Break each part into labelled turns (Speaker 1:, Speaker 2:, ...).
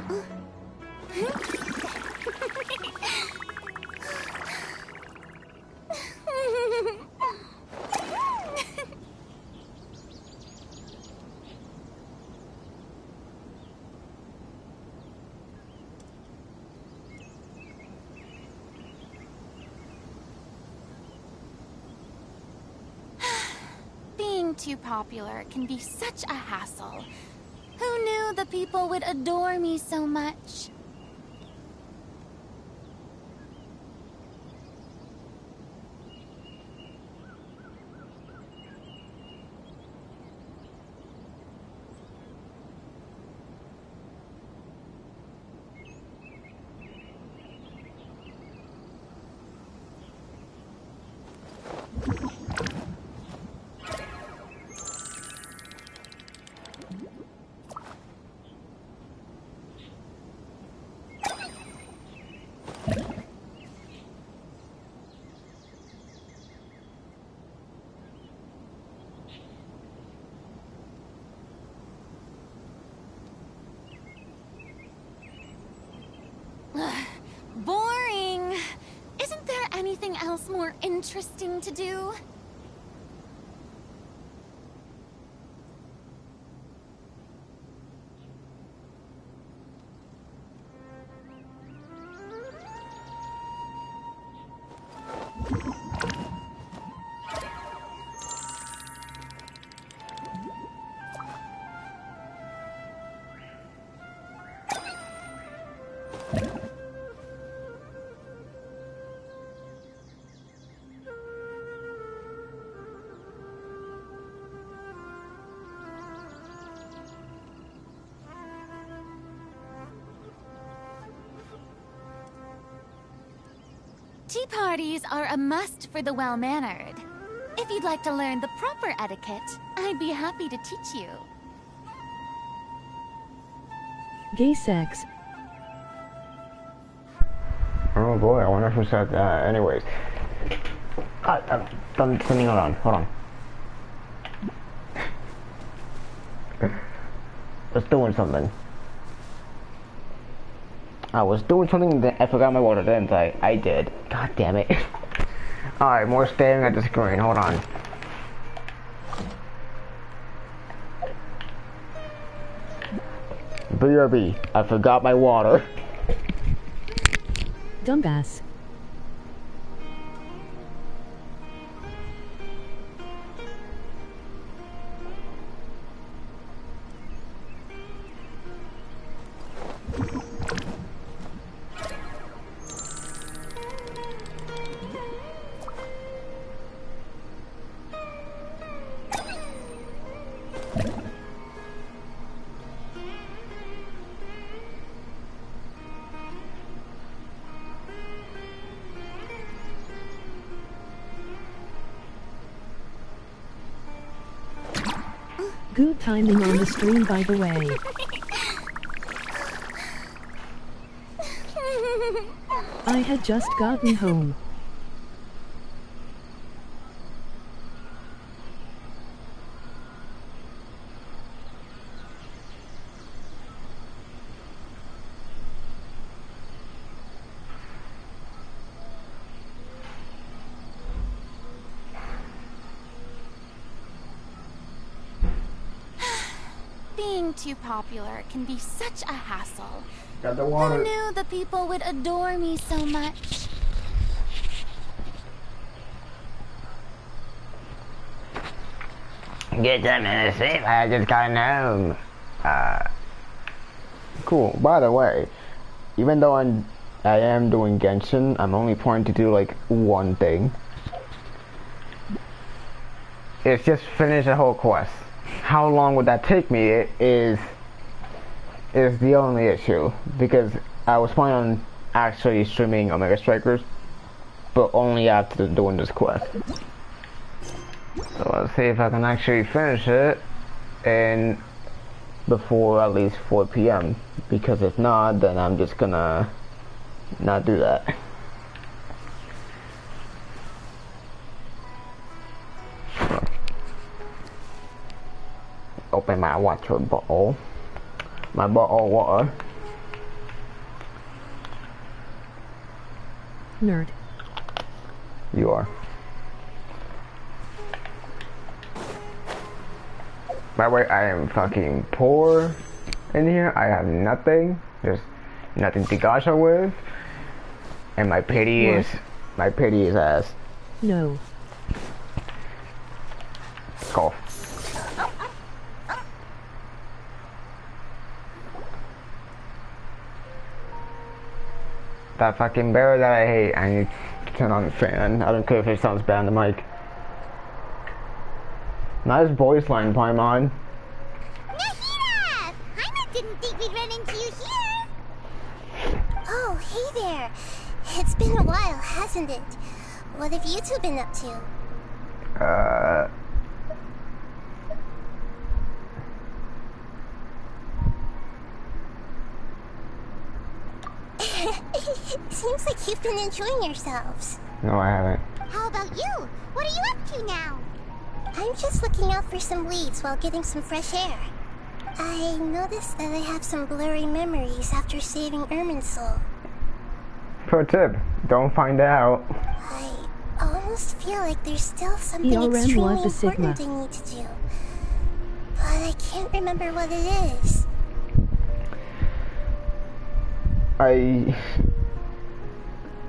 Speaker 1: Being too popular can be such a hassle. Who knew the people would adore me so much? Boring. Isn't there anything else more interesting to do? Tea parties are a must for the well-mannered. If you'd like to learn the proper etiquette, I'd be happy to teach you.
Speaker 2: Gay sex.
Speaker 3: Oh boy, I wonder who said that. Anyways. Something around. Hold on. Was doing something. I was doing something that I forgot my water, didn't I? I did. God damn it. Alright, more staring at the screen. Hold on. BRB. I forgot my water.
Speaker 2: Dumbass. Good timing on the stream, by the way. I had just gotten home.
Speaker 1: Being too popular can be such a hassle.
Speaker 3: Got the water.
Speaker 1: Who knew the people would adore me so much?
Speaker 3: Get them in the safe. I just got home. Cool. By the way, even though I am doing Genshin, I'm only planning to do like one thing. It's just finish the whole quest. How long would that take me is the only issue, because I was planning on actually streaming Omega Strikers, but only after doing this quest. So let's see if I can actually finish it and before at least 4 PM, because if not, then I'm just gonna not do that. Open my water bottle. My bottle of water.
Speaker 2: Nerd.
Speaker 3: You are. By the way, I am fucking poor in here. I have nothing. There's nothing to gacha with. And my pity
Speaker 2: What?
Speaker 3: is my pity is ass.
Speaker 2: No.
Speaker 3: Go. That fucking bear that I hate, I need to turn on the fan. I don't care if it sounds bad on the mic. Nice voice line, Paimon.
Speaker 4: Nahida! I didn't think we'd run into you here. Oh, hey there. It's been a while, hasn't it? What have you two been up to? Seems like you've been enjoying yourselves.
Speaker 3: No, I haven't.
Speaker 4: How about you? What are you up to now? I'm just looking out for some leads while getting some fresh air. I noticed that I have some blurry memories after saving Irminsul.
Speaker 3: Pro tip, don't find out.
Speaker 4: I almost feel like there's still something
Speaker 2: ERM
Speaker 4: extremely
Speaker 2: was the Sigma.
Speaker 4: important I need to do. But I can't remember what it is.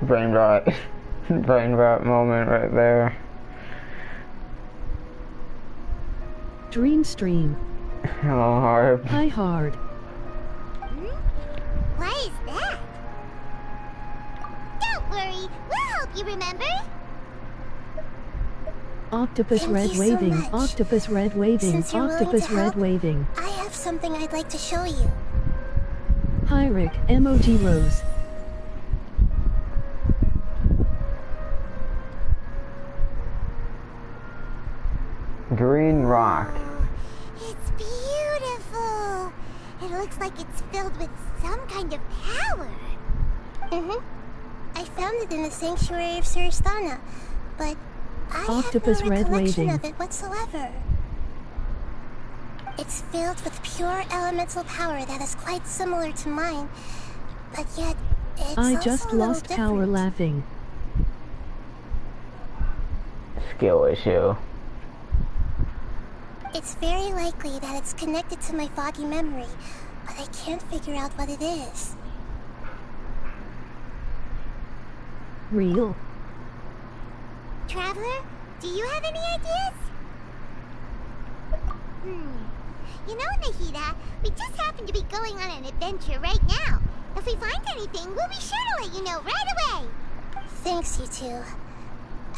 Speaker 3: Brain rot. Brain rot moment right there.
Speaker 2: Dream stream.
Speaker 3: Hello, Harp.
Speaker 2: Hi hard.
Speaker 4: What is that? Don't worry, we'll help you remember.
Speaker 2: Octopus
Speaker 4: Thank
Speaker 2: red
Speaker 4: you so
Speaker 2: waving.
Speaker 4: much.
Speaker 2: Octopus red waving.
Speaker 4: Since you're willing
Speaker 2: Octopus
Speaker 4: to
Speaker 2: red
Speaker 4: help,
Speaker 2: waving.
Speaker 4: I have something I'd like to show you.
Speaker 2: Hi Rick. Emoji Rose.
Speaker 3: Green rock.
Speaker 4: It's beautiful. It looks like it's filled with some kind of power. I found it in the sanctuary of Suristana, but I
Speaker 2: Octopus
Speaker 4: have no
Speaker 2: red
Speaker 4: recollection
Speaker 2: waving.
Speaker 4: of it whatsoever. It's filled with pure elemental power that is quite similar to mine, but yet it's
Speaker 2: I
Speaker 4: also
Speaker 2: just
Speaker 4: a little
Speaker 2: lost power
Speaker 4: different.
Speaker 2: laughing.
Speaker 3: Skill issue.
Speaker 4: It's very likely that it's connected to my foggy memory, but I can't figure out what it is.
Speaker 2: Real.
Speaker 4: Traveler, do you have any ideas? You know, Nahida, we just happen to be going on an adventure right now. If we find anything, we'll be sure to let you know right away. Thanks, you two.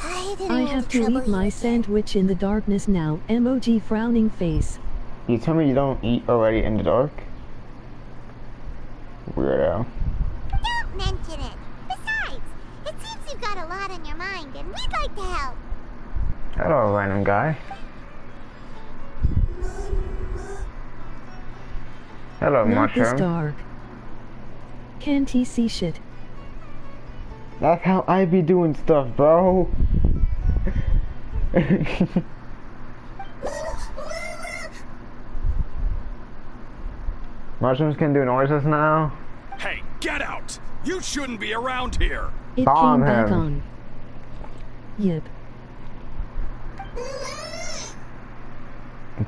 Speaker 4: I didn't
Speaker 2: I
Speaker 4: mean
Speaker 2: have
Speaker 4: to
Speaker 2: to
Speaker 4: trouble
Speaker 2: eat
Speaker 4: you
Speaker 2: my
Speaker 4: again.
Speaker 2: sandwich in the darkness now. Emoji frowning face.
Speaker 3: You tell me you don't eat already in the dark? Weirdo.
Speaker 4: Don't mention it. Besides, it seems you've got a lot on your mind, and we'd like to help.
Speaker 3: Hello, random guy. Hello,
Speaker 2: Not this
Speaker 3: mushroom.
Speaker 2: dark. Can't he see shit?
Speaker 3: That's how I be doing stuff, bro. Mushrooms can do noises now.
Speaker 5: Hey, get out! You shouldn't be around here!
Speaker 2: It
Speaker 3: Bomb
Speaker 2: came back
Speaker 3: him.
Speaker 2: on. Yep.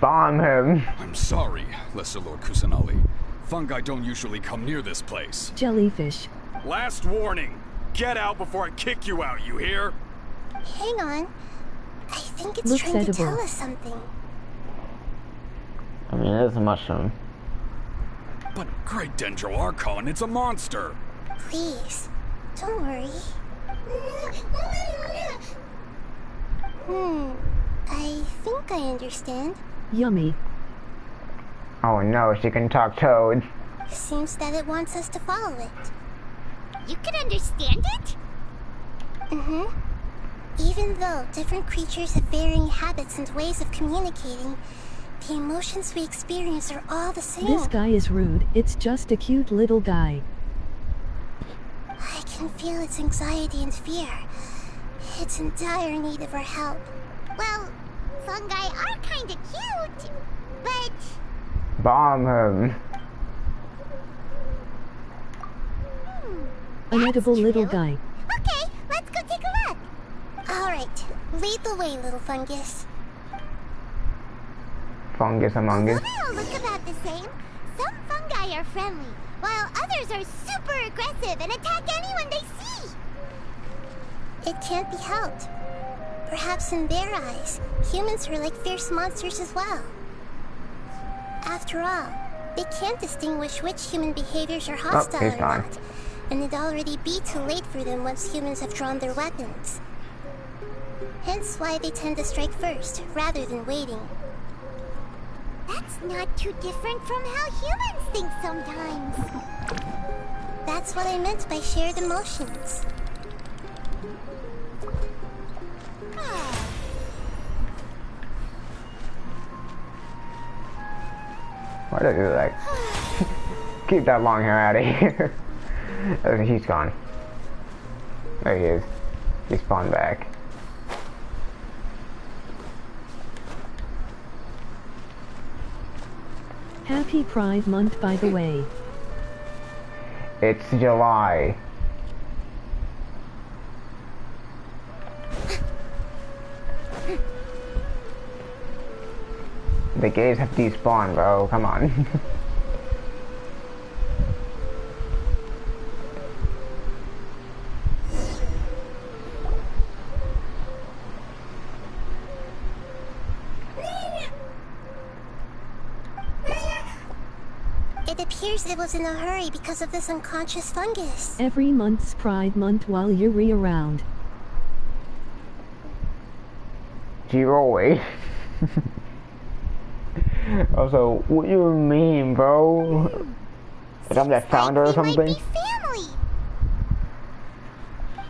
Speaker 3: Bomb him.
Speaker 5: I'm sorry, Lesser Lord Kusanali. Fungi don't usually come near this place.
Speaker 2: Jellyfish.
Speaker 5: Last warning! Get out before I kick you out, you hear?
Speaker 4: Hang on. I think it's
Speaker 2: Looks
Speaker 4: trying to
Speaker 2: edible.
Speaker 4: tell us something.
Speaker 3: I mean, it is a mushroom.
Speaker 5: But Great Dendro Archon, it's a monster!
Speaker 4: Please, don't worry. I think I understand.
Speaker 2: Yummy.
Speaker 3: Oh no, she can talk toad.
Speaker 4: Seems that it wants us to follow it.
Speaker 6: You can understand it?
Speaker 4: Even though different creatures have varying habits and ways of communicating, the emotions we experience are all the same.
Speaker 2: This guy is rude. It's just a cute little guy.
Speaker 4: I can feel its anxiety and fear. It's in dire need of our help.
Speaker 6: Well, fungi are kinda cute, but...
Speaker 3: Bomb him.
Speaker 2: An edible
Speaker 6: That's
Speaker 2: little
Speaker 6: true.
Speaker 2: guy.
Speaker 6: Okay,
Speaker 4: Lead the way, little fungus.
Speaker 3: Fungus among
Speaker 6: Although
Speaker 3: us.
Speaker 6: they all look about the same, some fungi are friendly, while others are super aggressive and attack anyone they see.
Speaker 4: It can't be helped. Perhaps in their eyes, humans are like fierce monsters as well. After all, they can't distinguish which human behaviors are hostile
Speaker 3: he's
Speaker 4: or
Speaker 3: gone.
Speaker 4: not, and it'd already be too late for them once humans have drawn their weapons. Hence why they tend to strike first, rather than waiting.
Speaker 6: That's not too different from how humans think sometimes.
Speaker 4: That's what I meant by shared emotions.
Speaker 3: Why did I do that? Keep that long hair out of here. Okay, he's gone. There he is. He spawned back.
Speaker 2: Happy Pride Month, by the way.
Speaker 3: It's July. The gays have despawned, bro. Come on.
Speaker 4: It appears it was in a hurry because of this unconscious fungus.
Speaker 2: Every month's Pride Month while you're around.
Speaker 3: G-Roy. Also, what you mean, bro? Like I'm the founder or
Speaker 6: They
Speaker 3: something?
Speaker 6: might be family.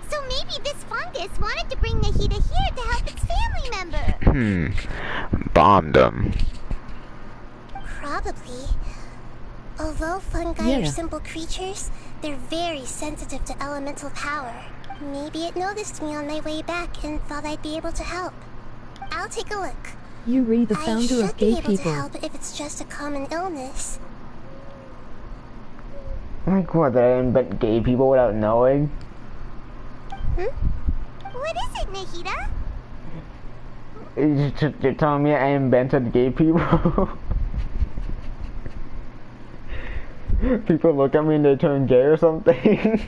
Speaker 6: So maybe this fungus wanted to bring Nahida here to help its family member.
Speaker 3: Bombed them.
Speaker 4: Probably. Although fungi
Speaker 2: Yeah.
Speaker 4: are simple creatures, they're very sensitive to elemental power. Maybe it noticed me on my way back and thought I'd be able to help. I'll take a look.
Speaker 2: Yuri, the
Speaker 4: I
Speaker 2: founder
Speaker 4: should
Speaker 2: of
Speaker 4: be
Speaker 2: Gay
Speaker 4: able to
Speaker 2: People.
Speaker 4: help if it's just a common illness.
Speaker 3: Like what, did I invent gay people without knowing?
Speaker 6: What is it, Nahida?
Speaker 3: You're telling me I invented gay people? People look at me and they turn gay or something?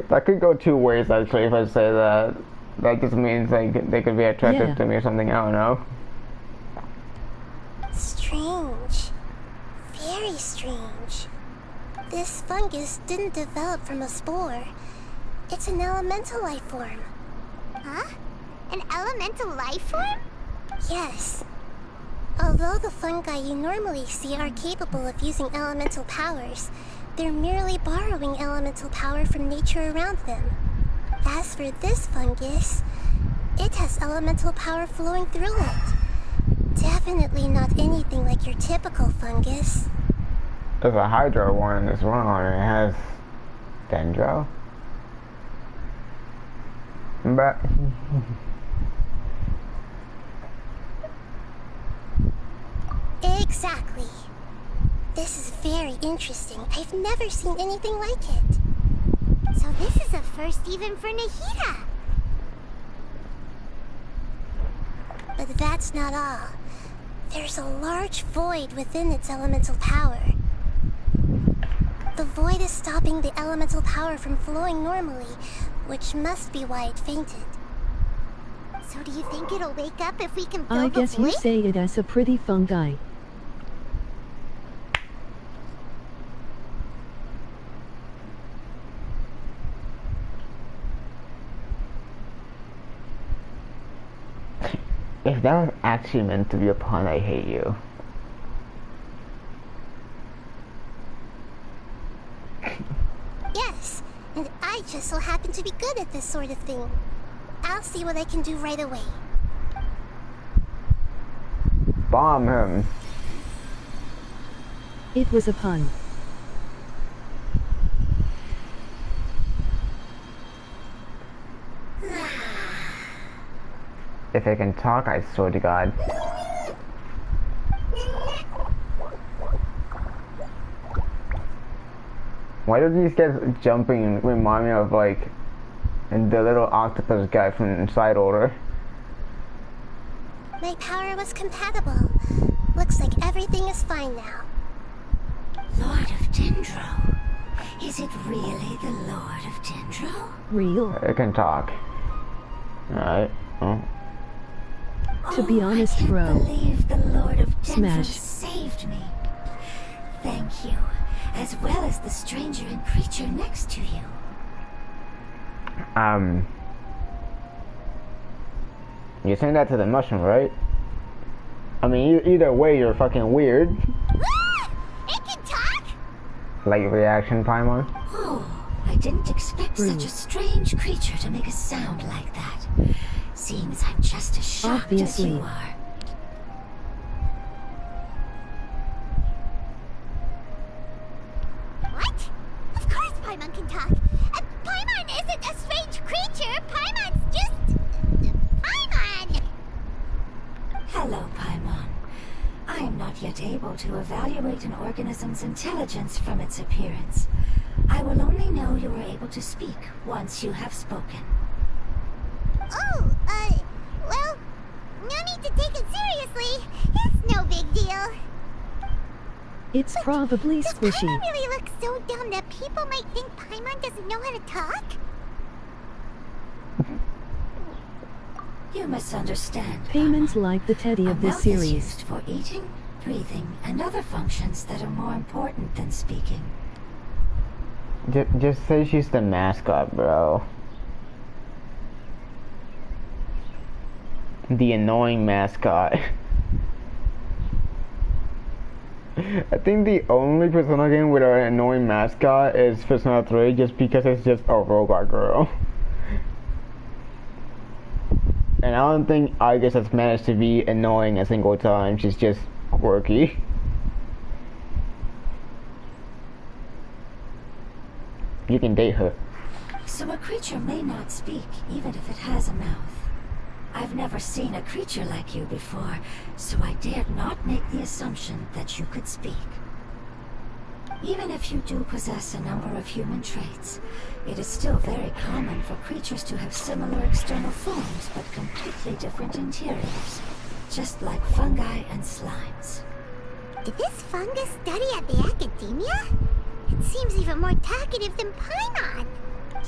Speaker 3: That could go two ways actually if I say that. That just means like they could be attracted
Speaker 2: Yeah.
Speaker 3: to me or something, I don't know.
Speaker 4: Strange. Very strange. This fungus didn't develop from a spore. It's an elemental life form.
Speaker 6: Huh? An elemental life form?
Speaker 4: Yes. Although the fungi you normally see are capable of using elemental powers, they're merely borrowing elemental power from nature around them. As for this fungus, it has elemental power flowing through it. Definitely not anything like your typical fungus.
Speaker 3: There's a Hydro one as well, and it has Dendro. But
Speaker 4: Exactly. This is very interesting. I've never seen anything like it.
Speaker 6: So this is a first even for Nahida.
Speaker 4: But that's not all. There's a large void within its elemental power. The void is stopping the elemental power from flowing normally, which must be why it fainted.
Speaker 6: So do you think it'll wake up if we can fill
Speaker 2: I
Speaker 6: the
Speaker 2: guess you
Speaker 6: void?
Speaker 2: say it as a pretty fungi.
Speaker 3: if that was actually meant to be a pun, I hate you.
Speaker 4: Yes, and I just so happen to be good at this sort of thing. I'll see what I can do right away.
Speaker 3: Bomb him.
Speaker 2: It was a pun.
Speaker 3: If I can talk, I swear to God. Why do these guys jumping remind me of like and the little octopus guy from Inside Order.
Speaker 4: My power was compatible. Looks like everything is fine now.
Speaker 6: Lord of Dendro. Is it really the Lord of Dendro?
Speaker 2: Real.
Speaker 3: I can talk. Alright. Oh.
Speaker 2: To be honest,
Speaker 6: I can't
Speaker 2: bro.
Speaker 6: believe the Lord of Dendro
Speaker 2: Smash.
Speaker 6: saved me. Thank you, as well as the stranger and creature next to you.
Speaker 3: You're saying that to the mushroom, right? I mean, either way, you're fucking weird.
Speaker 6: Ah! It can talk?
Speaker 3: Like reaction, Paimon.
Speaker 6: Oh, I didn't expect
Speaker 2: Rude.
Speaker 6: such a strange creature to make a sound like that. Seems I'm just as shocked as
Speaker 2: Obviously.
Speaker 6: you are. What? Of course Paimon can talk. Paimon isn't a strange creature. Paimon's just... Paimon! Hello, Paimon. I am not yet able to evaluate an organism's intelligence from its appearance. I will only know you are able to speak once you have spoken. Oh, well, no need to take it seriously. It's no big deal.
Speaker 2: It's probably
Speaker 6: Does
Speaker 2: squishy.
Speaker 6: Paimon really look so dumb that people might think Paimon doesn't know how to talk? You misunderstand.
Speaker 2: Payment's like the teddy
Speaker 6: A
Speaker 2: of this
Speaker 6: mouth is
Speaker 2: series.
Speaker 6: used for eating, breathing, and other functions that are more important than speaking.
Speaker 3: Just say she's the mascot, bro. The annoying mascot. I think the only Persona game with an annoying mascot is Persona 3, just because it's just a robot girl. And I don't think Igus has managed to be annoying a single time. She's just quirky. You can date her.
Speaker 6: So a creature may not speak, even if it has a mouth. I've never seen a creature like you before, so I dared not make the assumption that you could speak. Even if you do possess a number of human traits, it is still very common for creatures to have similar external forms but completely different interiors, just like fungi and slimes. Did this fungus study at the academia? It seems even more talkative than Paimon.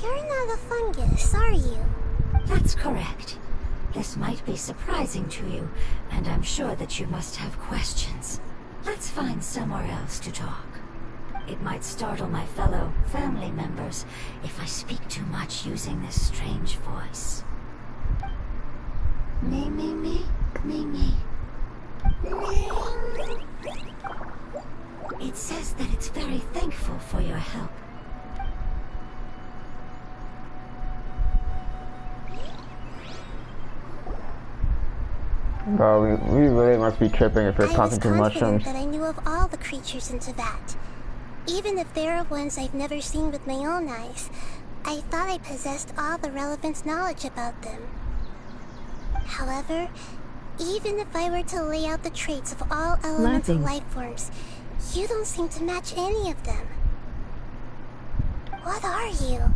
Speaker 4: You're not a fungus, are you?
Speaker 6: That's correct. This might be surprising to you, and I'm sure that you must have questions. Let's find somewhere else to talk. It might startle my fellow family members if I speak too much using this strange voice. Me, me, me, me, me. It says that it's very thankful for your help.
Speaker 3: Bro, we really must be tripping if we're
Speaker 4: I was
Speaker 3: talking to
Speaker 4: confident
Speaker 3: mushrooms.
Speaker 4: that I knew of all the creatures in Tibet. Even if there are ones I've never seen with my own eyes, I thought I possessed all the relevant knowledge about them. However, even if I were to lay out the traits of all elemental
Speaker 2: Laughing.
Speaker 4: life forms, you don't seem to match any of them. What are you?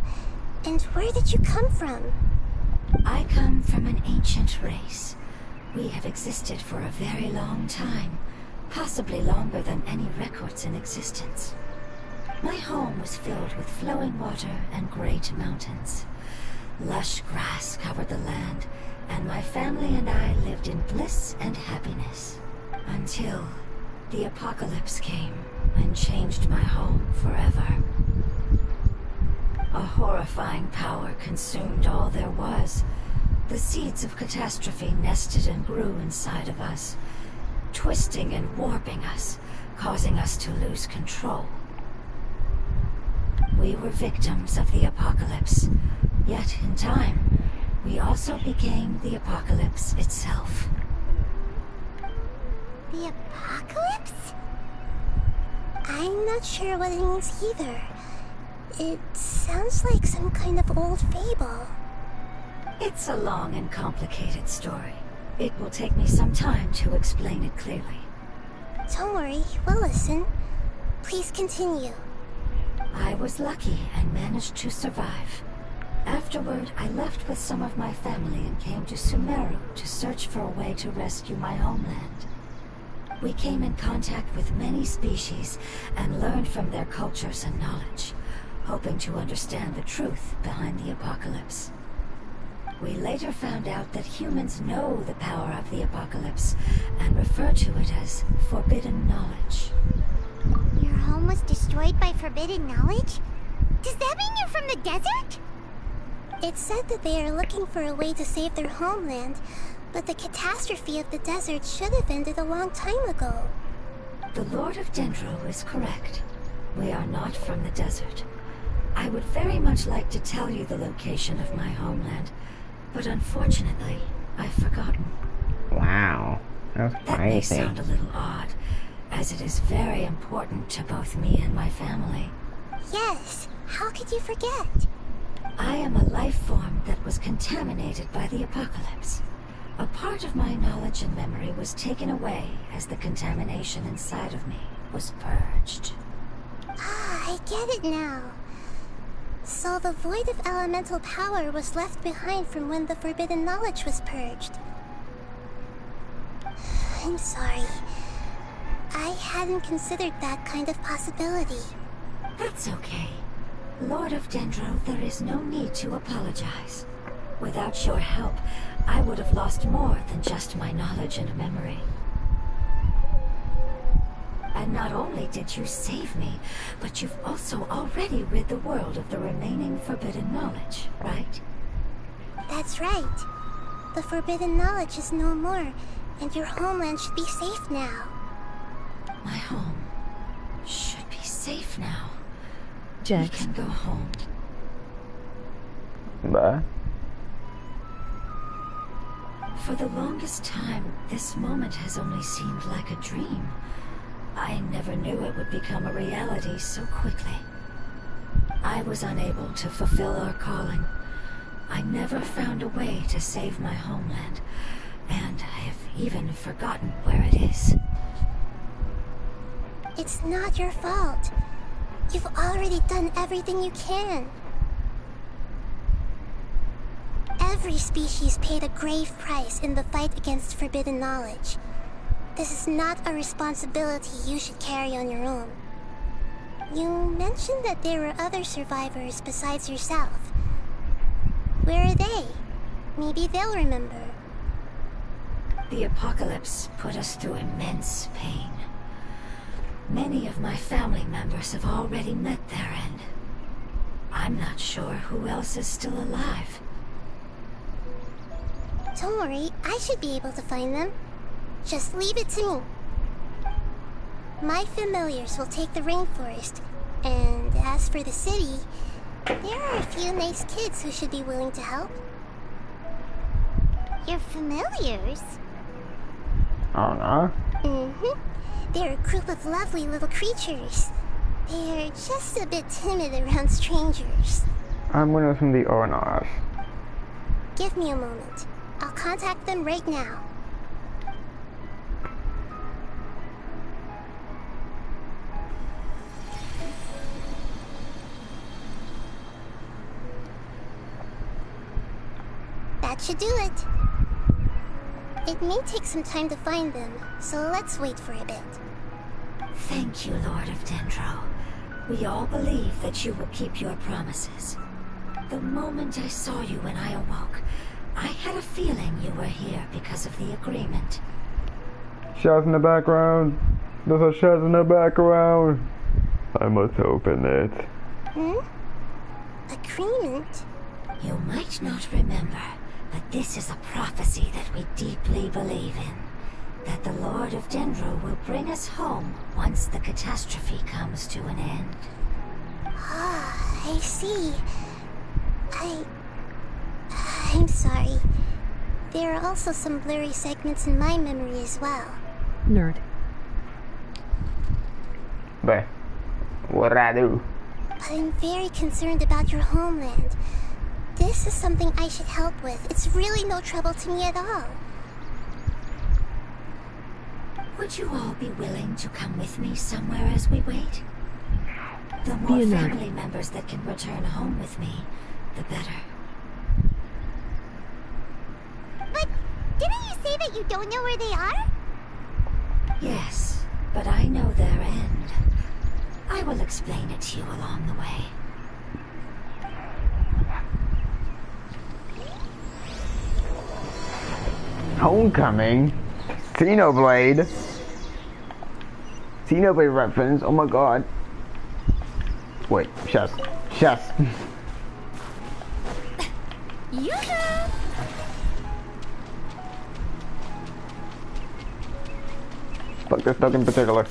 Speaker 4: And where did you come from?
Speaker 6: I come from an ancient race. We have existed for a very long time, possibly longer than any records in existence. My home was filled with flowing water and great mountains. Lush grass covered the land, and my family and I lived in bliss and happiness. Until the apocalypse came and changed my home forever. A horrifying power consumed all there was. The seeds of catastrophe nested and grew inside of us, twisting and warping us, causing us to lose control. We were victims of the apocalypse, yet in time, we also became the apocalypse itself.
Speaker 4: The apocalypse? I'm not sure what it means either. It sounds like some kind of old fable.
Speaker 6: It's a long and complicated story. It will take me some time to explain it clearly.
Speaker 4: Don't worry, we'll listen. Please continue.
Speaker 6: I was lucky and managed to survive. After Afterward, I left with some of my family and came to Sumeru to search for a way to rescue my homeland. We came in contact with many species and learned from their cultures and knowledge, hoping to understand the truth behind the apocalypse. We later found out that humans know the power of the apocalypse and refer to it as forbidden knowledge.
Speaker 4: Your home was destroyed by forbidden knowledge? Does that mean you're from the desert? It's said that they are looking for a way to save their homeland, but the catastrophe of the desert should have ended a long time ago.
Speaker 6: The Lord of Dendro is correct. We are not from the desert. I would very much like to tell you the location of my homeland, but unfortunately, I've forgotten.
Speaker 3: Wow. That's
Speaker 6: That may
Speaker 3: crazy.
Speaker 6: sound a little odd, as it is very important to both me and my family.
Speaker 4: Yes, how could you forget?
Speaker 6: I am a life form that was contaminated by the apocalypse. A part of my knowledge and memory was taken away as the contamination inside of me was purged.
Speaker 4: Ah, I get it now. So the void of elemental power was left behind from when the forbidden knowledge was purged. I'm sorry. I hadn't considered that kind of possibility.
Speaker 6: That's okay. Lord of Dendro, there is no need to apologize. Without your help, I would have lost more than just my knowledge and memory. And not only did you save me, but you've also already rid the world of the remaining forbidden knowledge, right?
Speaker 4: That's right. The forbidden knowledge is no more, and your homeland should be safe now.
Speaker 6: My home should be safe now. We
Speaker 2: Jax,
Speaker 6: can go home.
Speaker 3: But
Speaker 6: For the longest time, this moment has only seemed like a dream. I never knew it would become a reality so quickly. I was unable to fulfill our calling. I never found a way to save my homeland, and I have even forgotten where it is.
Speaker 4: It's not your fault. You've already done everything you can. Every species paid a grave price in the fight against forbidden knowledge. This is not a responsibility you should carry on your own. You mentioned that there were other survivors besides yourself. Where are they? Maybe they'll remember.
Speaker 6: The apocalypse put us through immense pain. Many of my family members have already met their end. I'm not sure who else is still alive.
Speaker 4: Don't worry, I should be able to find them. Just leave it to me. My familiars will take the rainforest, and as for the city, there are a few nice kids who should be willing to help. Your familiars?
Speaker 3: oh no.
Speaker 4: Mm-hmm. They're a group of lovely little creatures. They're just a bit timid around strangers.
Speaker 3: I'm one of the Oronars.
Speaker 4: Give me a moment. I'll contact them right now. That should do it. It may take some time to find them, so let's wait for a bit.
Speaker 6: Thank you, Lord of Dendro. We all believe that you will keep your promises. The moment I saw you when I awoke, I had a feeling you were here because of the agreement.
Speaker 3: Shots in the background. There's a shots in the background. I must open it.
Speaker 4: Hmm? Agreement?
Speaker 6: You might not remember, but this is a prophecy that we deeply believe in. That the Lord of Dendro will bring us home once the catastrophe comes to an end.
Speaker 4: Ah, I see. I'm sorry. There are also some blurry segments in my memory as well.
Speaker 2: nerd.
Speaker 3: But what did I do?
Speaker 4: But I'm very concerned about your homeland. This is something I should help with. It's really no trouble to me at all.
Speaker 6: Would you all be willing to come with me somewhere as we wait? The more
Speaker 2: Be a nerd.
Speaker 6: family members that can return home with me, the better.
Speaker 4: But you don't know where they are?
Speaker 6: Yes, but I know their end. I will explain it to you along the way.
Speaker 3: Homecoming? Xenoblade? Xenoblade reference, oh my god. Wait, shush. Shush.
Speaker 1: Yoo-hoo!
Speaker 3: Fuck this dog in particular.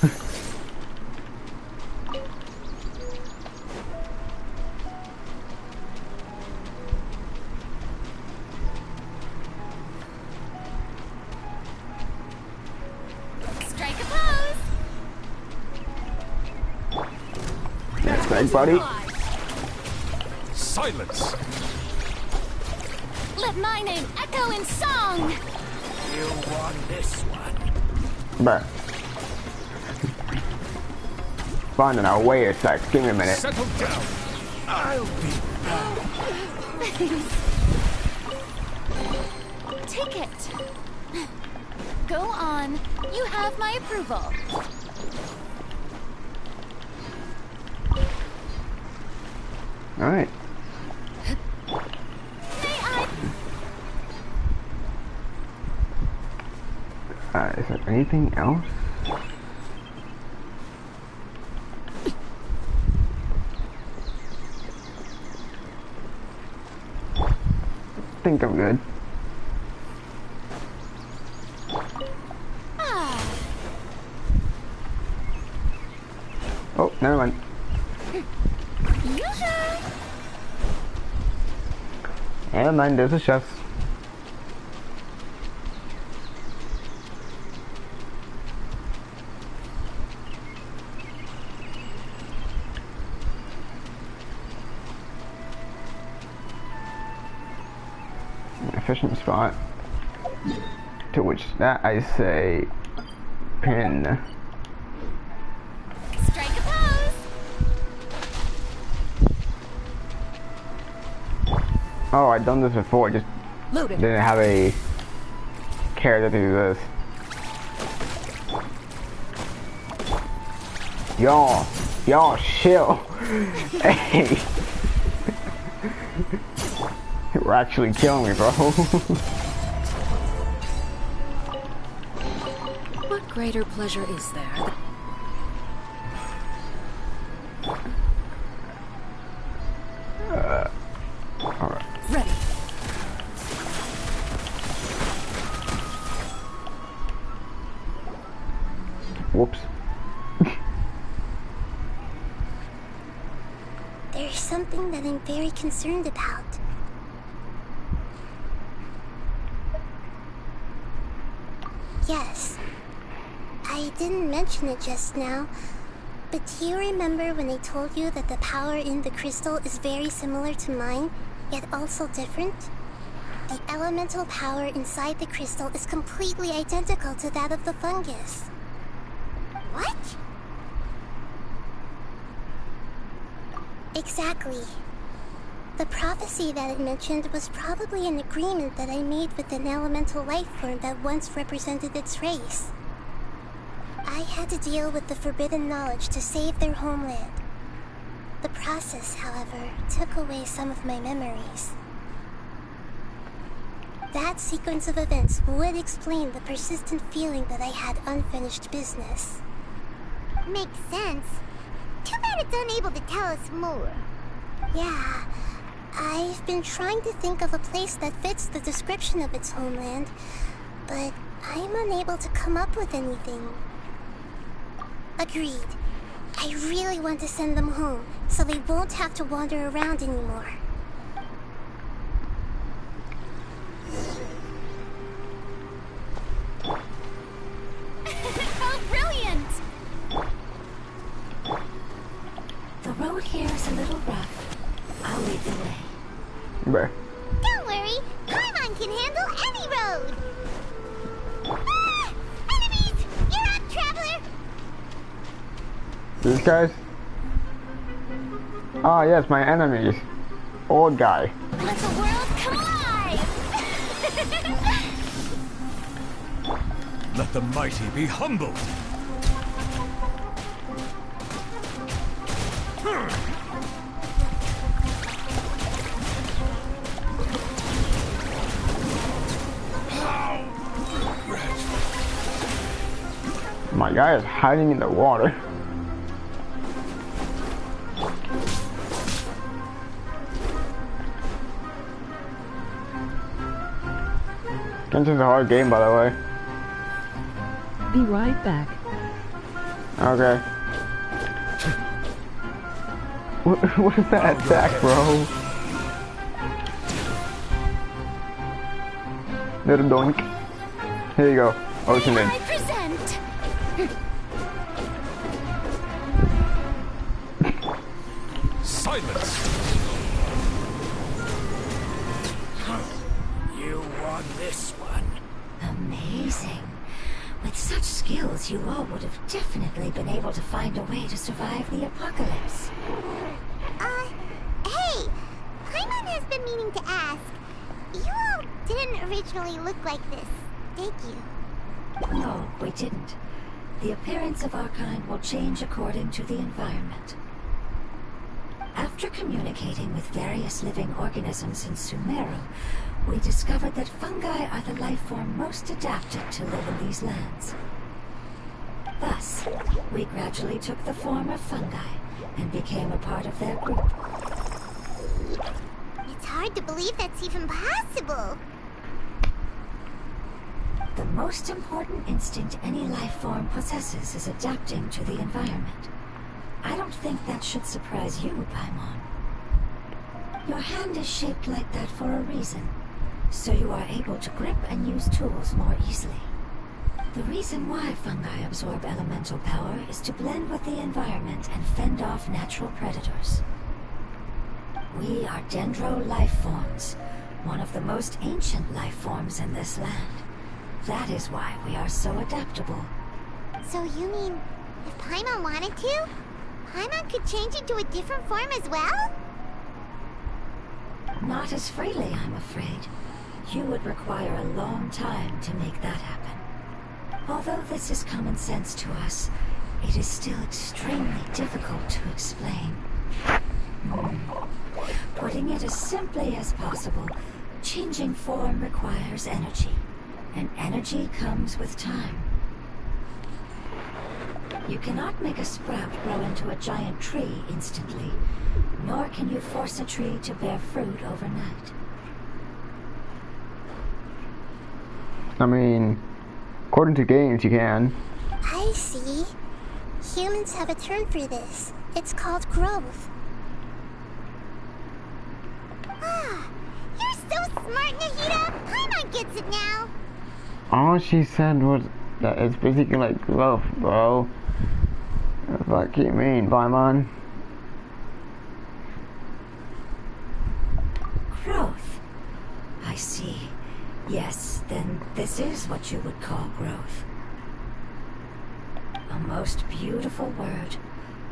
Speaker 1: Strike a pose!
Speaker 3: That's right, buddy.
Speaker 5: Silence!
Speaker 1: Let my name echo in song!
Speaker 7: You won this one.
Speaker 3: Bruh. Finding our way a sec. Give me a minute.
Speaker 5: Settle down!
Speaker 7: I'll be back.
Speaker 1: Take it. Go on. You have my approval.
Speaker 3: Alright.
Speaker 1: May I?
Speaker 3: Is there anything else? I think I'm good.
Speaker 1: Ah,
Speaker 3: Oh, never mind.
Speaker 1: yoo-hoo!
Speaker 3: Never mind, there's a chef. Efficient spot. To which that I say pin.
Speaker 1: Strike a pose!
Speaker 3: Oh, I've done this before, just didn't have a character to do this. Y'all chill. Hey. You're actually killing me, bro.
Speaker 8: What greater pleasure is there?
Speaker 3: Alright.
Speaker 8: Ready.
Speaker 3: Whoops.
Speaker 4: There's something that I'm very concerned about. Yes. I didn't mention it just now, but do you remember when I told you that the power in the crystal is very similar to mine, yet also different? The elemental power inside the crystal is completely identical to that of the fungus. What? Exactly. The prophecy that it mentioned was probably an agreement that I made with an elemental life form that once represented its race. I had to deal with the forbidden knowledge to save their homeland. The process, however, took away some of my memories. That sequence of events would explain the persistent feeling that I had unfinished business.
Speaker 9: Makes sense. Too bad it's unable to tell us more.
Speaker 4: Yeah, I've been trying to think of a place that fits the description of its homeland, but I'm unable to come up with anything. Agreed. I really want to send them home, so they won't have to wander around anymore.
Speaker 1: How brilliant!
Speaker 6: The road here is a little rough. I'll lead the way.
Speaker 3: Bruh.
Speaker 9: Don't worry, Paimon can handle any road. Ah! Enemies! You're up, traveler!
Speaker 3: These guys? Ah, yes, my enemies. Old guy.
Speaker 1: Let the world come alive!
Speaker 7: Let the mighty be humbled.
Speaker 3: My guy is hiding in the water. Genshin's a hard game, by the way.
Speaker 2: Be right back.
Speaker 3: Okay. What is that attack, bro? Little doink. Here you go. Ocean
Speaker 1: I present.
Speaker 5: Silence!
Speaker 7: You won this one.
Speaker 6: Amazing. With such skills, you all would have definitely been able to find a way to survive the apocalypse.
Speaker 4: Hey! Paimon has been meaning to ask. You all didn't originally look like this, did you?
Speaker 6: No, we didn't. The appearance of our kind will change according to the environment. After communicating with various living organisms in Sumeru, we discovered that fungi are the life form most adapted to live in these lands. Thus, we gradually took the form of fungi and became a part of their group.
Speaker 4: It's hard to believe that's even possible.
Speaker 6: The most important instinct any life form possesses is adapting to the environment. I don't think that should surprise you, Paimon. Your hand is shaped like that for a reason, so you are able to grip and use tools more easily. The reason why fungi absorb elemental power is to blend with the environment and fend off natural predators. We are dendro life forms, one of the most ancient life forms in this land. That is why we are so adaptable.
Speaker 4: So you mean, if Paimon wanted to, Paimon could change into a different form as well?
Speaker 6: Not as freely, I'm afraid. You would require a long time to make that happen. Although this is common sense to us, it is still extremely difficult to explain. Putting it as simply as possible, changing form requires energy, and energy comes with time. You cannot make a sprout grow into a giant tree instantly, nor can you force a tree to bear fruit overnight.
Speaker 3: I mean, according to games, you can.
Speaker 4: I see. Humans have a term for this. It's called growth. Ah, you're so smart, Nahida! Paimon gets it now!
Speaker 3: All she said was that it's basically like growth, bro. What do you mean, Paimon?
Speaker 6: Growth. I see. Yes, then this is what you would call growth. A most beautiful word.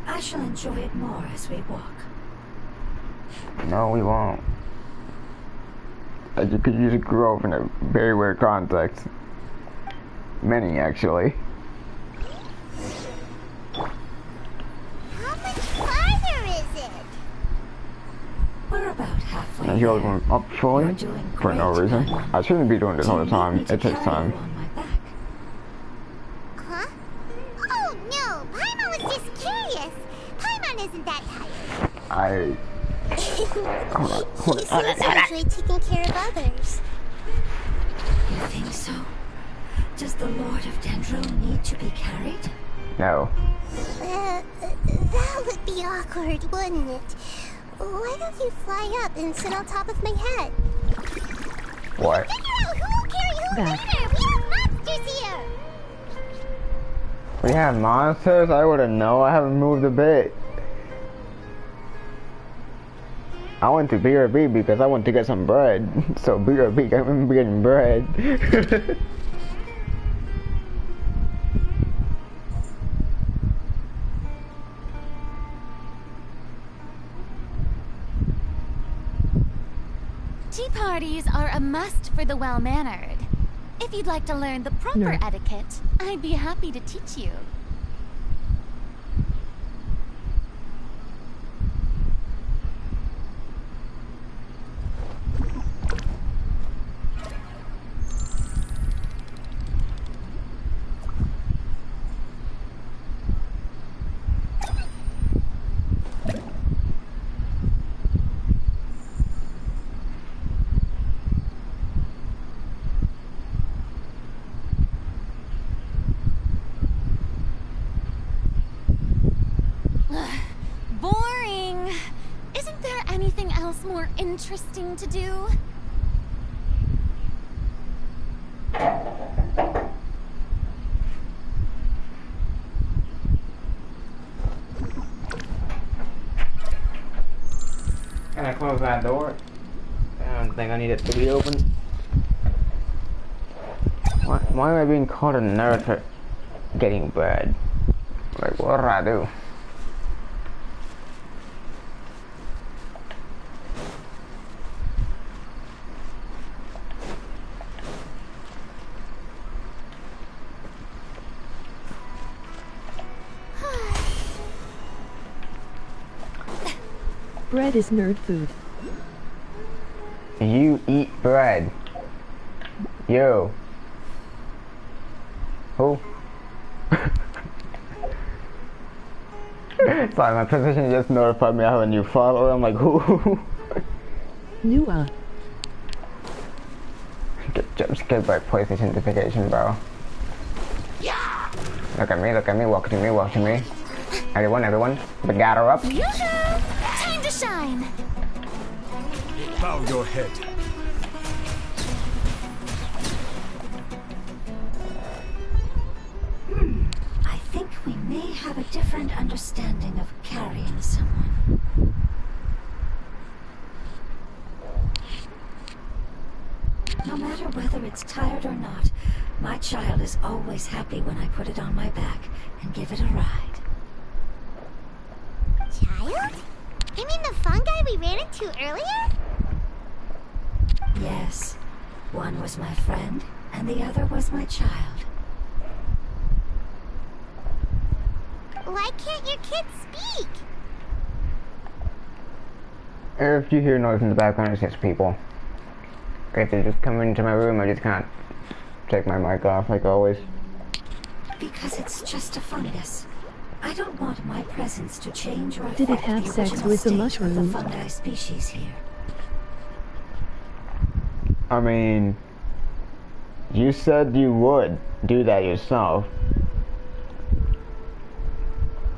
Speaker 6: I shall enjoy it more as we walk.
Speaker 3: No, we won't. You could use growth in a very weird context. Many, actually.
Speaker 4: How much farther is it?
Speaker 6: We're about halfway.
Speaker 3: And you're going up fully?
Speaker 6: You're doing
Speaker 3: For no
Speaker 6: great,
Speaker 3: reason.
Speaker 6: Paimon.
Speaker 3: I shouldn't be doing this all the
Speaker 6: Do you
Speaker 3: time.
Speaker 6: need me to
Speaker 3: It takes
Speaker 6: carry
Speaker 3: time.
Speaker 6: you on my back?
Speaker 4: Huh? Oh no, Paimon was just curious. Paimon isn't that tired.
Speaker 3: Hold
Speaker 4: He
Speaker 3: on.
Speaker 4: seems to enjoy taking care of others.
Speaker 6: You think so? Does the Lord of Dendro need to be carried?
Speaker 3: No.
Speaker 4: That would be awkward, wouldn't it? Why don't you fly up and sit on top of my head?
Speaker 3: What?
Speaker 4: Figure out who will carry who
Speaker 2: Back.
Speaker 4: later! We have monsters here!
Speaker 3: We have monsters? I wouldn't know. I haven't moved a bit. I went to BRB because I went to get some bread. So BRB, I'm getting bread.
Speaker 1: Tea parties are a must for the well-mannered. If you'd like to learn the proper
Speaker 2: Nerd.
Speaker 1: etiquette, I'd be happy to teach you. Boring. Isn't there anything else more interesting to do?
Speaker 3: Can I close that door? I don't think I need it to be open. Why am I being called a nerd for getting bread? Like, what did I do?
Speaker 2: Bread is nerd food.
Speaker 3: You eat bread. You. Who? Sorry, my position just notified me I have a new follower. I'm like, who?
Speaker 2: Nua.
Speaker 3: Get jump scared by PlayStation notification, bro.
Speaker 9: Yeah!
Speaker 3: Look at me, walk to me. Everyone, we got her up.
Speaker 1: Yoo-hoo! Time to shine!
Speaker 5: Bow your head.
Speaker 6: I think we may have a different understanding of carrying someone. No matter whether it's tired or not, my child is always happy when I put it on my back and give it a ride.
Speaker 4: Child? You mean the fungi we ran into earlier?
Speaker 6: Yes, one was my friend, and the other was my child.
Speaker 4: Why can't your kids speak?
Speaker 3: If you hear noise in the background, it's just people. If they just come into my room, I just can't take my mic off like always.
Speaker 6: Because it's just a fungus. I don't want my presence to change or
Speaker 2: Did it
Speaker 6: affect
Speaker 2: have
Speaker 6: the
Speaker 2: sex
Speaker 6: original
Speaker 2: with the
Speaker 6: state
Speaker 2: mushroom?
Speaker 6: of the fungi species here.
Speaker 3: I mean, you said you would do that yourself.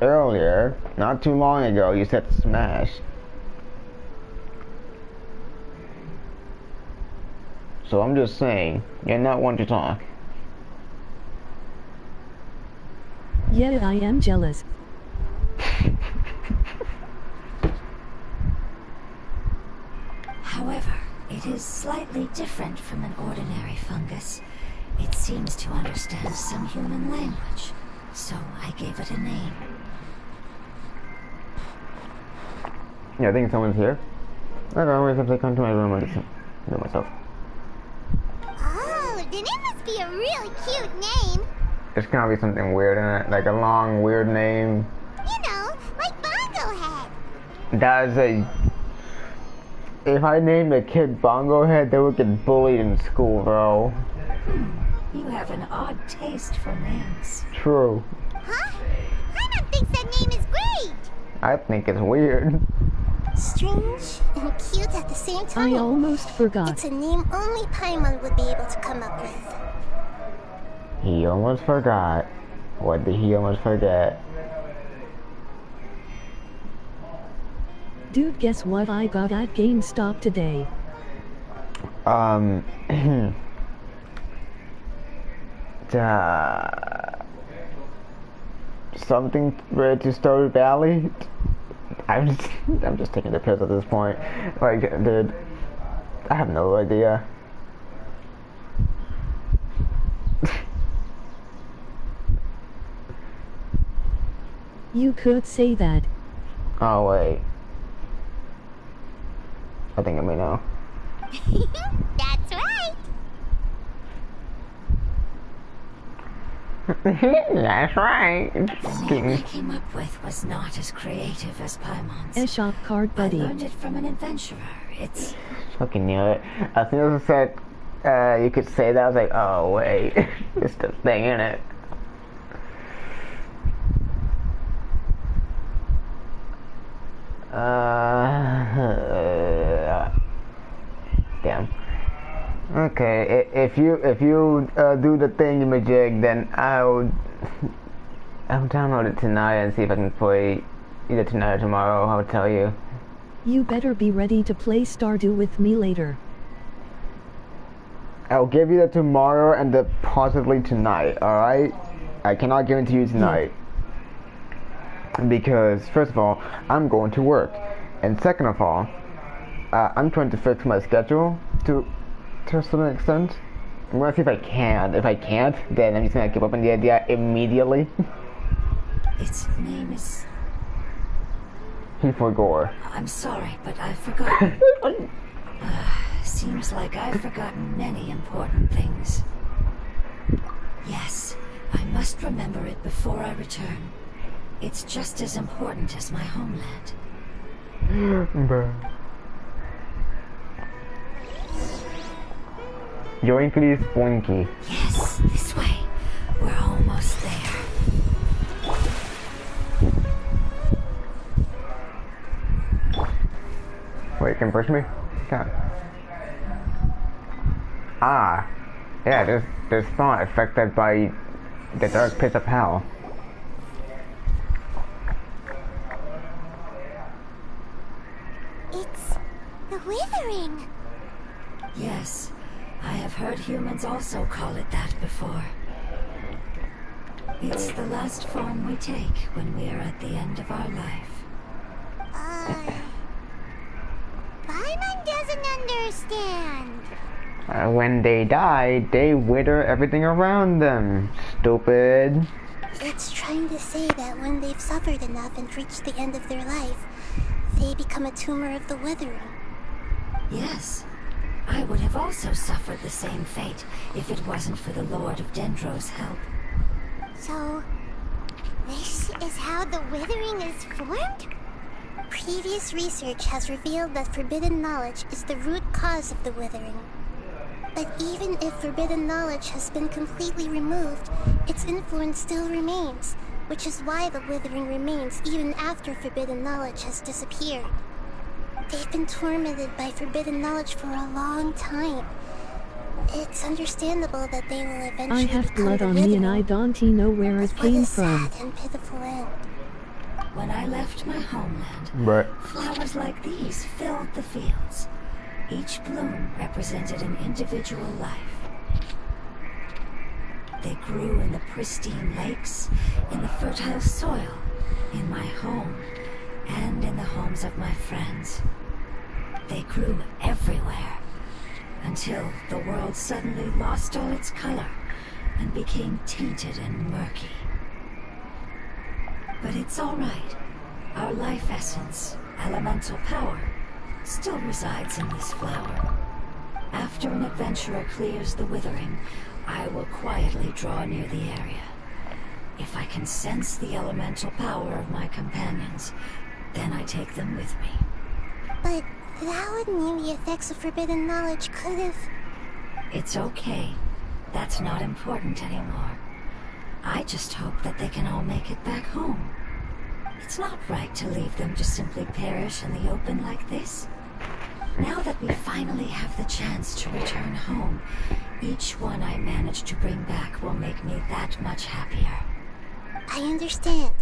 Speaker 3: Earlier, not too long ago, you said smash. So I'm just saying, you're not one to talk.
Speaker 2: Yeah, I am jealous.
Speaker 6: However, it is slightly different from an ordinary fungus. It seems to understand some human language, so I gave it a name.
Speaker 3: Yeah, I think someone's here. I always have to come to my room and just do it myself.
Speaker 4: Oh, then it must be a really cute name.
Speaker 3: There's gonna be something weird in it, like a long, weird name.
Speaker 4: You know, like Bongo Head.
Speaker 3: That's a... If I named a kid Bongo Head, they would get bullied in school, bro.
Speaker 6: You have an odd taste for names.
Speaker 3: True.
Speaker 4: Huh? Paimon thinks that name is great.
Speaker 3: I think it's weird.
Speaker 4: Strange and cute at the same time.
Speaker 2: I almost forgot.
Speaker 4: It's a name only Paimon would be able to come up with.
Speaker 3: He almost forgot. What did he almost forget?
Speaker 2: Dude, guess what I got at GameStop today?
Speaker 3: Something related to Story Valley? I'm just taking the piss at this point. Like, dude, I have no idea.
Speaker 2: You could say that.
Speaker 3: Oh, wait. I think I may know.
Speaker 4: That's right.
Speaker 3: That's right.
Speaker 6: The name I came up with was not as creative as Paimon's.
Speaker 2: A shop card
Speaker 6: I
Speaker 2: buddy.
Speaker 6: learned it from an adventurer. It's...
Speaker 3: Fucking knew it. As soon as I said you could say that, I was like, oh wait, it's the thing in it. Damn. Okay, if you do the thingamajig, then I'll download it tonight and see if I can play either tonight or tomorrow. I'll tell you.
Speaker 2: You better be ready to play Stardew with me later.
Speaker 3: I'll give you the tomorrow and the possibly tonight. All right? I cannot guarantee you tonight because first of all, I'm going to work, and second of all, I'm trying to fix my schedule to a certain extent. I'm gonna see if I can. If I can't, then I'm just gonna give up on the idea immediately.
Speaker 6: Its name is...
Speaker 3: He forgot.
Speaker 6: I'm sorry, but I've forgotten. Seems like I've forgotten many important things. Yes, I must remember it before I return. It's just as important as my homeland.
Speaker 3: Bruh. Yoinkly Spoinky.
Speaker 6: Yes, this way. We're almost there.
Speaker 3: Wait, can you push me? God. Ah. Yeah, this not affected by the dark pits of hell.
Speaker 4: It's the withering.
Speaker 6: Yes, I have heard humans also call it that before. It's the last form we take when we are at the end of our life.
Speaker 4: Paimon doesn't understand.
Speaker 3: When they die, they wither everything around them. Stupid.
Speaker 4: It's trying to say that when they've suffered enough and reached the end of their life, they become a tumor of the withering.
Speaker 6: Yes, I would have also suffered the same fate if it wasn't for the Lord of Dendro's help.
Speaker 4: So, this is how the withering is formed? Previous research has revealed that forbidden knowledge is the root cause of the withering. But even if forbidden knowledge has been completely removed, its influence still remains, which is why the withering remains even after forbidden knowledge has disappeared. They've been tormented by forbidden knowledge for a long time. It's understandable that they will eventually
Speaker 2: I have
Speaker 4: become
Speaker 2: blood
Speaker 4: the
Speaker 2: on me and I
Speaker 4: withering.
Speaker 2: don't know where it
Speaker 4: But what
Speaker 2: came
Speaker 4: a
Speaker 2: from.
Speaker 4: sad and pitiful end.
Speaker 6: When I left my homeland,
Speaker 3: But
Speaker 6: flowers like these filled the fields. Each bloom represented an individual life. They grew in the pristine lakes, in the fertile soil, in my home, and in the homes of my friends. They grew everywhere, until the world suddenly lost all its color and became tainted and murky. But it's all right. Our life essence, elemental power, still resides in this flower. After an adventurer clears the withering, I will quietly draw near the area. If I can sense the elemental power of my companions, then I take them with me.
Speaker 4: But that would mean the effects of forbidden knowledge could have...
Speaker 6: It's okay. That's not important anymore. I just hope that they can all make it back home. It's not right to leave them to simply perish in the open like this. Now that we finally have the chance to return home, each one I manage to bring back will make me that much happier.
Speaker 4: I understand.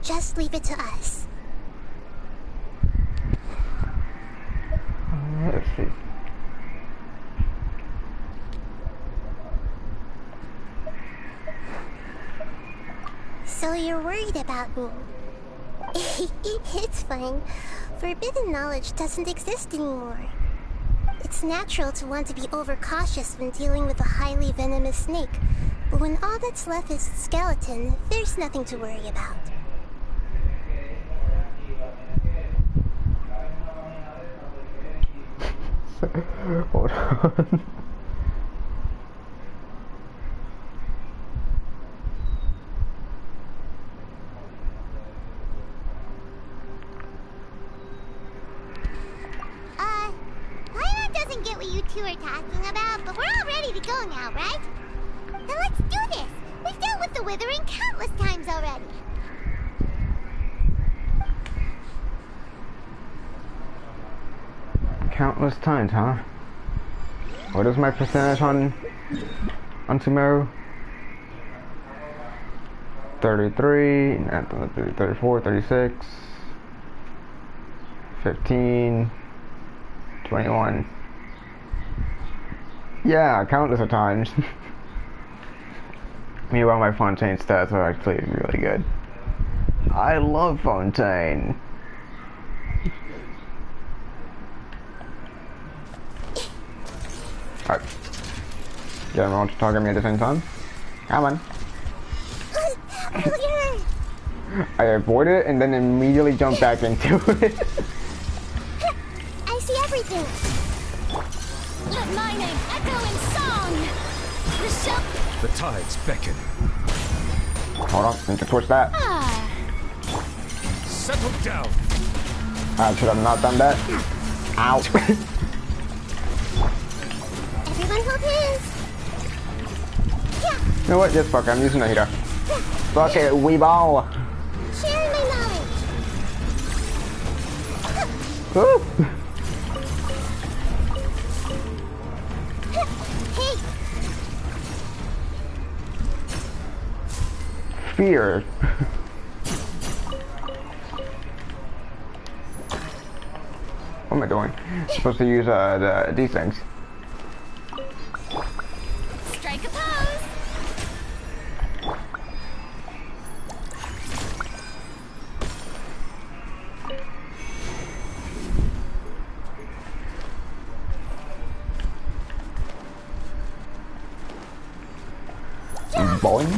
Speaker 4: Just leave it to us.
Speaker 3: let's see.
Speaker 4: So you're worried about me? It's fine. Forbidden knowledge doesn't exist anymore. It's natural to want to be overcautious when dealing with a highly venomous snake, but when all that's left is its skeleton, there's nothing to worry about.
Speaker 3: Hold on.
Speaker 4: you two are talking about, but we're all ready to go now, right? Then let's do this! We've dealt with the withering countless times already.
Speaker 3: Countless times, huh? What is my percentage on Sumeru? 33, not 34, 36, 15, 21. Yeah, countless of times. Meanwhile, my Fontaine stats are actually really good. I love Fontaine. Alright. You don't want to talk at me at the same time? Come on. I avoided it and then immediately jumped back into it.
Speaker 4: I see everything.
Speaker 1: Let my name echo in song.
Speaker 5: The tides beckon.
Speaker 3: Hold on, need to twist that.
Speaker 5: Settle down.
Speaker 3: I should have not done that. Ow.
Speaker 4: Everyone hold hands.
Speaker 3: You know what? Just fuck it, I'm using a heater. Fuck it, weeball.
Speaker 4: Sharing my knowledge.
Speaker 3: Woo.
Speaker 4: Hey,
Speaker 3: Fear. What am I doing? I'm supposed to use these things.
Speaker 1: Strike a pose.
Speaker 3: Boing.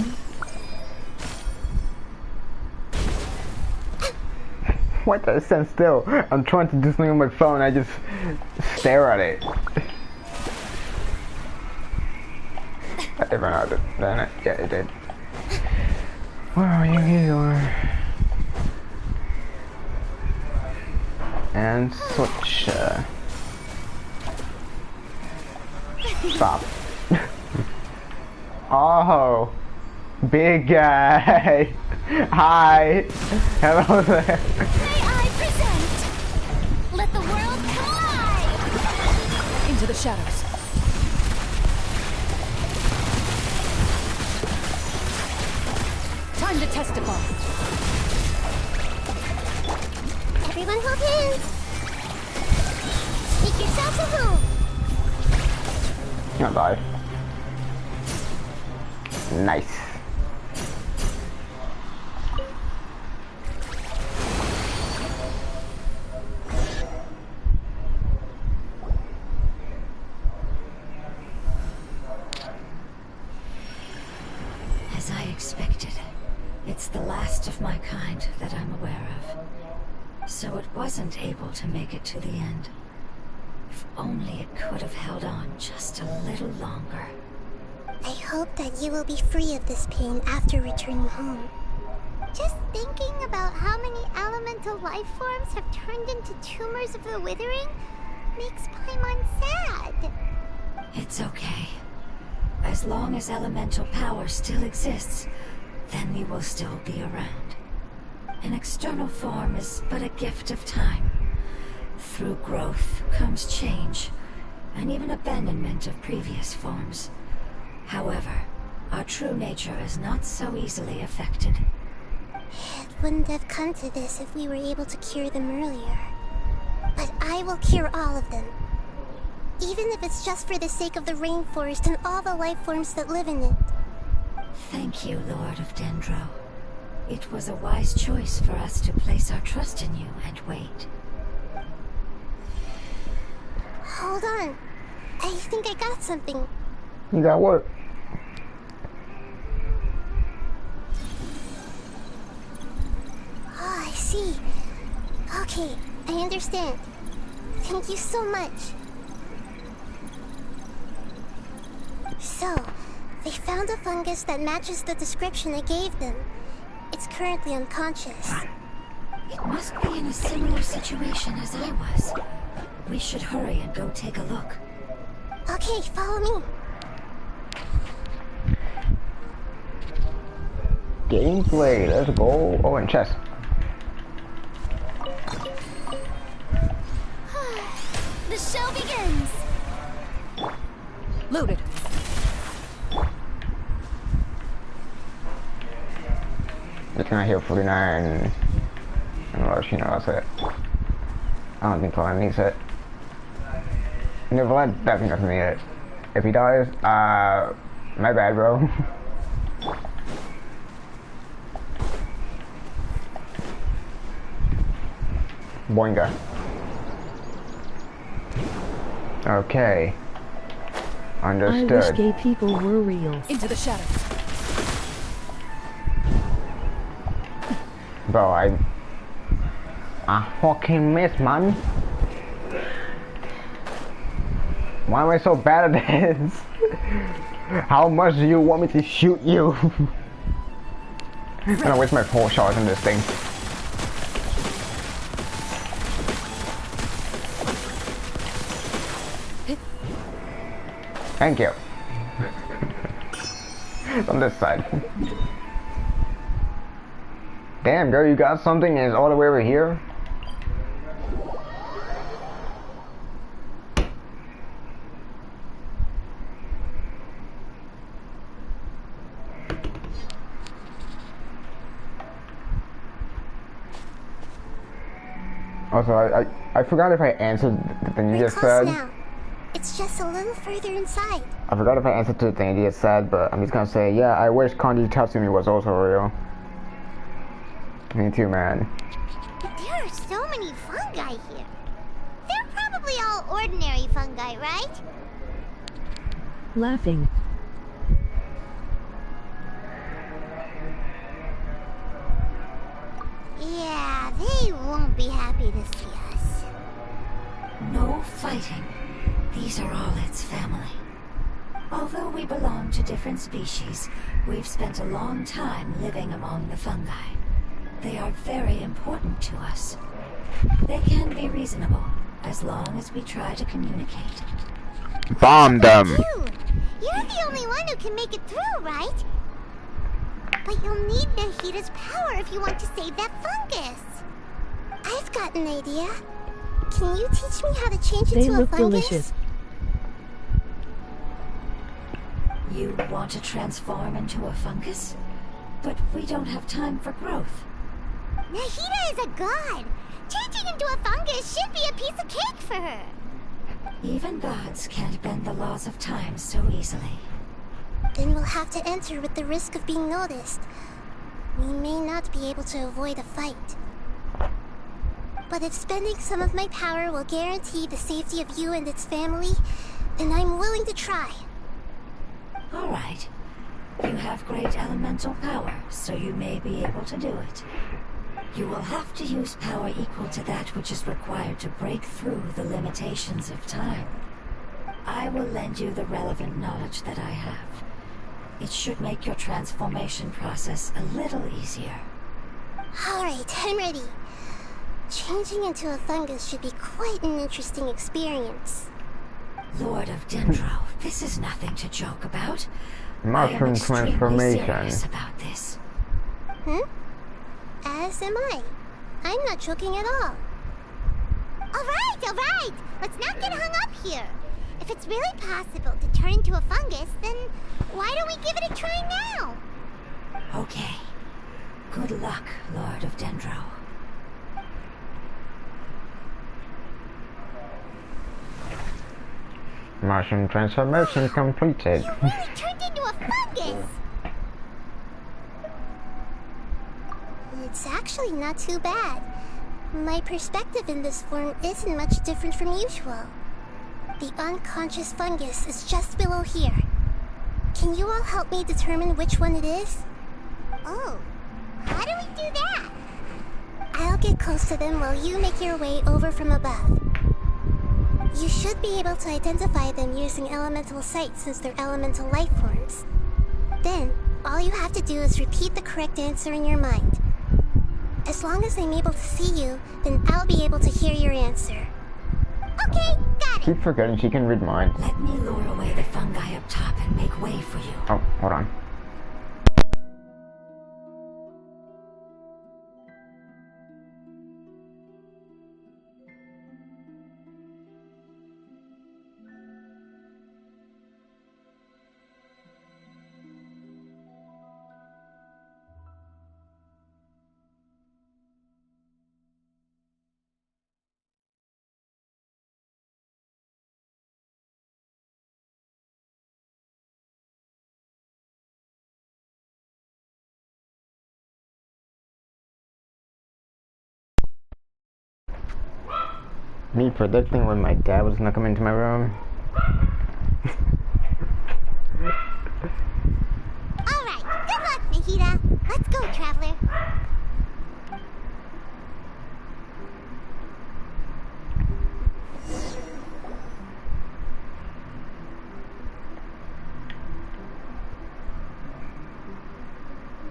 Speaker 3: What the stand still? I'm trying to do something on my phone. I just stare at it. That did run out, didn't it? Yeah, it did. Where are you? Here you are. And switch. Stop. Oh, big guy. Hi. Hello there.
Speaker 1: May I present? Let the world collide!
Speaker 8: Into the shadows. Time to testify.
Speaker 4: everyone hold hands. Make yourselves at home.
Speaker 3: Not die. Nice.
Speaker 6: As I expected, it's the last of my kind that I'm aware of. So it wasn't able to make it to the end. If only it could have held on just a little longer.
Speaker 4: I hope that you will be free of this pain after returning home. Just thinking about how many elemental life forms have turned into tumors of the withering makes Paimon sad.
Speaker 6: It's okay. As long as elemental power still exists, then we will still be around. An external form is but a gift of time. Through growth comes change, and even abandonment of previous forms. However, our true nature is not so easily affected.
Speaker 4: It wouldn't have come to this if we were able to cure them earlier. But I will cure all of them. Even if it's just for the sake of the rainforest and all the life forms that live in it.
Speaker 6: Thank you, Lord of Dendro. It was a wise choice for us to place our trust in you and wait.
Speaker 4: Hold on. I think I got something.
Speaker 3: You got what?
Speaker 4: Oh, I see. Okay, I understand. Thank you so much. So, they found a fungus that matches the description I gave them. It's currently unconscious.
Speaker 6: It must be in a similar situation as I was. We should hurry and go take a look.
Speaker 4: Okay, follow me.
Speaker 3: Gameplay, let's go. Oh, and chess.
Speaker 1: The show begins.
Speaker 8: Loaded.
Speaker 3: It's gonna heal 49. Unless, you know, that's it. I don't think Colin needs it. Neverland definitely doesn't need it. If he dies, my bad, bro. Boinga. Okay. Understood.
Speaker 2: I wish gay people were real.
Speaker 8: Into the shadows.
Speaker 3: Bro, I fucking miss, man. Why am I so bad at this? How much do you want me to shoot you? I'm gonna waste my 4 shots in this thing. Thank you. On this side. Damn, girl, you got something and it's all the way over here? Also, I forgot if I answered the thing you just said.
Speaker 4: Now. It's just a little further inside.
Speaker 3: I forgot if I answered to the thing you just said, but I'm just gonna say, yeah, I wish Kanji Tatsumi was also real. Me too, man.
Speaker 4: There are so many fungi here. They're probably all ordinary fungi, right?
Speaker 2: Laughing.
Speaker 4: Yeah, they won't be happy to see us.
Speaker 6: No fighting. These are all its family. Although we belong to different species, we've spent a long time living among the fungi. They are very important to us. They can be reasonable, as long as we try to communicate.
Speaker 3: Bomb them!
Speaker 4: You're the only one who can make it through, right? But you'll need Nahita's power if you want to save that fungus. I've got an idea. Can you teach me how to change
Speaker 2: They
Speaker 4: into a
Speaker 2: look
Speaker 4: fungus?
Speaker 2: delicious.
Speaker 6: You want to transform into a fungus? But we don't have time for growth.
Speaker 4: Nahita is a god. Changing into a fungus should be a piece of cake for her.
Speaker 6: Even gods can't bend the laws of time so easily.
Speaker 4: Then we'll have to enter with the risk of being noticed. We may not be able to avoid a fight. But if spending some of my power will guarantee the safety of you and its family, then I'm willing to try.
Speaker 6: All right. You have great elemental power, so you may be able to do it. You will have to use power equal to that which is required to break through the limitations of time. I will lend you the relevant knowledge that I have. It should make your transformation process a little easier.
Speaker 4: Alright, I'm ready. Changing into a fungus should be quite an interesting experience.
Speaker 6: Lord of Dendro, this is nothing to joke about.
Speaker 3: Mushroom
Speaker 6: I am extremely
Speaker 3: transformation.
Speaker 6: serious about this.
Speaker 4: As am I. I'm not joking at all. Alright! Let's not get hung up here. If it's really possible to turn into a fungus, then why don't we give it a try now?
Speaker 6: Okay. Good luck, Lord of Dendro.
Speaker 3: Mushroom transformation completed.
Speaker 4: You really turned into a fungus! It's actually not too bad. My perspective in this form isn't much different from usual. The unconscious fungus is just below here. Can you all help me determine which one it is? Oh, how do we do that? I'll get close to them while you make your way over from above. You should be able to identify them using elemental sight since they're elemental life forms. Then, all you have to do is repeat the correct answer in your mind. As long as I'm able to see you, then I'll be able to hear your answer. Okay, got
Speaker 3: keep forgetting she can read minds.
Speaker 6: Let me lure away the fungi up top and make way for you.
Speaker 3: Oh, hold on. Me predicting when my dad was gonna come into my room.
Speaker 4: Alright, good luck, Nahida. Let's go, Traveler.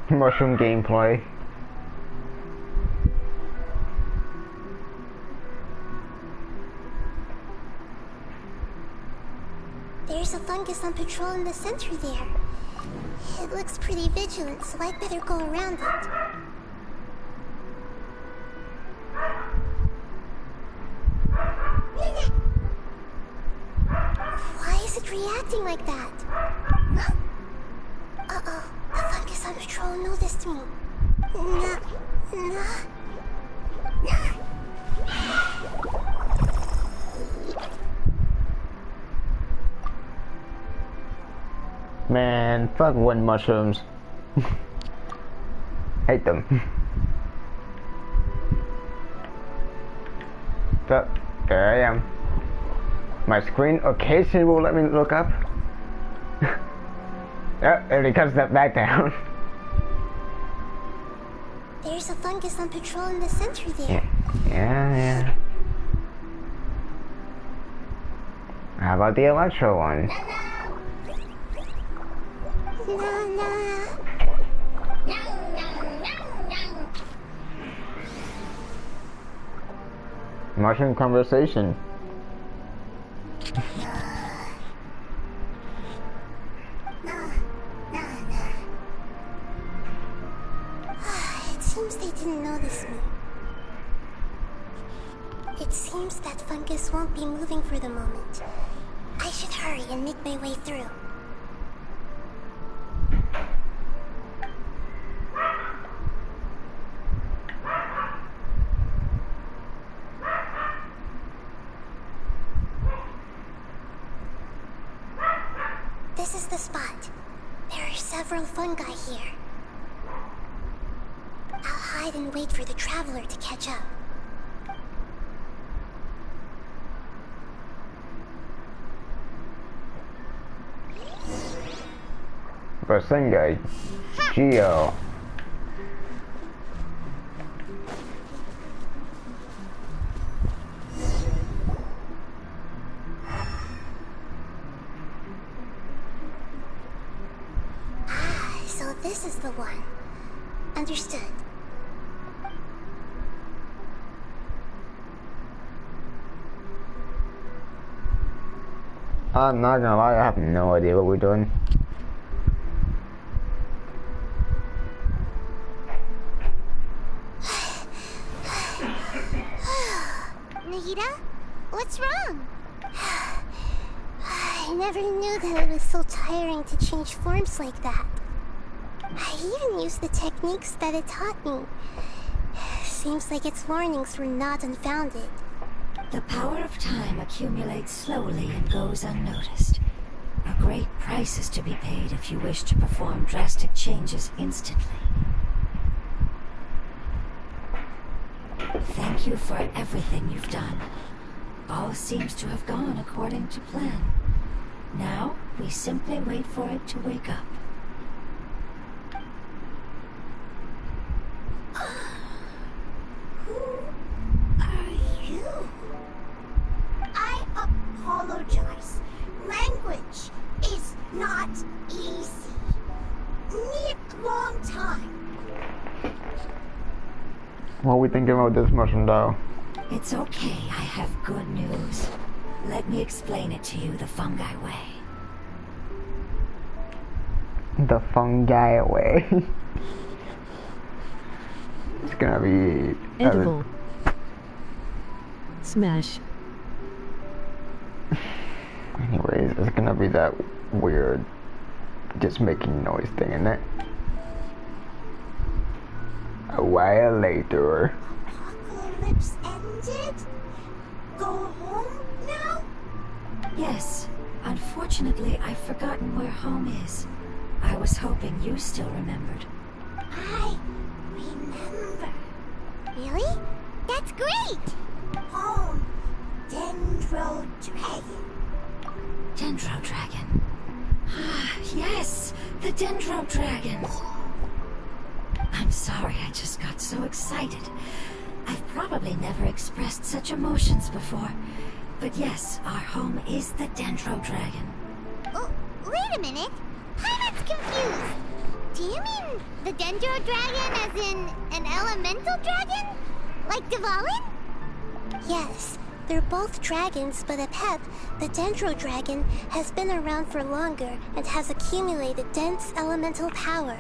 Speaker 3: Mushroom gameplay.
Speaker 4: There's a fungus on patrol in the center there. It looks pretty vigilant, so I'd better go around it. Why is it reacting like that? Uh-oh, the fungus on patrol noticed me.
Speaker 3: Man, fuck wind mushrooms. Hate them. So, there I am. My screen occasionally will let me look up. Yep, and it cuts that back down.
Speaker 4: There's a fungus on patrol in the center there.
Speaker 3: Yeah. How about the electro one? Mushroom conversation.
Speaker 4: It seems they didn't notice me. It seems that fungus won't be moving for the moment. I should hurry and make my way through. This is the spot. There are several fungi here. I'll hide and wait for the traveler to catch up.
Speaker 3: Basenga. Geo.
Speaker 4: So this is the one. Understood.
Speaker 3: I'm not gonna lie, I have no idea what we're doing.
Speaker 4: Nahida? What's wrong? I never knew that it was so tiring to change forms like that. I even used the techniques that it taught me. Seems like its warnings were not unfounded.
Speaker 6: The power of time accumulates slowly and goes unnoticed. A great price is to be paid if you wish to perform drastic changes instantly. Thank you for everything you've done. All seems to have gone according to plan. Now, we simply wait for it to wake up.
Speaker 9: Who are you? I apologize. Language is not easy. Need long time.
Speaker 3: What are we thinking about this mushroom though?
Speaker 6: It's okay, I have good news. Let me explain it to you the fungi way.
Speaker 3: The fungi way. It's gonna be
Speaker 2: Edible. Smash.
Speaker 3: Anyways, it's gonna be that weird just making noise thing, isn't it? A while later.
Speaker 4: Apocalypse ended? Go home now?
Speaker 6: Yes. Unfortunately, I've forgotten where home is. I was hoping you still remembered.
Speaker 4: I remember. Really? That's great! Home. Dendro Dragon.
Speaker 6: Dendro Dragon. Ah, yes! The Dendro Dragon! I'm sorry, I just got so excited. I've probably never expressed such emotions before. But yes, our home is the Dendro Dragon.
Speaker 4: Oh, wait a minute. Paimon's confused. Do you mean the Dendro Dragon as in an elemental dragon? Like Dvalin? Yes, they're both dragons, but a pet, the Dendro Dragon, has been around for longer and has accumulated dense elemental power.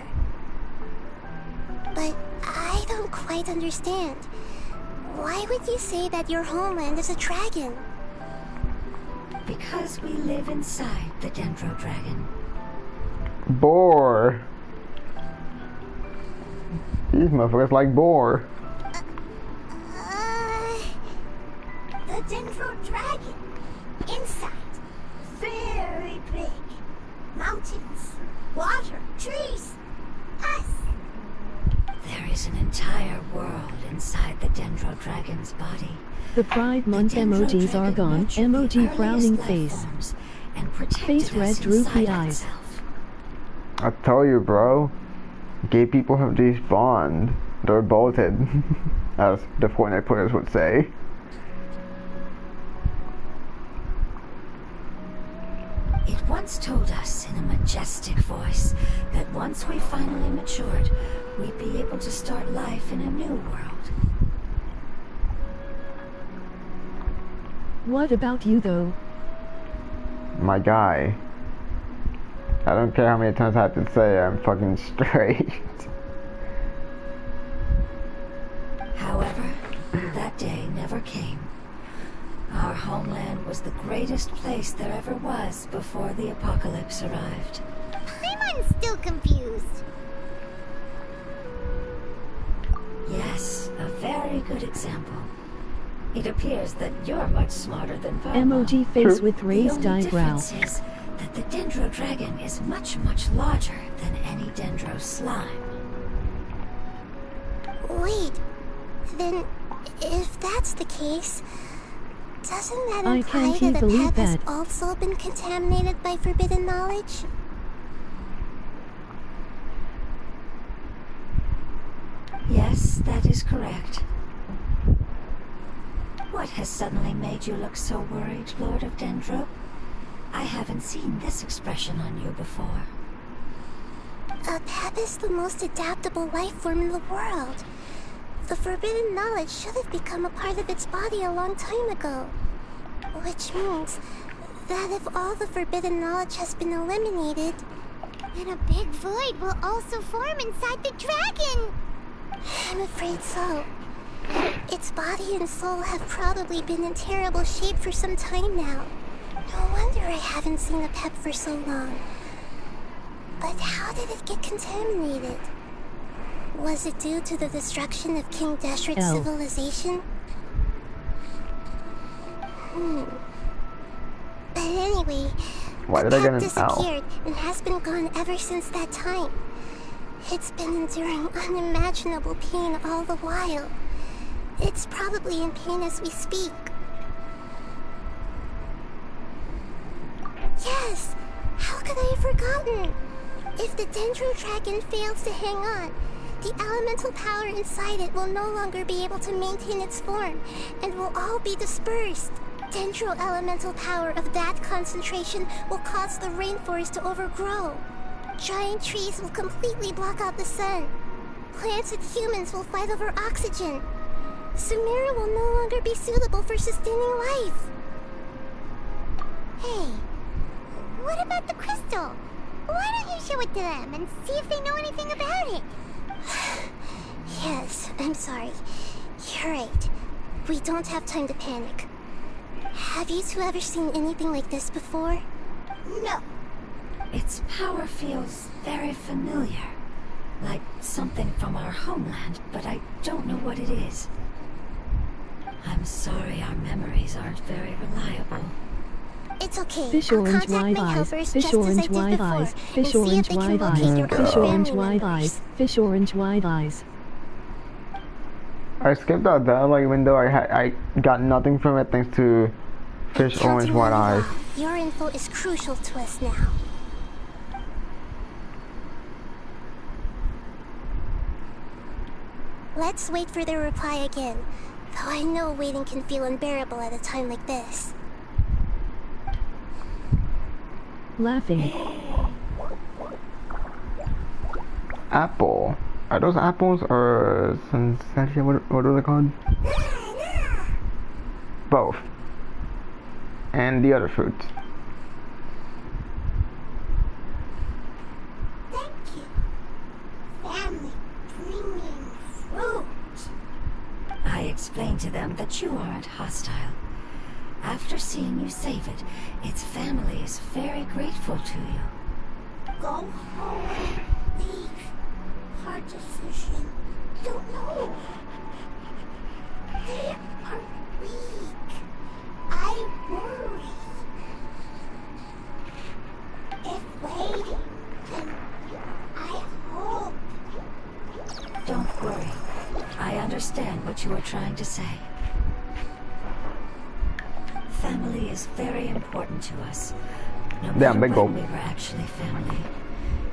Speaker 4: But I don't quite understand. Why would you say that your homeland is a dragon?
Speaker 6: Because we live inside the Dendro Dragon.
Speaker 3: Boar. These motherfuckers like boar.
Speaker 4: The Dendro Dragon. Inside. Very big. Mountains. Water. Trees. Us.
Speaker 6: There is an entire world inside the Dendro Dragon's body.
Speaker 2: The Pride Month emojis are gone. Emoji frowning face. Face red droopy eyes.
Speaker 3: I tell you, bro. Gay people have despawned. They're bolted, as the Fortnite players would say.
Speaker 6: It once told us in a majestic voice that once we finally matured, we'd be able to start life in a new world.
Speaker 2: What about you though?
Speaker 3: My guy. I don't care how many times I have to say I'm fucking straight.
Speaker 6: However, that day never came. Our homeland was the greatest place there ever was before the apocalypse arrived.
Speaker 4: Paimon's still confused.
Speaker 6: Yes, a very good example. It appears that you're much smarter than Paimon.
Speaker 2: Emoji face with raised
Speaker 6: The only
Speaker 2: eyebrow.
Speaker 6: difference is that the Dendro Dragon is much, much larger than any Dendro slime.
Speaker 4: Wait, then if that's the case, doesn't that
Speaker 2: I
Speaker 4: imply
Speaker 2: can't
Speaker 4: that the
Speaker 2: believe
Speaker 4: pet has
Speaker 2: that.
Speaker 4: also been contaminated by forbidden knowledge?
Speaker 6: Yes, that is correct. What has suddenly made you look so worried, Lord of Dendro? I haven't seen this expression on you before.
Speaker 4: A pet is the most adaptable life form in the world. The forbidden knowledge should have become a part of its body a long time ago. Which means that if all the forbidden knowledge has been eliminated, then a big void will also form inside the dragon! I'm afraid so. Its body and soul have probably been in terrible shape for some time now. No wonder I haven't seen a pet for so long. But how did it get contaminated? Was it due to the destruction of King Deshret's civilization? But anyway,
Speaker 3: Why
Speaker 4: the
Speaker 3: did I get
Speaker 4: pet
Speaker 3: an L?
Speaker 4: disappeared and has been gone ever since that time. It's been enduring unimaginable pain all the while. It's probably in pain as we speak. Yes! How could I have forgotten? If the Dendro Dragon fails to hang on, the elemental power inside it will no longer be able to maintain its form, and will all be dispersed. Dendro elemental power of that concentration will cause the rainforest to overgrow. Giant trees will completely block out the sun. Plants and humans will fight over oxygen. Sumeru will no longer be suitable for sustaining life. Hey, what about the crystal? Why don't you show it to them and see if they know anything about it? Yes, I'm sorry. You're right. We don't have time to panic. Have you two ever seen anything like this before?
Speaker 6: No. Its power feels very familiar. Like something from our homeland, but I don't know what it is. I'm sorry our memories aren't very reliable.
Speaker 4: It's okay.
Speaker 2: Fish
Speaker 4: I'll
Speaker 2: orange
Speaker 4: contact
Speaker 2: wide
Speaker 4: my
Speaker 2: eyes,
Speaker 4: helpers
Speaker 2: fish
Speaker 4: just as I
Speaker 2: orange
Speaker 4: did
Speaker 2: wide
Speaker 4: before,
Speaker 2: eyes,
Speaker 4: and
Speaker 2: fish
Speaker 4: see if
Speaker 2: orange
Speaker 4: they can
Speaker 2: wide
Speaker 4: locate
Speaker 2: eyes,
Speaker 4: your
Speaker 2: fish
Speaker 4: own
Speaker 2: orange
Speaker 4: family
Speaker 2: wide
Speaker 4: members.
Speaker 2: eyes, fish orange wide eyes.
Speaker 3: I skipped out that, like, even though I got nothing from it thanks to fish orange
Speaker 4: Counting
Speaker 3: white
Speaker 4: on you
Speaker 3: eyes.
Speaker 4: all. Your info is crucial to us now. Let's wait for their reply again, though I know waiting can feel unbearable at a time like this.
Speaker 2: Laughing.
Speaker 3: Apple. Are those apples or sensatia? What are they called? Both. And the other fruit.
Speaker 4: Thank you. Family bringing fruit.
Speaker 6: I explained to them that you aren't hostile. After seeing you save it, its family is very grateful to you.
Speaker 4: Go home. Leave. Hard decision. Don't know. They are weak. I worry. If waiting, then I hope.
Speaker 6: Don't worry. I understand what you are trying to say. Family is very important to us. No matter
Speaker 3: big
Speaker 6: when
Speaker 3: gulp.
Speaker 6: we were actually family.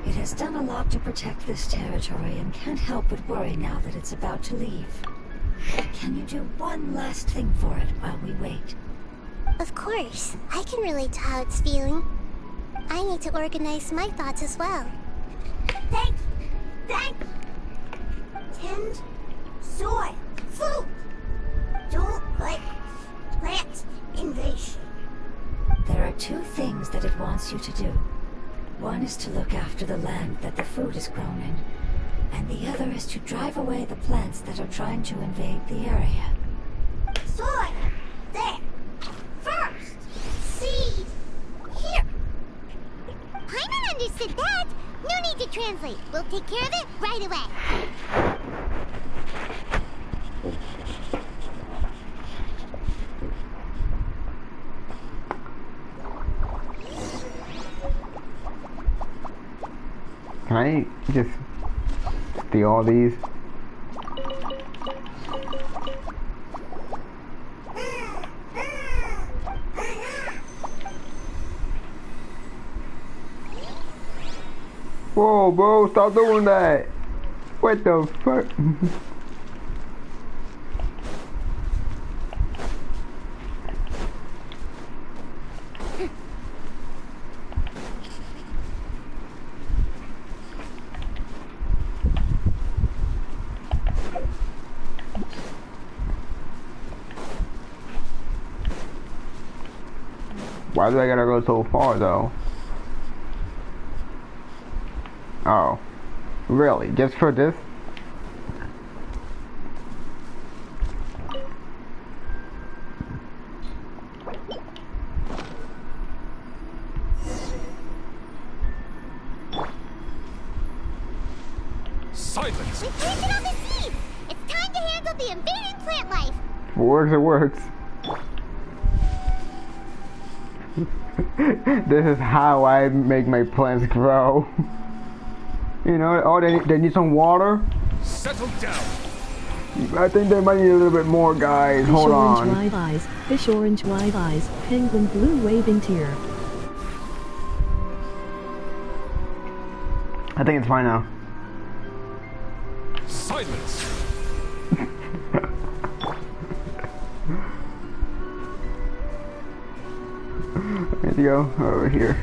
Speaker 6: It has done a lot to protect this territory and can't help but worry now that it's about to leave. Can you do one last thing for it while we wait?
Speaker 4: Of course. I can relate to how it's feeling. I need to organize my thoughts as well. Thank you. Tend soil, food. Don't like plant invasion.
Speaker 6: There are two things that it wants you to do. One is to look after the land that the food is grown in, and the other is to drive away the plants that are trying to invade the area.
Speaker 4: Soil. There. First. Seed. Here. Paimon understood that. No need to translate. We'll take care of it right away.
Speaker 3: Can I just steal all these? Whoa, bro, stop doing that! What the fuck? Why do I gotta go so far though? Oh, really? Just for this?
Speaker 5: Silence!
Speaker 4: We planted all the seeds. It's time to handle the invading plant life.
Speaker 3: If it works, it works. This is how I make my plants grow. You know, oh, they need some water.
Speaker 5: Settle down!
Speaker 3: I think they might need a little bit more, guys.
Speaker 2: Fish
Speaker 3: Hold
Speaker 2: orange
Speaker 3: on.
Speaker 2: wide eyes, fish orange wide eyes, penguin blue waving tear.
Speaker 3: I think it's fine now.
Speaker 5: Silence!
Speaker 3: Here you go, over here.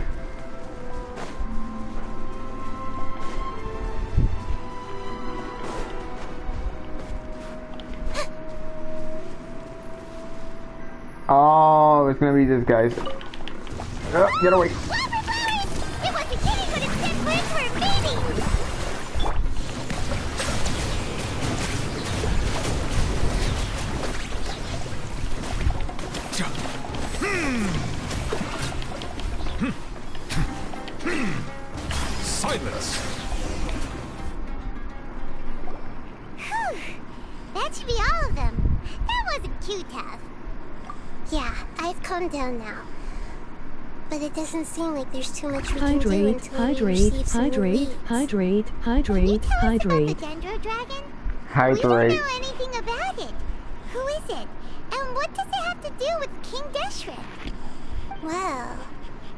Speaker 3: Oh, it's gonna be this, guys. Get away.
Speaker 9: Whopper Forest! It was beginning when its 10 words were meaning!
Speaker 5: Silence!
Speaker 9: Whew. That should be all of them. That wasn't too tough.
Speaker 4: Yeah, I've calmed down now. But it doesn't seem like there's too much we can do until we receive some new leads.
Speaker 9: Can you tell us about the Dendro Dragon? We don't
Speaker 3: Hydrate.
Speaker 9: know anything about it. Who is it? And what does it have to do with King Deshret?
Speaker 4: Well,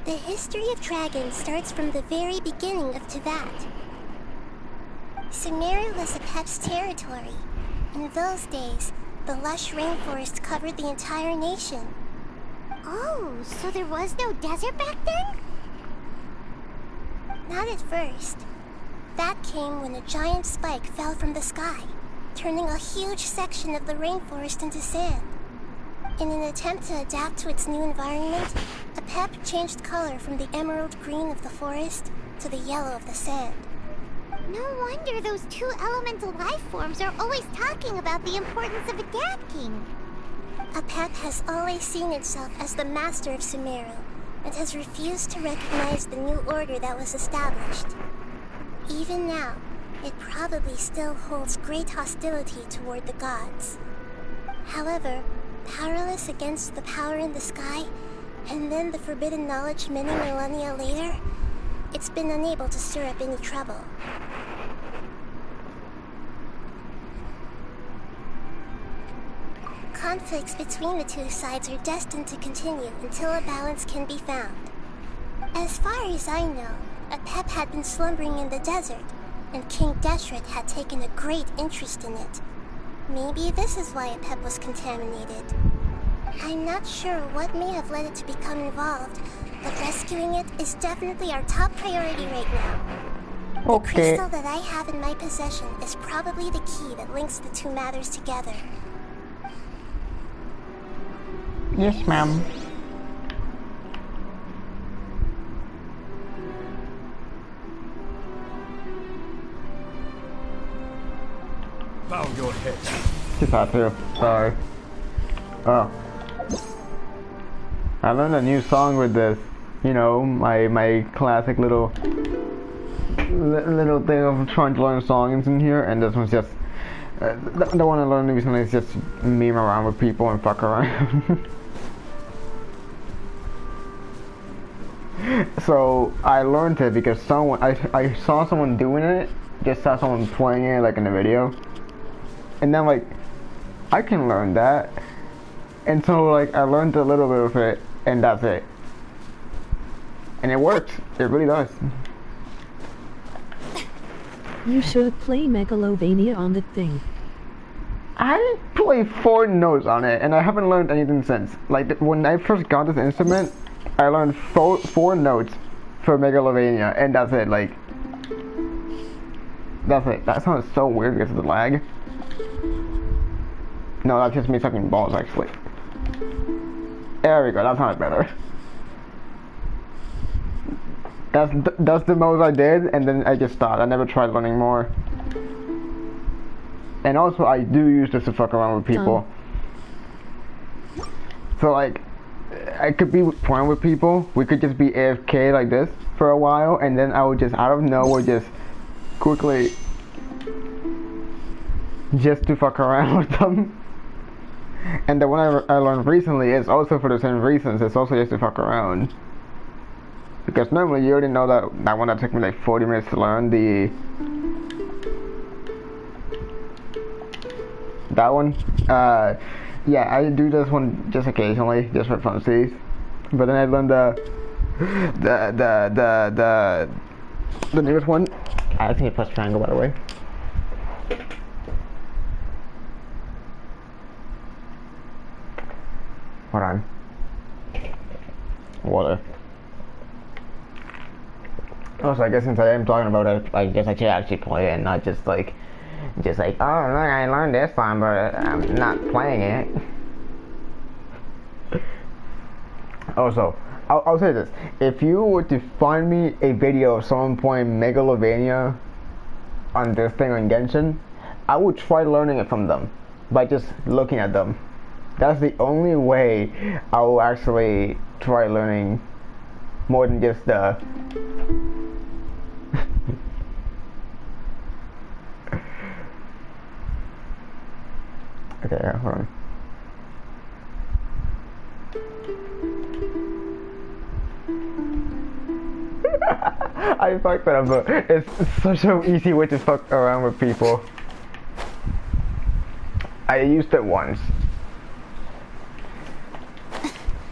Speaker 4: the history of dragons starts from the very beginning of Teyvat. Sumeru was Apep's territory. In those days, the lush rainforest covered the entire nation.
Speaker 9: Oh, so there was no desert back then?
Speaker 4: Not at first. That came when a giant spike fell from the sky, turning a huge section of the rainforest into sand. In an attempt to adapt to its new environment, Apep changed color from the emerald green of the forest to the yellow of the sand.
Speaker 9: No wonder those two elemental life forms are always talking about the importance of adapting.
Speaker 4: Apep has always seen itself as the master of Sumeru, and has refused to recognize the new order that was established. Even now, it probably still holds great hostility toward the gods. However, powerless against the power in the sky, and then the forbidden knowledge many millennia later, it's been unable to stir up any trouble. Conflicts between the two sides are destined to continue until a balance can be found. As far as I know, Apep had been slumbering in the desert, and King Deshret had taken a great interest in it. Maybe this is why Apep was contaminated. I'm not sure what may have led it to become involved, but rescuing it is definitely our top priority right now. The
Speaker 3: Okay.
Speaker 4: crystal that I have in my possession is probably the key that links the two matters together.
Speaker 3: Yes, ma'am.
Speaker 5: Bow your head.
Speaker 3: Just had to. Sorry. Oh. I learned a new song with this. You know, my classic little thing of trying to learn songs in here, and this one's just the one I learned recently is just meme around with people and fuck around. So I learned it because I saw someone doing it, just saw someone playing it like in a video, and then like I can learn that, and so like I learned a little bit of it, and that's it, and it works. It really does.
Speaker 2: You should play Megalovania on the thing.
Speaker 3: I played 4 notes on it, and I haven't learned anything since. Like when I first got this instrument, I learned four notes for Megalovania, and that's it. Like, that's it. That sounds so weird because of the lag. No, that's just me sucking balls, actually. There we go. That sounds better. That's the most I did, and then I just stopped. I never tried learning more. And also, I do use this to fuck around with people. So like, I could be playing with people. We could just be AFK like this for a while, and then I would just out of nowhere just quickly just to fuck around with them. And the one I learned recently is also for the same reasons. It's also just to fuck around. Because normally you already know that one that took me like 40 minutes to learn, that one. Yeah, I do this one just occasionally, just for funsies. But then I learned the newest one. I think it plus triangle, by the way. Hold on. Water. Also, I guess since I am talking about it, I guess I should actually play it and not just like, oh look, I learned this one, but I'm not playing it. Also, I'll say this: if you were to find me a video of someone playing Megalovania on this thing on Genshin, I would try learning it from them by just looking at them. That's the only way I will actually try learning more than just the. Okay, hold on. I fucked that up, but it's such an easy way to fuck around with people. I used it once.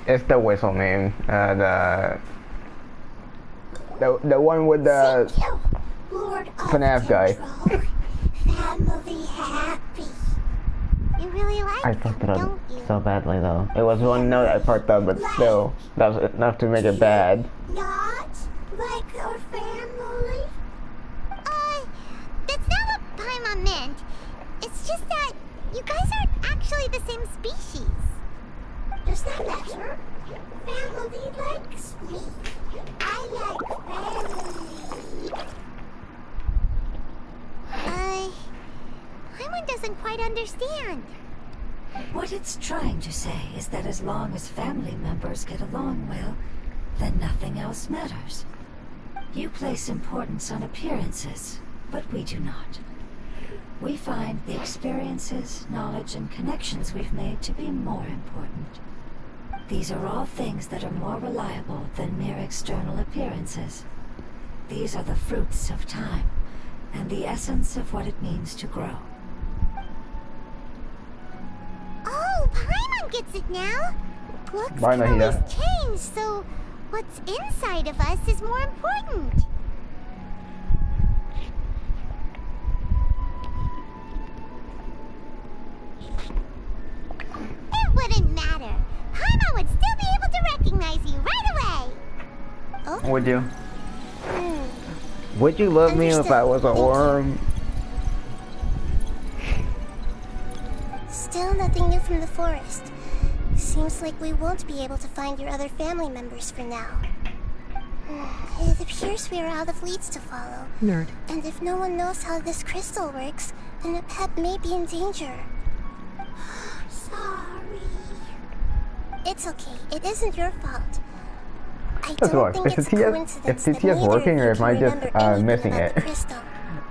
Speaker 3: It's the whistle name. The one with the FNAF guy.
Speaker 4: Family happy. You really like
Speaker 3: I fucked it
Speaker 4: them,
Speaker 3: up
Speaker 4: don't you?
Speaker 3: so badly though. It was one note I fucked up, but still, that was enough to make it bad.
Speaker 4: Not like your family? That's not what Paimon meant. It's just that you guys aren't actually the same species. Does that matter? Family likes me. I like family. Paimon doesn't quite understand.
Speaker 6: What it's trying to say is that as long as family members get along well, then nothing else matters. You place importance on appearances, but we do not. We find the experiences, knowledge, and connections we've made to be more important. These are all things that are more reliable than mere external appearances. These are the fruits of time, and the essence of what it means to grow.
Speaker 4: Oh, Paimon gets it now. Looks can always change, so what's inside of us is more important. It wouldn't matter. Paimon would still be able to recognize you right away. Oh?
Speaker 3: Would you? Would you love me if I was a worm?
Speaker 4: Still nothing new from the forest. Seems like we won't be able to find your other family members for now. It appears we are out of leads to follow.
Speaker 2: Nerd.
Speaker 4: And if no one knows how this crystal works, then the pet may be in danger. Sorry. It's okay. It isn't your fault. I don't think it's a coincidence that neither of you
Speaker 3: working, or am I just
Speaker 4: remember anything
Speaker 3: missing
Speaker 4: about
Speaker 3: it?
Speaker 4: the crystal.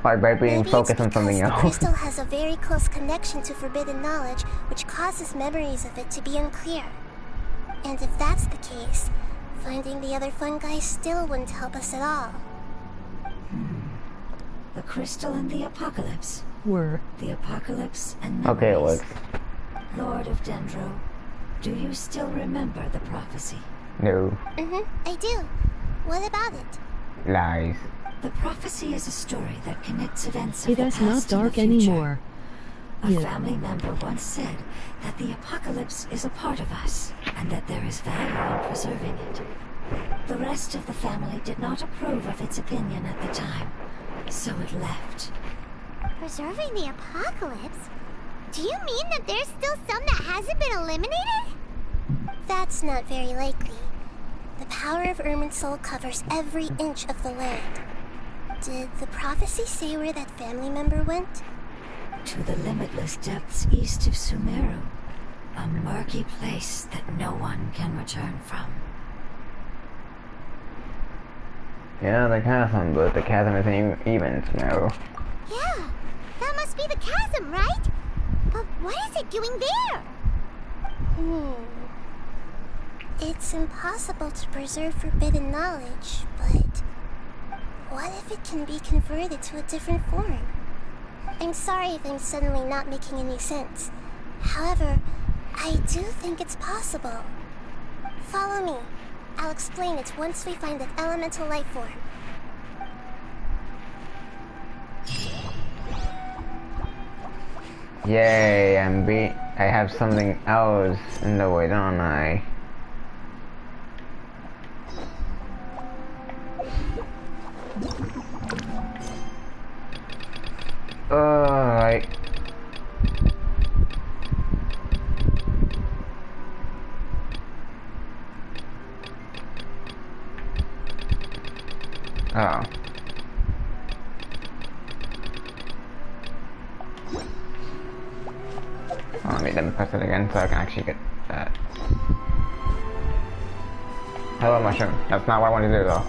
Speaker 3: Like by being
Speaker 4: Maybe
Speaker 3: focused
Speaker 4: it's
Speaker 3: on something
Speaker 4: because
Speaker 3: else.
Speaker 4: the crystal has a very close connection to forbidden knowledge, which causes memories of it to be unclear. And if that's the case, finding the other fungi still wouldn't help us at all.
Speaker 6: The crystal and the apocalypse.
Speaker 2: Were.
Speaker 6: The apocalypse and memories.
Speaker 3: Okay, look.
Speaker 6: Lord of Dendro, do you still remember the prophecy?
Speaker 3: No.
Speaker 4: I do. What about it?
Speaker 3: Lies.
Speaker 6: The prophecy is a story that connects events of
Speaker 2: It
Speaker 6: the
Speaker 2: is
Speaker 6: past
Speaker 2: not
Speaker 6: and the
Speaker 2: dark
Speaker 6: future.
Speaker 2: anymore.
Speaker 6: A
Speaker 2: Yeah.
Speaker 6: family member once said that the apocalypse is a part of us, and that there is value in preserving it. The rest of the family did not approve of its opinion at the time, so it left.
Speaker 4: Preserving the apocalypse? Do you mean that there's still some that hasn't been eliminated? That's not very likely. The power of Irminsul covers every inch of the land. Did the prophecy say where that family member went?
Speaker 6: To the limitless depths east of Sumeru, a murky place that no one can return from.
Speaker 3: Yeah, the chasm, but the chasm isn't even Sumeru.
Speaker 4: Yeah, that must be the chasm, right? But what is it doing there? It's impossible to preserve forbidden knowledge, but what if it can be converted to a different form? I'm sorry if I'm suddenly not making any sense. However, I do think it's possible. Follow me. I'll explain it once we find that elemental life form.
Speaker 3: Yay, I have something else in the way, don't I? Alright. Oh. Oh, let me press it again so I can actually get that. Hello, mushroom. That's not what I want to do, though.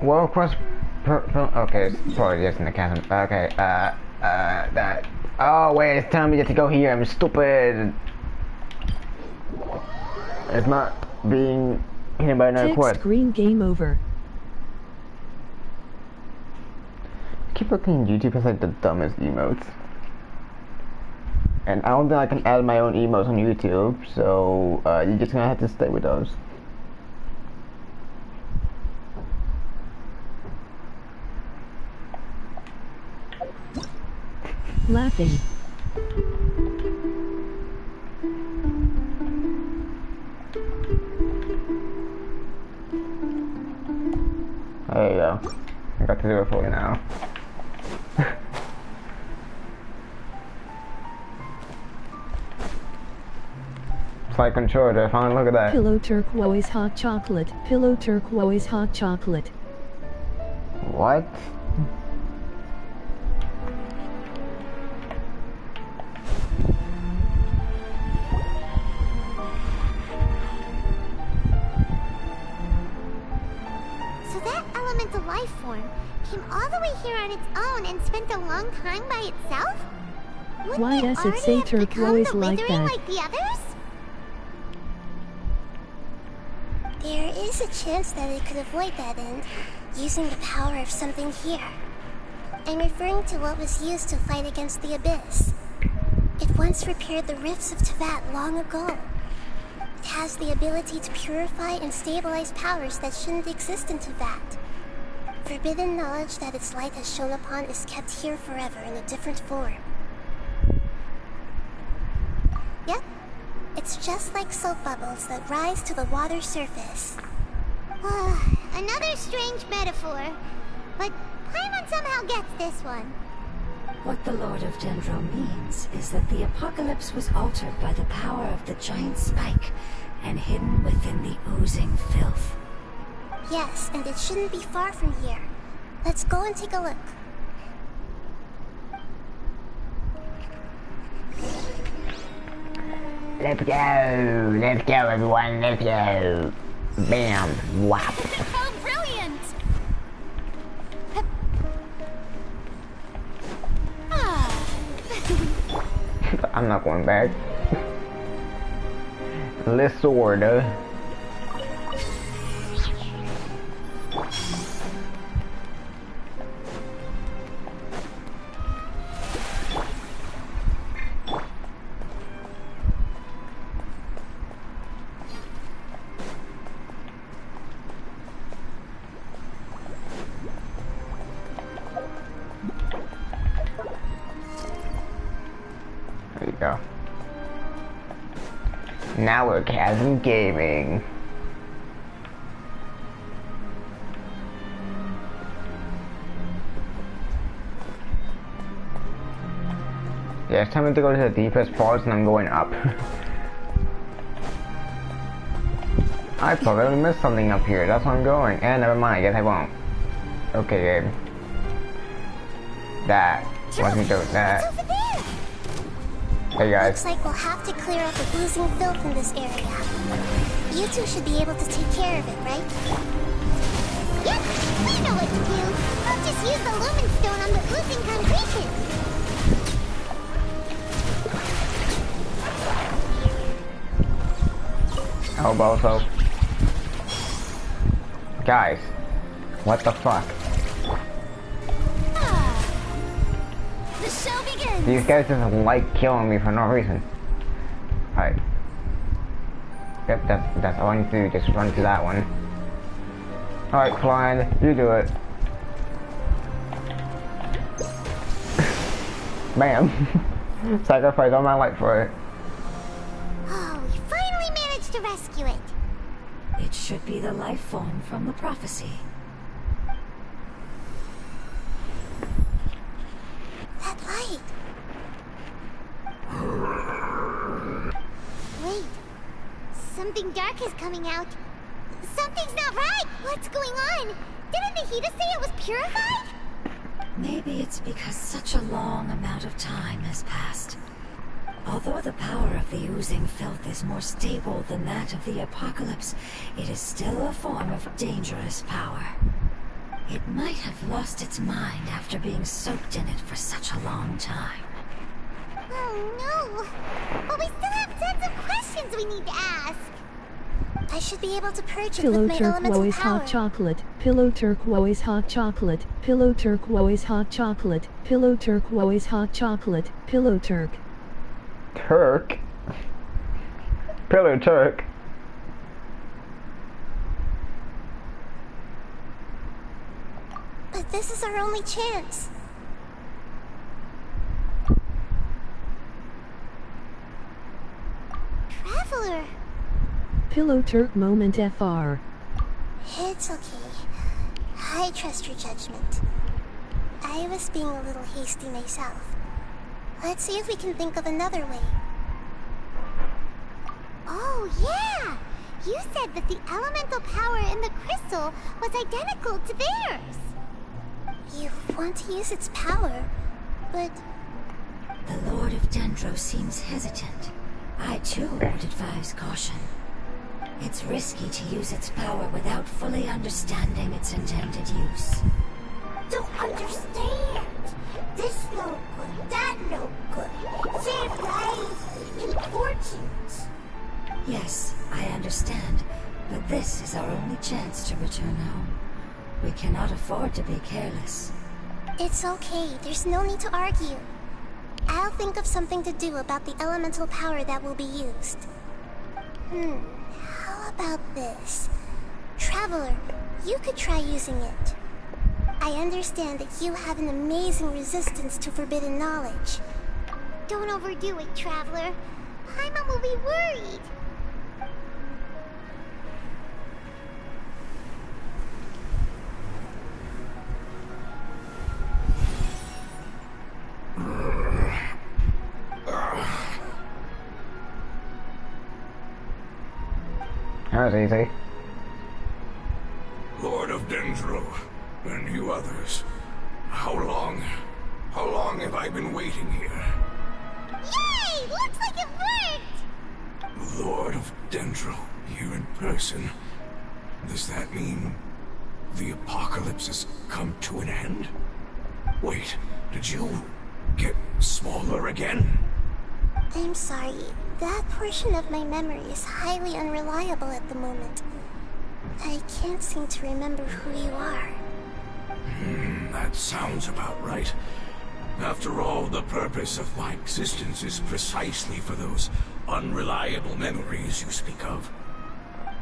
Speaker 3: World quest. Okay, it's probably just in the chasm. Okay, that. Oh, wait, it's telling me to go here. I'm stupid. It's not being hit by another quest.
Speaker 2: Screen game over.
Speaker 3: Keep looking, YouTube has like the dumbest emotes. And I don't think I can add my own emotes on YouTube, so you're just gonna have to stay with those.
Speaker 2: Laughing.
Speaker 3: There you go. I got to do it for you now. Flight controller, fine, look at that.
Speaker 2: Pillow turquoise hot chocolate. Pillow turquoise hot chocolate.
Speaker 3: What?
Speaker 4: So that elemental life form came all the way here on its own and spent a long time by itself? Wouldn't
Speaker 2: Why
Speaker 4: it
Speaker 2: does it
Speaker 4: already
Speaker 2: say
Speaker 4: have become
Speaker 2: turquoise
Speaker 4: the
Speaker 2: like
Speaker 4: withering
Speaker 2: that?
Speaker 4: like the others? There is a chance that it could avoid that end, using the power of something here. I'm referring to what was used to fight against the Abyss. It once repaired the rifts of Teyvat long ago. It has the ability to purify and stabilize powers that shouldn't exist in Teyvat. Forbidden knowledge that its light has shone upon is kept here forever in a different form. Yep. It's just like soap bubbles that rise to the water's surface.
Speaker 9: Another strange metaphor, but Paimon somehow gets this one.
Speaker 6: What the Lord of Dendro means is that the apocalypse was altered by the power of the giant spike and hidden within the oozing filth.
Speaker 4: Yes, and it shouldn't be far from here. Let's go and take a look.
Speaker 3: Let's go, everyone, let's go. Bam, whap.
Speaker 1: How brilliant!
Speaker 3: I'm not going back. Let's sword. There you go. Now we're Chasm Gaming. Yeah, it's time to go to the deepest parts and I'm going up. I probably missed something up here, that's where I'm going. And never mind, I guess I won't. Okay, Gabe. That. Let me do that. Hey guys.
Speaker 4: Looks like we'll have to clear up the oozing filth in this area. You two should be able to take care of it, right?
Speaker 9: Yep, we know what to do. I'll just use the lumen stone on the oozing concretion.
Speaker 3: How about so? Guys, what the fuck?
Speaker 1: The show begins!
Speaker 3: These guys just like killing me for no reason. Alright. Yep, that's all I need to do, just run to that one. Alright, Klein, you do it. Bam. Sacrifice all my life for it.
Speaker 9: Oh, we finally managed to rescue it.
Speaker 6: It should be the life form from the prophecy.
Speaker 4: That light.
Speaker 9: Wait, something dark is coming out. Something's not right! What's going on? Didn't Nahida say it was purified?
Speaker 6: Maybe it's because such a long amount of time has passed. Although the power of the oozing filth is more stable than that of the apocalypse, it is still a form of dangerous power. It might have lost its mind after being soaked in it for such a long time.
Speaker 9: Oh no! But we still have tons of questions we need to ask.
Speaker 4: I should be able to purge it
Speaker 2: Pillow
Speaker 4: with my elemental
Speaker 2: turquoise
Speaker 4: power.
Speaker 2: hot chocolate. Pillow turquoise hot chocolate. Pillow turquoise hot chocolate. Pillow turquoise hot chocolate. Pillow turk.
Speaker 3: Turk? Pillow Turk?
Speaker 4: But this is our only chance.
Speaker 9: Traveler!
Speaker 2: Pillow turk moment FR.
Speaker 4: It's okay. I trust your judgment. I was being a little hasty myself. Let's see if we can think of another way.
Speaker 9: Oh yeah! You said that the elemental power in the crystal was identical to theirs!
Speaker 4: You want to use its power, but
Speaker 6: The Lord of Dendro seems hesitant. I too would advise caution. It's risky to use its power without fully understanding its intended use.
Speaker 9: Don't understand! This no good, that no good. Save lives, important.
Speaker 6: Yes, I understand, but this is our only chance to return home. We cannot afford to be careless.
Speaker 4: it's okay. There's no need to argue. I'll think of something to do about the elemental power that will be used. How about this? Traveler, you could try using it. I understand that you have an amazing resistance to forbidden knowledge.
Speaker 9: Don't overdo it, Traveler. Paimon will be worried.
Speaker 3: That was easy.
Speaker 7: Lord of Dendro, and you others. How long have I been waiting here?
Speaker 9: Yay! Looks like it worked!
Speaker 7: Lord of Dendro, here in person. Does that mean the apocalypse has come to an end? Wait, did you get smaller again?
Speaker 4: I'm sorry. That portion of my memory is highly unreliable at the moment. I can't seem to remember who you are.
Speaker 7: That sounds about right. After all, the purpose of my existence is precisely for those unreliable memories you speak of.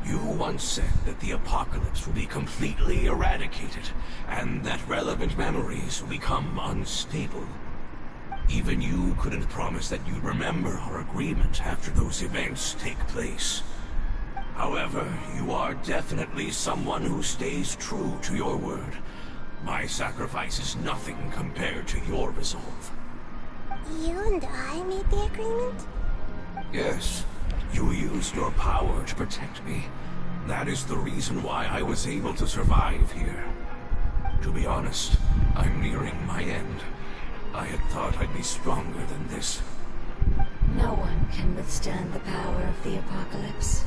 Speaker 7: You once said that the apocalypse will be completely eradicated, and that relevant memories will become unstable. Even you couldn't promise that you'd remember our agreement after those events take place. However, you are definitely someone who stays true to your word. My sacrifice is nothing compared to your resolve.
Speaker 4: You and I made the agreement?
Speaker 7: Yes, you used your power to protect me. That is the reason why I was able to survive here. To be honest, I'm nearing my end. I had thought I'd be stronger than this.
Speaker 6: No one can withstand the power of the apocalypse.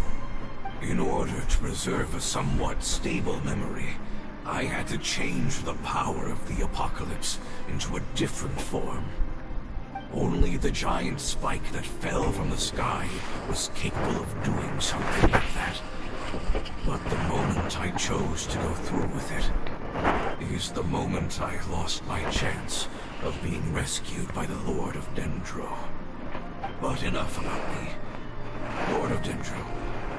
Speaker 7: In order to preserve a somewhat stable memory, I had to change the power of the apocalypse into a different form. Only the giant spike that fell from the sky was capable of doing something like that. But the moment I chose to go through with it is the moment I lost my chance of being rescued by the Lord of Dendro. But enough about me. Lord of Dendro,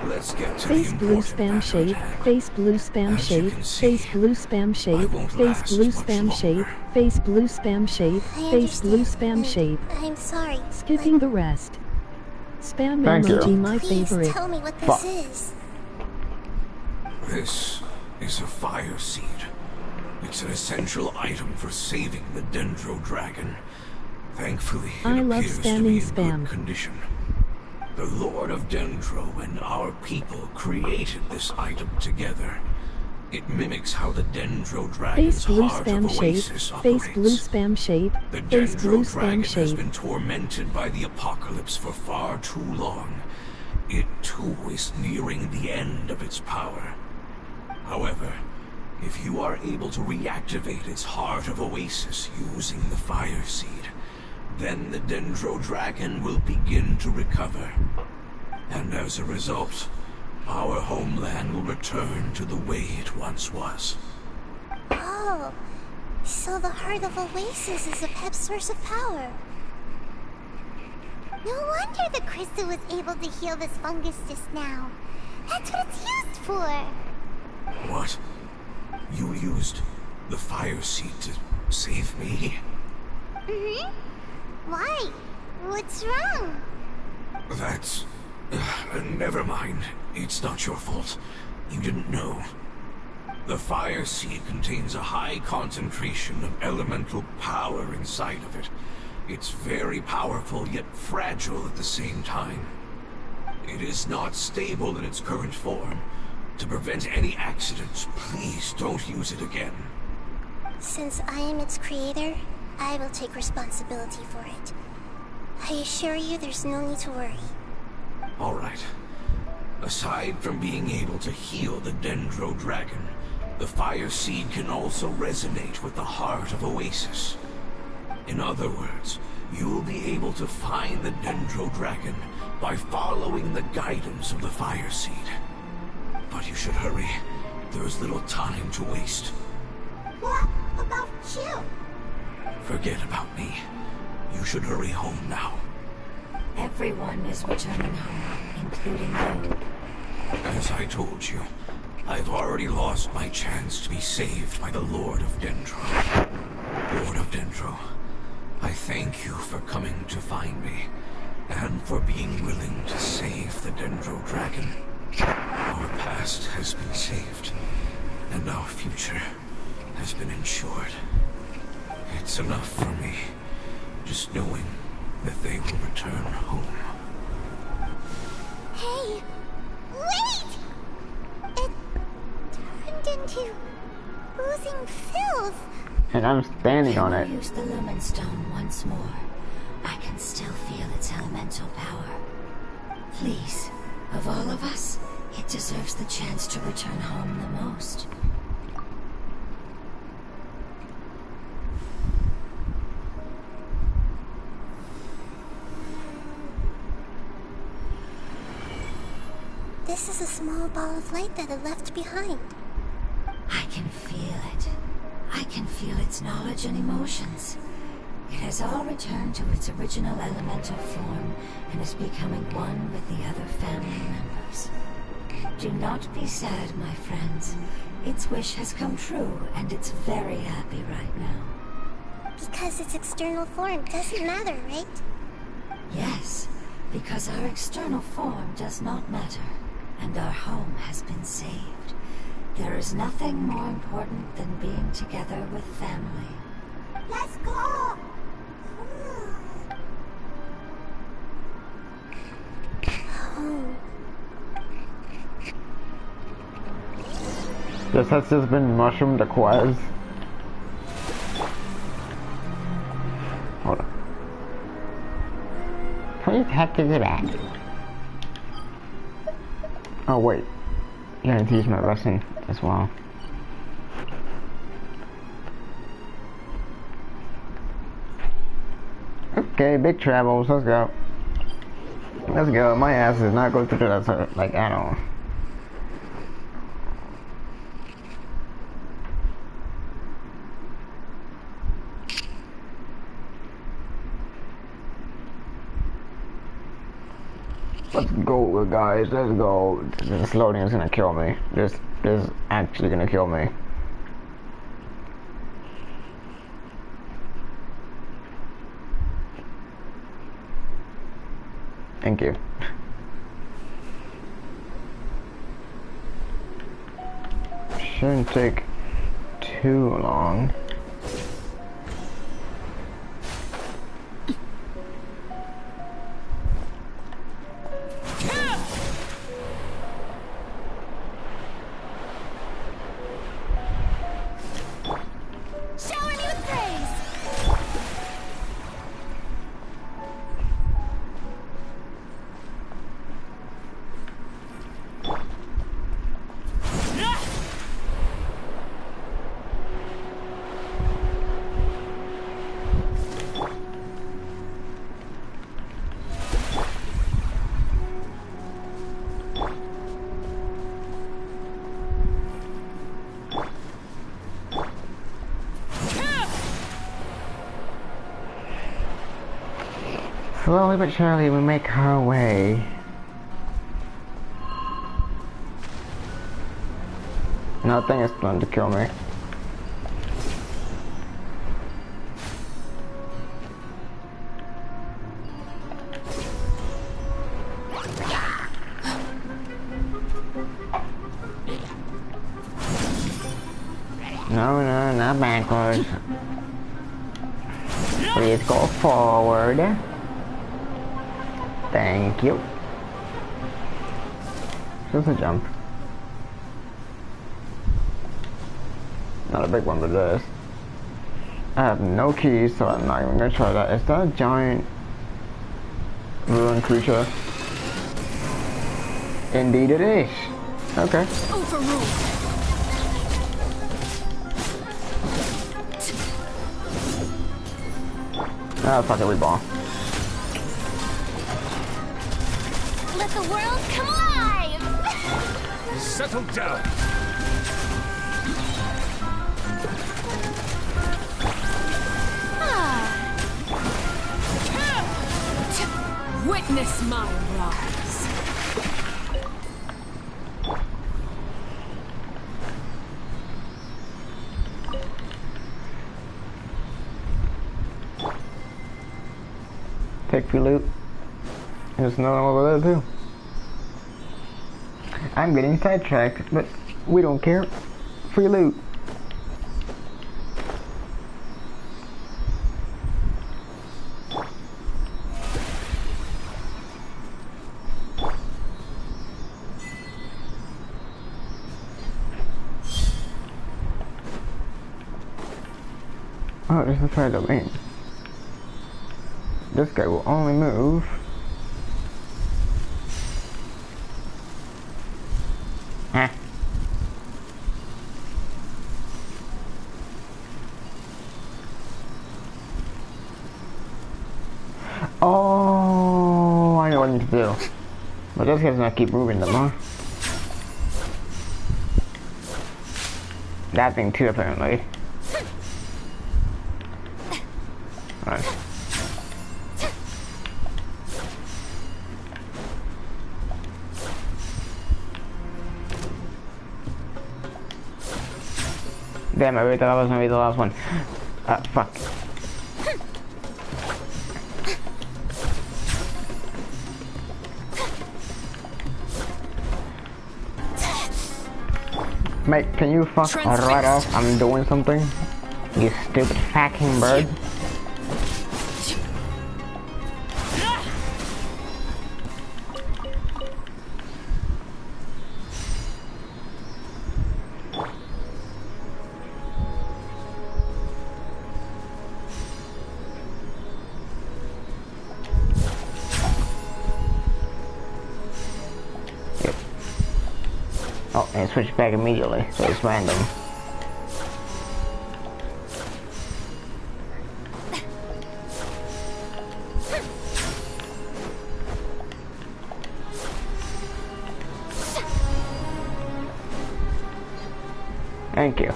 Speaker 7: let's get to
Speaker 2: Face
Speaker 7: the
Speaker 2: blue
Speaker 7: important
Speaker 2: spam
Speaker 7: matter
Speaker 2: shape,
Speaker 7: at hand.
Speaker 2: face blue spam
Speaker 7: As you
Speaker 2: shape,
Speaker 7: can see,
Speaker 2: face blue spam shape,
Speaker 7: won't
Speaker 2: face
Speaker 7: last
Speaker 2: blue
Speaker 7: much
Speaker 2: spam shape,
Speaker 7: longer.
Speaker 2: face blue spam shape,
Speaker 4: I
Speaker 2: face blue
Speaker 4: understand,
Speaker 2: spam shape.
Speaker 4: I'm sorry.
Speaker 2: Skipping the rest. Spam
Speaker 3: Thank you.
Speaker 2: emoji my
Speaker 4: Please
Speaker 2: favorite.
Speaker 4: tell me what
Speaker 3: Fuck.
Speaker 4: this is.
Speaker 7: This is a fire seed. It's an essential item for saving the Dendro dragon. Thankfully, it
Speaker 2: I love
Speaker 7: appears to
Speaker 2: spamming
Speaker 7: be in
Speaker 2: spam.
Speaker 7: good condition. The Lord of Dendro and our people created this item together. It mimics how the Dendro Dragon's
Speaker 2: Face blue
Speaker 7: heart of
Speaker 2: spam shape.
Speaker 7: Oasis
Speaker 2: Face blue
Speaker 7: operates.
Speaker 2: spam shape.
Speaker 7: The
Speaker 2: Face blue
Speaker 7: Dendro Dragon
Speaker 2: spam
Speaker 7: has
Speaker 2: shape.
Speaker 7: been tormented by the apocalypse for far too long. It too is nearing the end of its power. However, if you are able to reactivate its heart of Oasis using the Fire Seed, then the Dendro Dragon will begin to recover. And as a result, our homeland will return to the way it once was.
Speaker 4: Oh, so the heart of Oasis is a Pep's source of power. No wonder the crystal was able to heal this fungus just now. That's what it's used for.
Speaker 7: What? You used the Fire Seed to save me?
Speaker 4: Mm-hmm. Why? What's wrong?
Speaker 7: That's... never mind. It's not your fault. You didn't know. The Fire Seed contains a high concentration of elemental power inside of it. It's very powerful, yet fragile at the same time. It is not stable in its current form. To prevent any accidents, please don't use it again.
Speaker 4: Since I am its creator, I will take responsibility for it. I assure you there's no need to worry.
Speaker 7: Alright. Aside from being able to heal the Dendro Dragon, the Fire Seed can also resonate with the heart of Oasis. In other words, you'll be able to find the Dendro Dragon by following the guidance of the Fire Seed. But you should hurry. There is little time to waste.
Speaker 4: What about you?
Speaker 7: Forget about me. You should hurry home now.
Speaker 6: Everyone is returning home, including you.
Speaker 7: As I told you, I've already lost my chance to be saved by the Lord of Dendro. Lord of Dendro, I thank you for coming to find me, and for being willing to save the Dendro Dragon. Our past has been saved, and our future has been ensured. It's enough for me, just knowing that they will return home.
Speaker 4: Hey, wait! It turned into oozing filth.
Speaker 3: And I'm standing on it.
Speaker 6: Use the Lumen Stone once more. I can still feel its elemental power. Please, of all of us, it deserves the chance to return home the most.
Speaker 4: This is a small ball of light that it left behind.
Speaker 6: I can feel it. I can feel its knowledge and emotions. It has all returned to its original elemental form and is becoming one with the other family members. Do not be sad, my friends. Its wish has come true, and it's very happy right now.
Speaker 4: Because its external form doesn't matter, right?
Speaker 6: Yes, because our external form does not matter, and our home has been saved. There is nothing more important than being together with family.
Speaker 4: Let's go! Home.
Speaker 3: This has just been mushroomed acquired. Hold on. Please heck is it at? Oh wait. You gotta teach my lesson as well. Okay, big travels, let's go. Let's go. My ass is not going to do that like at all. Let's go, guys. Let's go. This loading is gonna kill me. This is actually gonna kill me. Thank you. Shouldn't take too long. Slowly but surely we make our way. Nothing is going to kill me. No, no, not backwards. Please go forward. Thank you. Just a jump. Not a big one, but this. I have no keys, so I'm not even gonna try that. Is that a giant ruined creature? Indeed it is. Okay.
Speaker 8: Overruled.
Speaker 3: Oh, fuck it, we ball.
Speaker 1: Let the world come alive!
Speaker 5: Settle down.
Speaker 8: Witness my rise.
Speaker 3: Take free loot. There's no one over there too. I'm getting sidetracked, but we don't care. Free loot. Oh, there's a thread of lane. This guy will only move. Huh. Oh, I know what I need to do. But this guy's not keep moving them, huh? That thing too, apparently. Alright. Damn, I really thought that was gonna be the last one. Fuck. Mate, can you fuck right off? I'm doing something. You stupid fucking bird. Oh, and switch back immediately, so it's random. Thank you.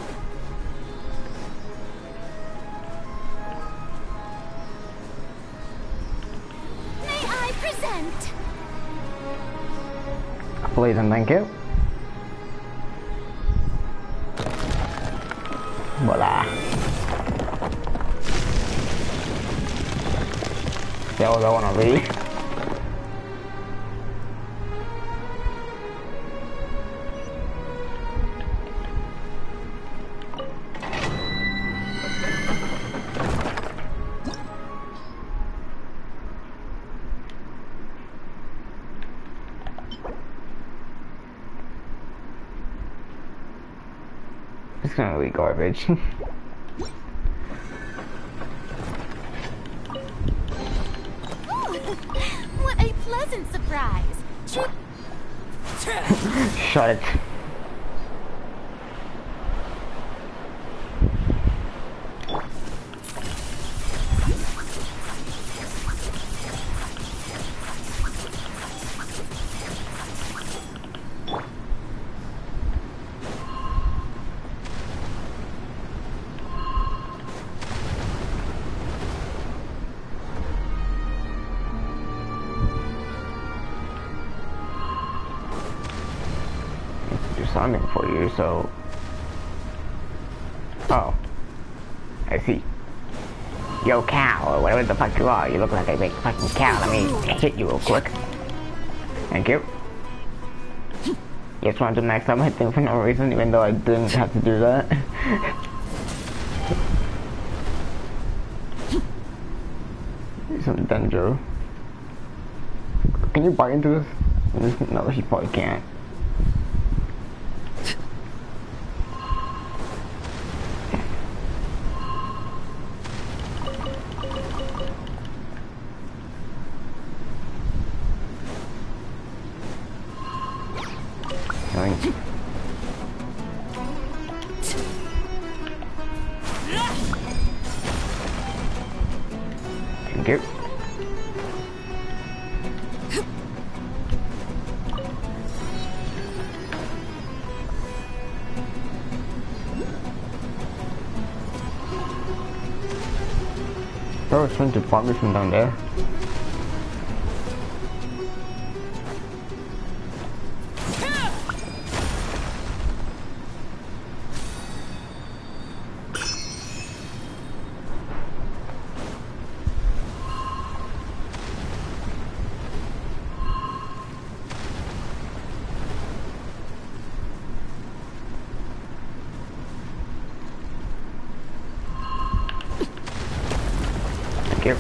Speaker 1: May I present?
Speaker 3: Please and thank you. Voila. That was I wanna be. It's gonna be garbage.
Speaker 1: What a pleasant surprise.
Speaker 3: Shut it. something for you, so... Oh. I see. Yo, cow, or whatever the fuck you are. You look like a big fucking cow. Let me hit you real quick. Thank you. Just wanted to max out my thing for no reason, even though I didn't have to do that. Some Dendro. Can you bite into this? No, he probably can't. Thank you. Bro, it's trying to bug me from down there. Thank you.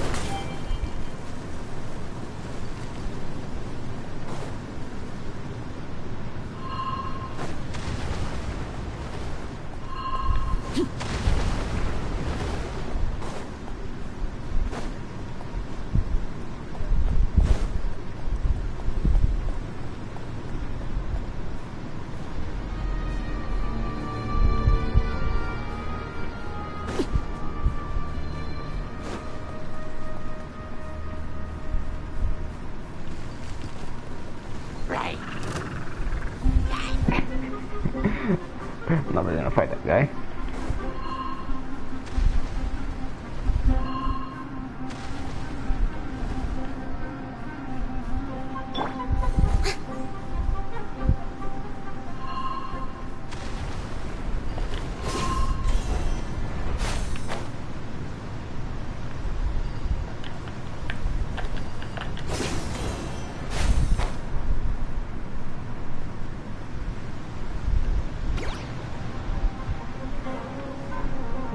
Speaker 3: I'm not really gonna fight that guy.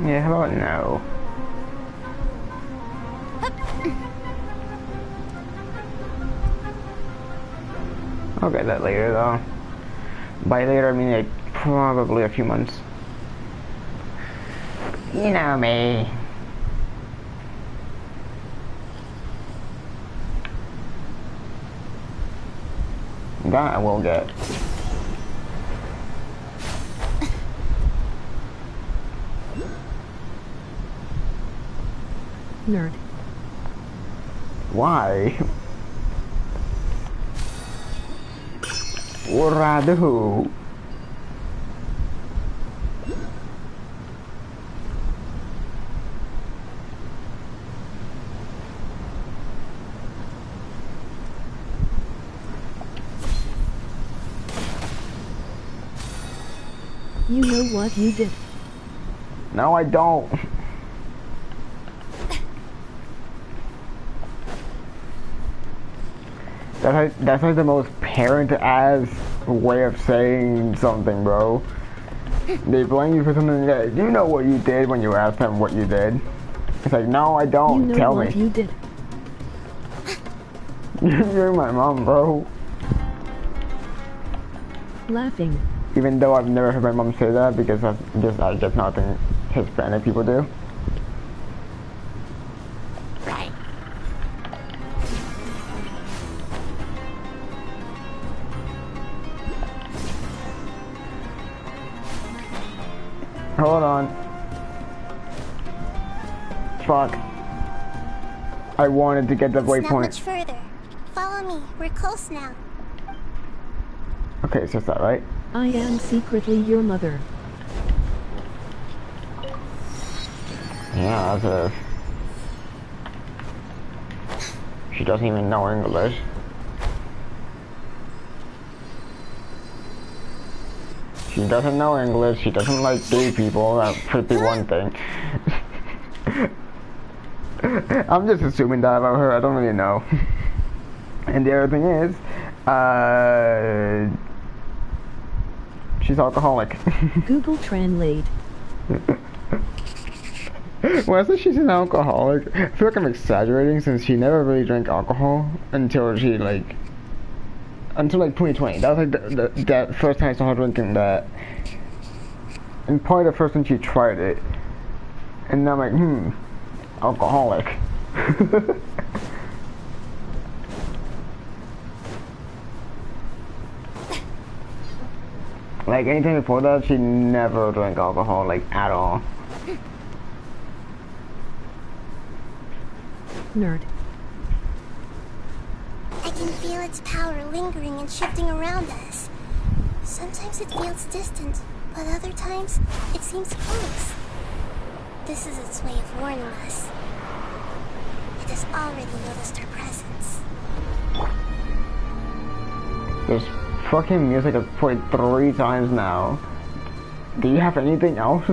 Speaker 3: Yeah, how about no? I'll get that later though. By later I mean like probably a few months. You know me. That I will get.
Speaker 2: Nerd.
Speaker 3: Why? What I do?
Speaker 2: You know what you did.
Speaker 3: No, I don't. That's like the most parent-ass way of saying something, bro. They blame you for something that you know what you did when you asked them what you did. It's like, no, I don't.
Speaker 2: You know
Speaker 3: Tell
Speaker 2: what
Speaker 3: me.
Speaker 2: you did.
Speaker 3: You're my mom, bro.
Speaker 2: Laughing.
Speaker 3: Even though I've never heard my mom say that because I just not think Hispanic people do.
Speaker 9: Right.
Speaker 3: Hold on. Fuck. I wanted to get the
Speaker 4: It's not
Speaker 3: waypoint.
Speaker 4: much further. Follow me. We're close now.
Speaker 3: Okay, it's just that, right?
Speaker 2: I am secretly your mother.
Speaker 3: Yeah, that's she doesn't even know English. She doesn't know English. She doesn't like gay people. That could be one thing. I'm just assuming that about her. I don't really know. And the other thing is, she's alcoholic.
Speaker 2: Google Translate.
Speaker 3: When I say she's an alcoholic, I feel like I'm exaggerating since she never really drank alcohol until she until 2020. That was like that first time I saw her drinking that. And probably the first time she tried it. And I'm like, alcoholic. Like anything before that, she never drank alcohol, like at all.
Speaker 2: Nerd.
Speaker 4: I can feel its power lingering and shifting around us. Sometimes it feels distant, but other times it seems close. This is its way of warning us. It has already noticed our presence.
Speaker 3: There's fucking music I've played 3 times now. Do you have anything else?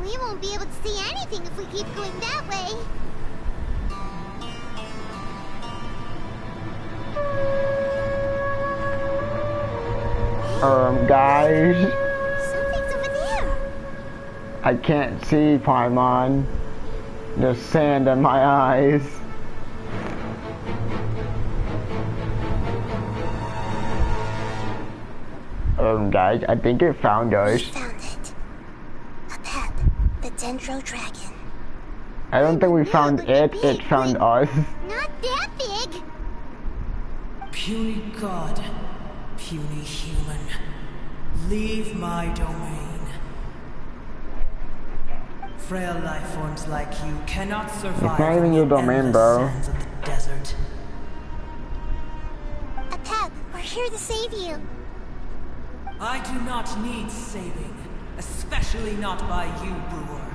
Speaker 9: We won't be able to see anything if we keep going that way.
Speaker 3: Guys.
Speaker 9: Something's over there.
Speaker 3: I can't see, Paimon. There's sand in my eyes. Guys, I think it found us.
Speaker 4: We found it. A pet, the Dendro Dragon.
Speaker 3: I don't think we found it found us.
Speaker 9: Not that big.
Speaker 10: Puny god, puny human, leave my domain. Frail life forms like you cannot survive.
Speaker 3: It's not even your domain, bro.
Speaker 10: Sands of the desert.
Speaker 4: A pet, we're here to save you.
Speaker 10: I do not need saving, especially not by you, Brewer.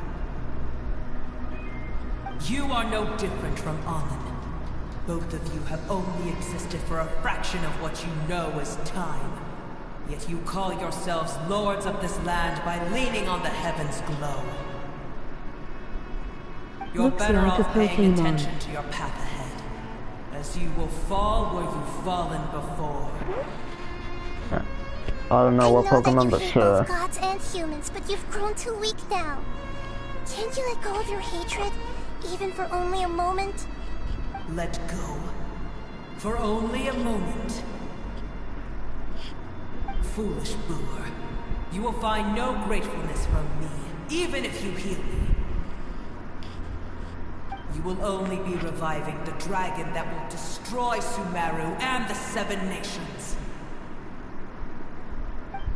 Speaker 10: You are no different from Amun. Both of you have only existed for a fraction of what you know as time. Yet you call yourselves lords of this land by leaning on the heavens' glow. You're
Speaker 2: Looks
Speaker 10: better
Speaker 2: like a
Speaker 10: off paying
Speaker 2: Pokemon.
Speaker 10: attention to your path ahead, as you will fall where you've fallen before.
Speaker 3: I don't know what Pokemon,
Speaker 4: I know
Speaker 3: but
Speaker 4: that you hate
Speaker 3: sure.
Speaker 4: both gods and humans, but you've grown too weak now. Can't you let go of your hatred, even for only a moment?
Speaker 10: Let go. For only a moment. Foolish Brewer. You will find no gratefulness from me, even if you heal me. You will only be reviving the dragon that will destroy Sumeru and the 7 nations.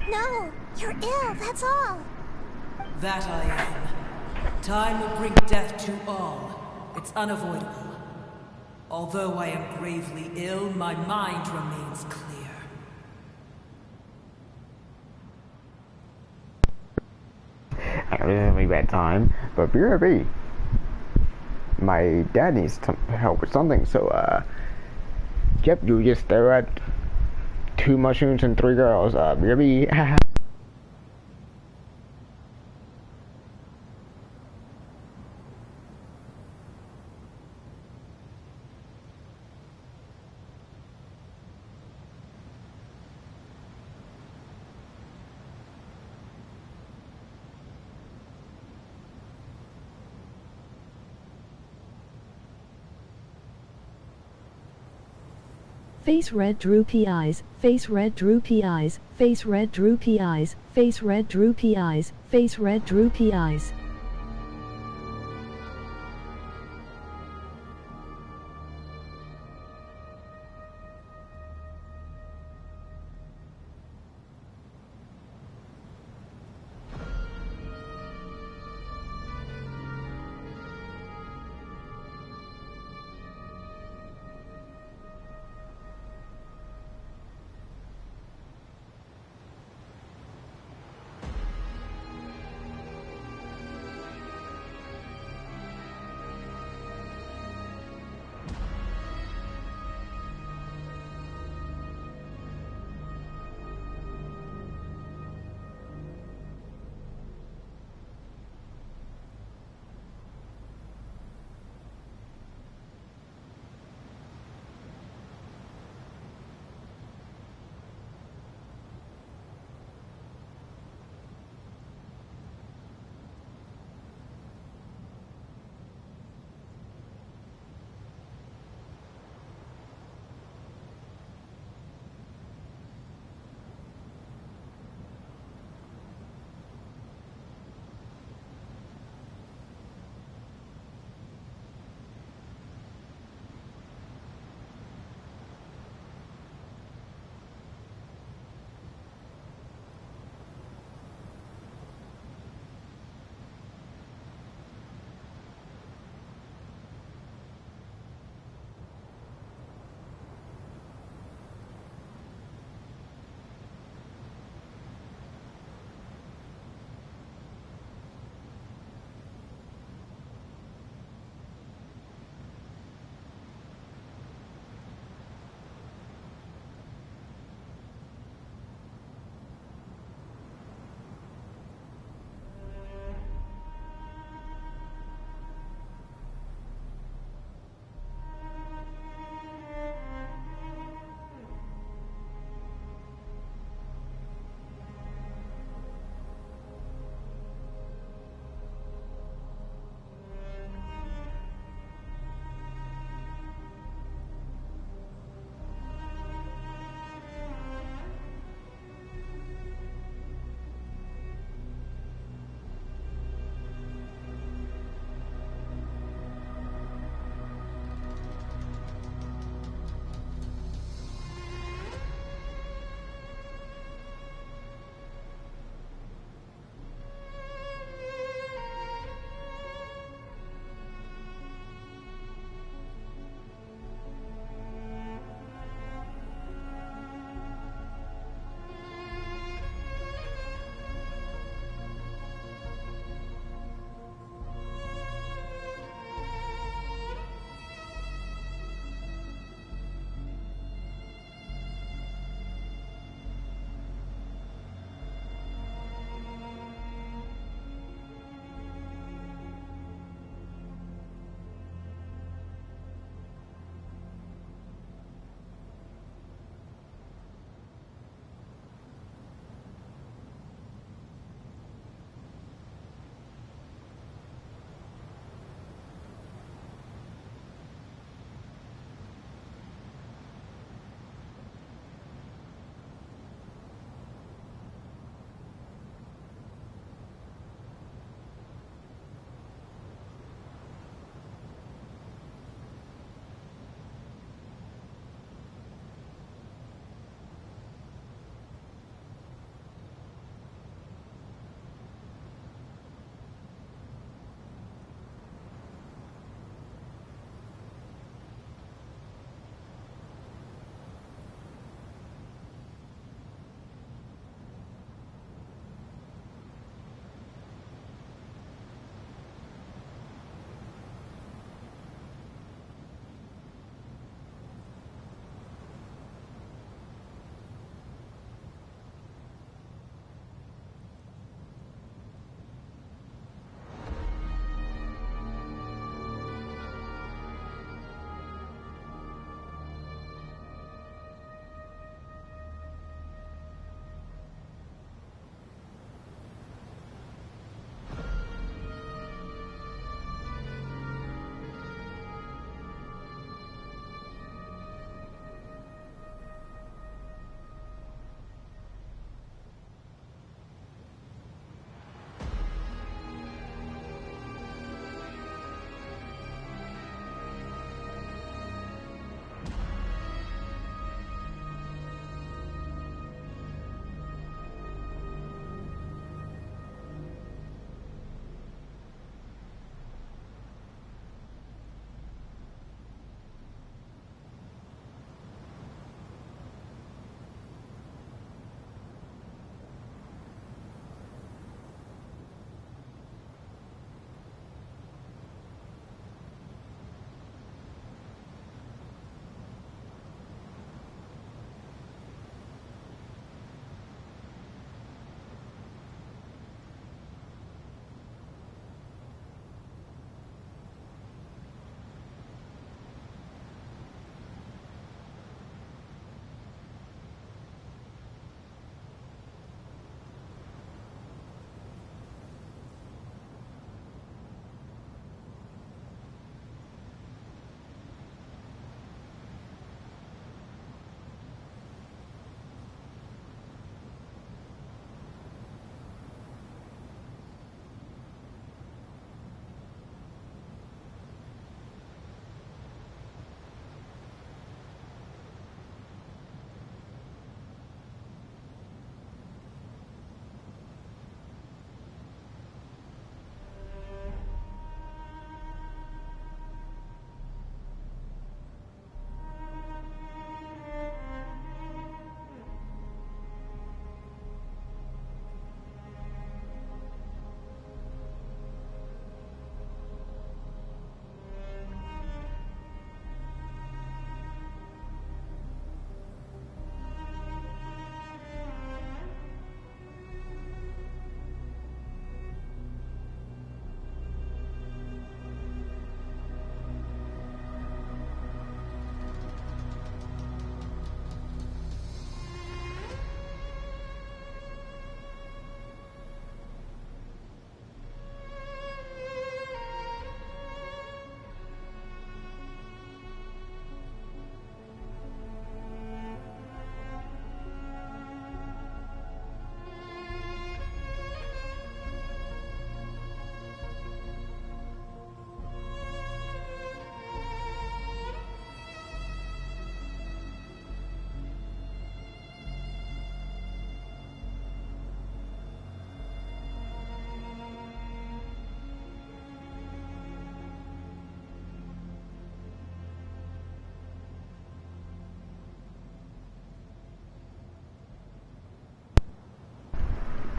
Speaker 4: No, you're ill, that's all.
Speaker 10: That I am. Time will bring death to all. It's unavoidable. Although I am gravely ill, my mind remains clear.
Speaker 3: I really have a bad time, but BRB. My dad needs help with something, so yep, you just stare at 2 mushrooms and 3 girls. BRB.
Speaker 2: Face red droopy eyes, face red droopy eyes, face red droopy eyes, face red droopy eyes, face red droopy eyes.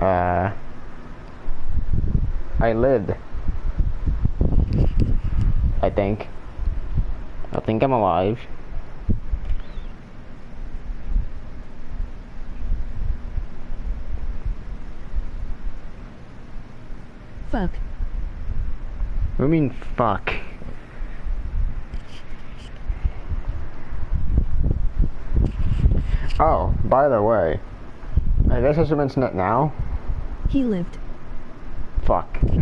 Speaker 3: I lived. I think I'm alive.
Speaker 2: Fuck.
Speaker 3: What do you mean, fuck? Oh, by the way, I guess I should mention it now.
Speaker 2: He lived.
Speaker 3: Fuck. I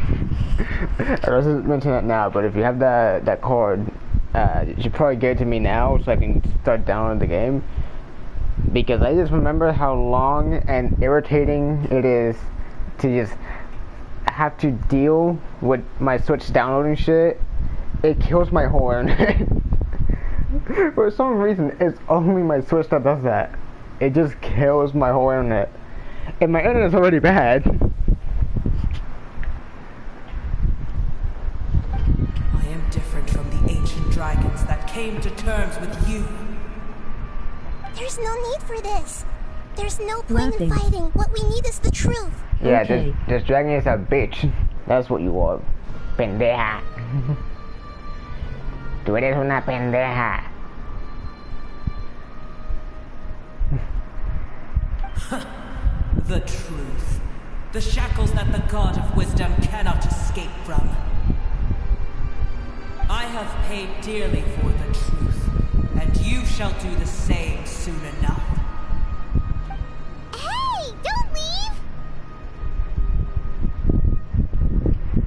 Speaker 3: guess I should mention it now, but if you have that card, you should probably give it to me now so I can start downloading the game. Because I just remember how long and irritating it is to just have to deal with my Switch downloading shit. It kills my whole internet. For some reason, it's only my Switch that does that. It just kills my whole internet. And my internet is already bad.
Speaker 10: I am different from the ancient dragons that came to terms with you.
Speaker 4: There's no need for this. There's no point in
Speaker 2: Laughing.
Speaker 4: fighting. What we need is the truth.
Speaker 3: Yeah,
Speaker 2: Okay.
Speaker 3: this dragon is a bitch. That's what you are. Pendeja. Tú eres una pendeja.
Speaker 10: The truth. The shackles that the God of Wisdom cannot escape from. I have paid dearly for the truth, and you shall do the same soon enough.
Speaker 4: Hey, don't leave!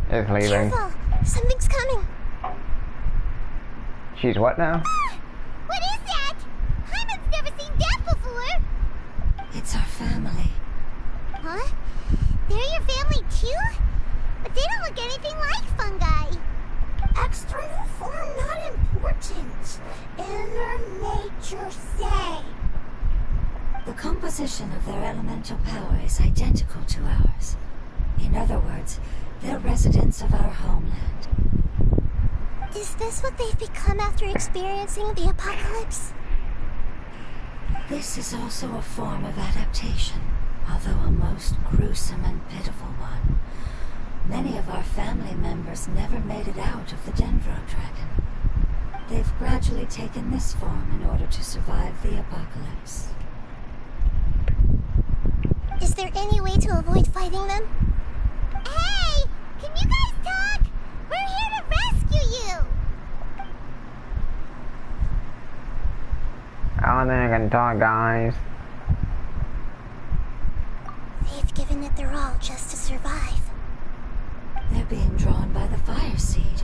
Speaker 3: It's leaving.
Speaker 4: Careful, something's coming.
Speaker 3: She's what now?
Speaker 9: What is that? Hyman's never seen that before.
Speaker 6: It's our family.
Speaker 9: Huh? They're your family too? But they don't look anything like fungi.
Speaker 4: External form not important. Inner nature say.
Speaker 6: The composition of their elemental power is identical to ours. In other words, they're residents of our homeland.
Speaker 4: Is this what they've become after experiencing the apocalypse?
Speaker 6: This is also a form of adaptation, although a most gruesome and pitiful one. Many of our family members never made it out of the Dendro Dragon. They've gradually taken this form in order to survive the apocalypse.
Speaker 4: Is there any way to avoid fighting them?
Speaker 9: Hey! Can you guys talk? We're here to rescue you!
Speaker 3: I don't think I can talk, guys.
Speaker 4: They've given it their all just to survive.
Speaker 6: They're being drawn by the fire seed.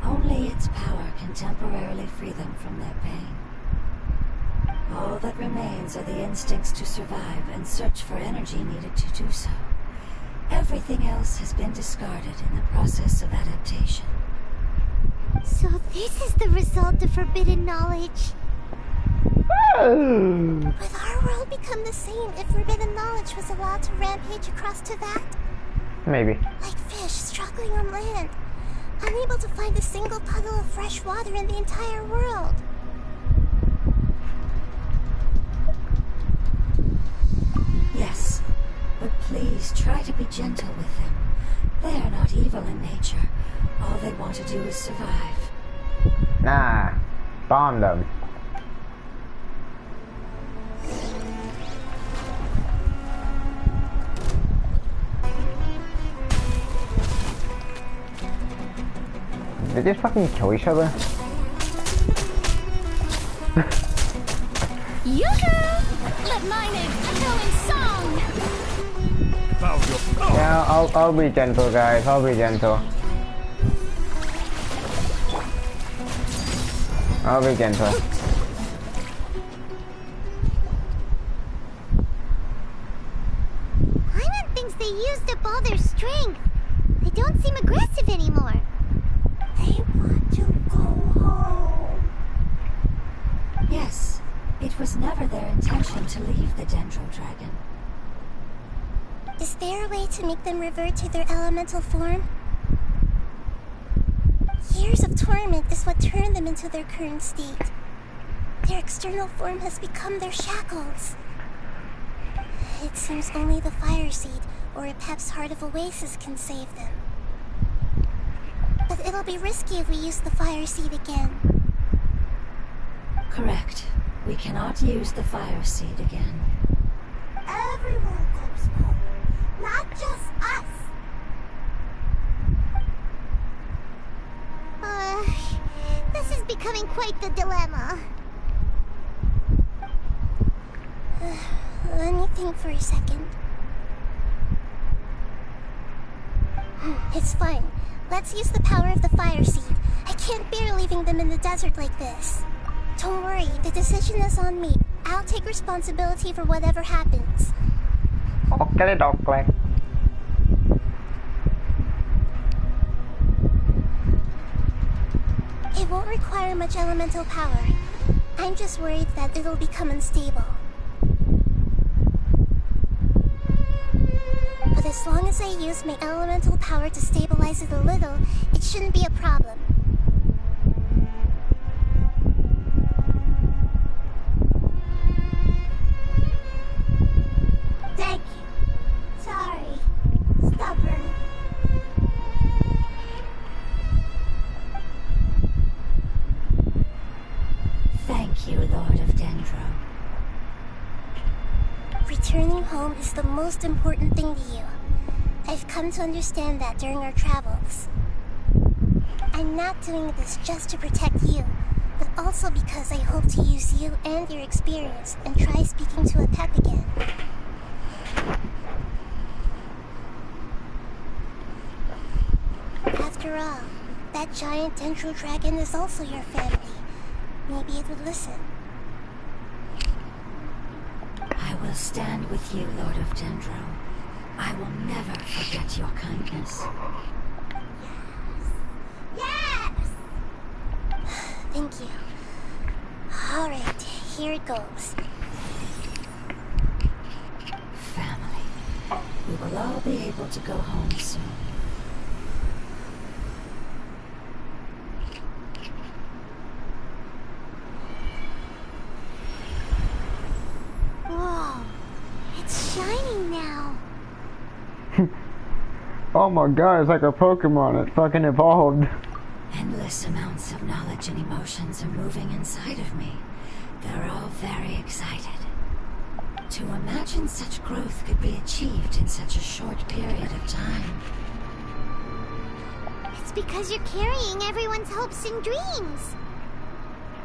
Speaker 6: Only its power can temporarily free them from their pain. All that remains are the instincts to survive and search for energy needed to do so. Everything else has been discarded in the process of adaptation.
Speaker 9: So this is the result of forbidden knowledge.
Speaker 4: Would our world become the same if forbidden knowledge was allowed to rampage across to that?
Speaker 3: Maybe.
Speaker 4: Like fish struggling on land, unable to find a single puddle of fresh water in the entire world.
Speaker 6: Yes, but please try to be gentle with them. They are not evil in nature. All they want to do is survive.
Speaker 3: Nah. Bomb them. Did they fucking kill each other?
Speaker 1: Yoo-hoo! Let mine echo in song!
Speaker 3: Yeah, I'll be gentle, guys. I'll be gentle. I'll be gentle.
Speaker 9: Hyman thinks they used up all their strength. They don't seem aggressive anymore.
Speaker 4: They want to go home.
Speaker 6: Yes, it was never their intention to leave the Dendro Dragon.
Speaker 4: Is there a way to make them revert to their elemental form? Years of torment is what turned them into their current state. Their external form has become their shackles. It seems only the fire seed, or a Pep's Heart of Oasis can save them. But it'll be risky if we use the fire seed again.
Speaker 6: Correct. We cannot use the fire seed again.
Speaker 9: Everyone comes home, not just us. This is becoming quite the dilemma.
Speaker 4: Let me think for a second. It's fine. Let's use the power of the fire seed. I can't bear leaving them in the desert like this. Don't worry, the decision is on me. I'll take responsibility for whatever happens.
Speaker 3: Okay, okay.
Speaker 4: It won't require much elemental power. I'm just worried that it'll become unstable. But as long as I use my elemental power to stabilize it a little, it shouldn't be a problem.
Speaker 9: Thank you. Sorry. Stubborn.
Speaker 6: Thank you, Lord of Dendro.
Speaker 4: Returning home is the most important thing to you. I've come to understand that during our travels. I'm not doing this just to protect you, but also because I hope to use you and your experience and try speaking to a Pep again. After all, that giant Dendro dragon is also your family. Maybe it would listen.
Speaker 6: I will stand with you, Lord of Dendro. I will never forget your kindness.
Speaker 9: Yes!
Speaker 4: Thank you. Alright, here it goes.
Speaker 6: Family. We will all be able to go home soon.
Speaker 9: Whoa. It's shining now.
Speaker 3: Oh my god, it's like a Pokemon. It fucking evolved.
Speaker 6: Endless amounts of knowledge and emotions are moving inside of me. They're all very excited. To imagine such growth could be achieved in such a short period of time.
Speaker 9: It's because you're carrying everyone's hopes and dreams.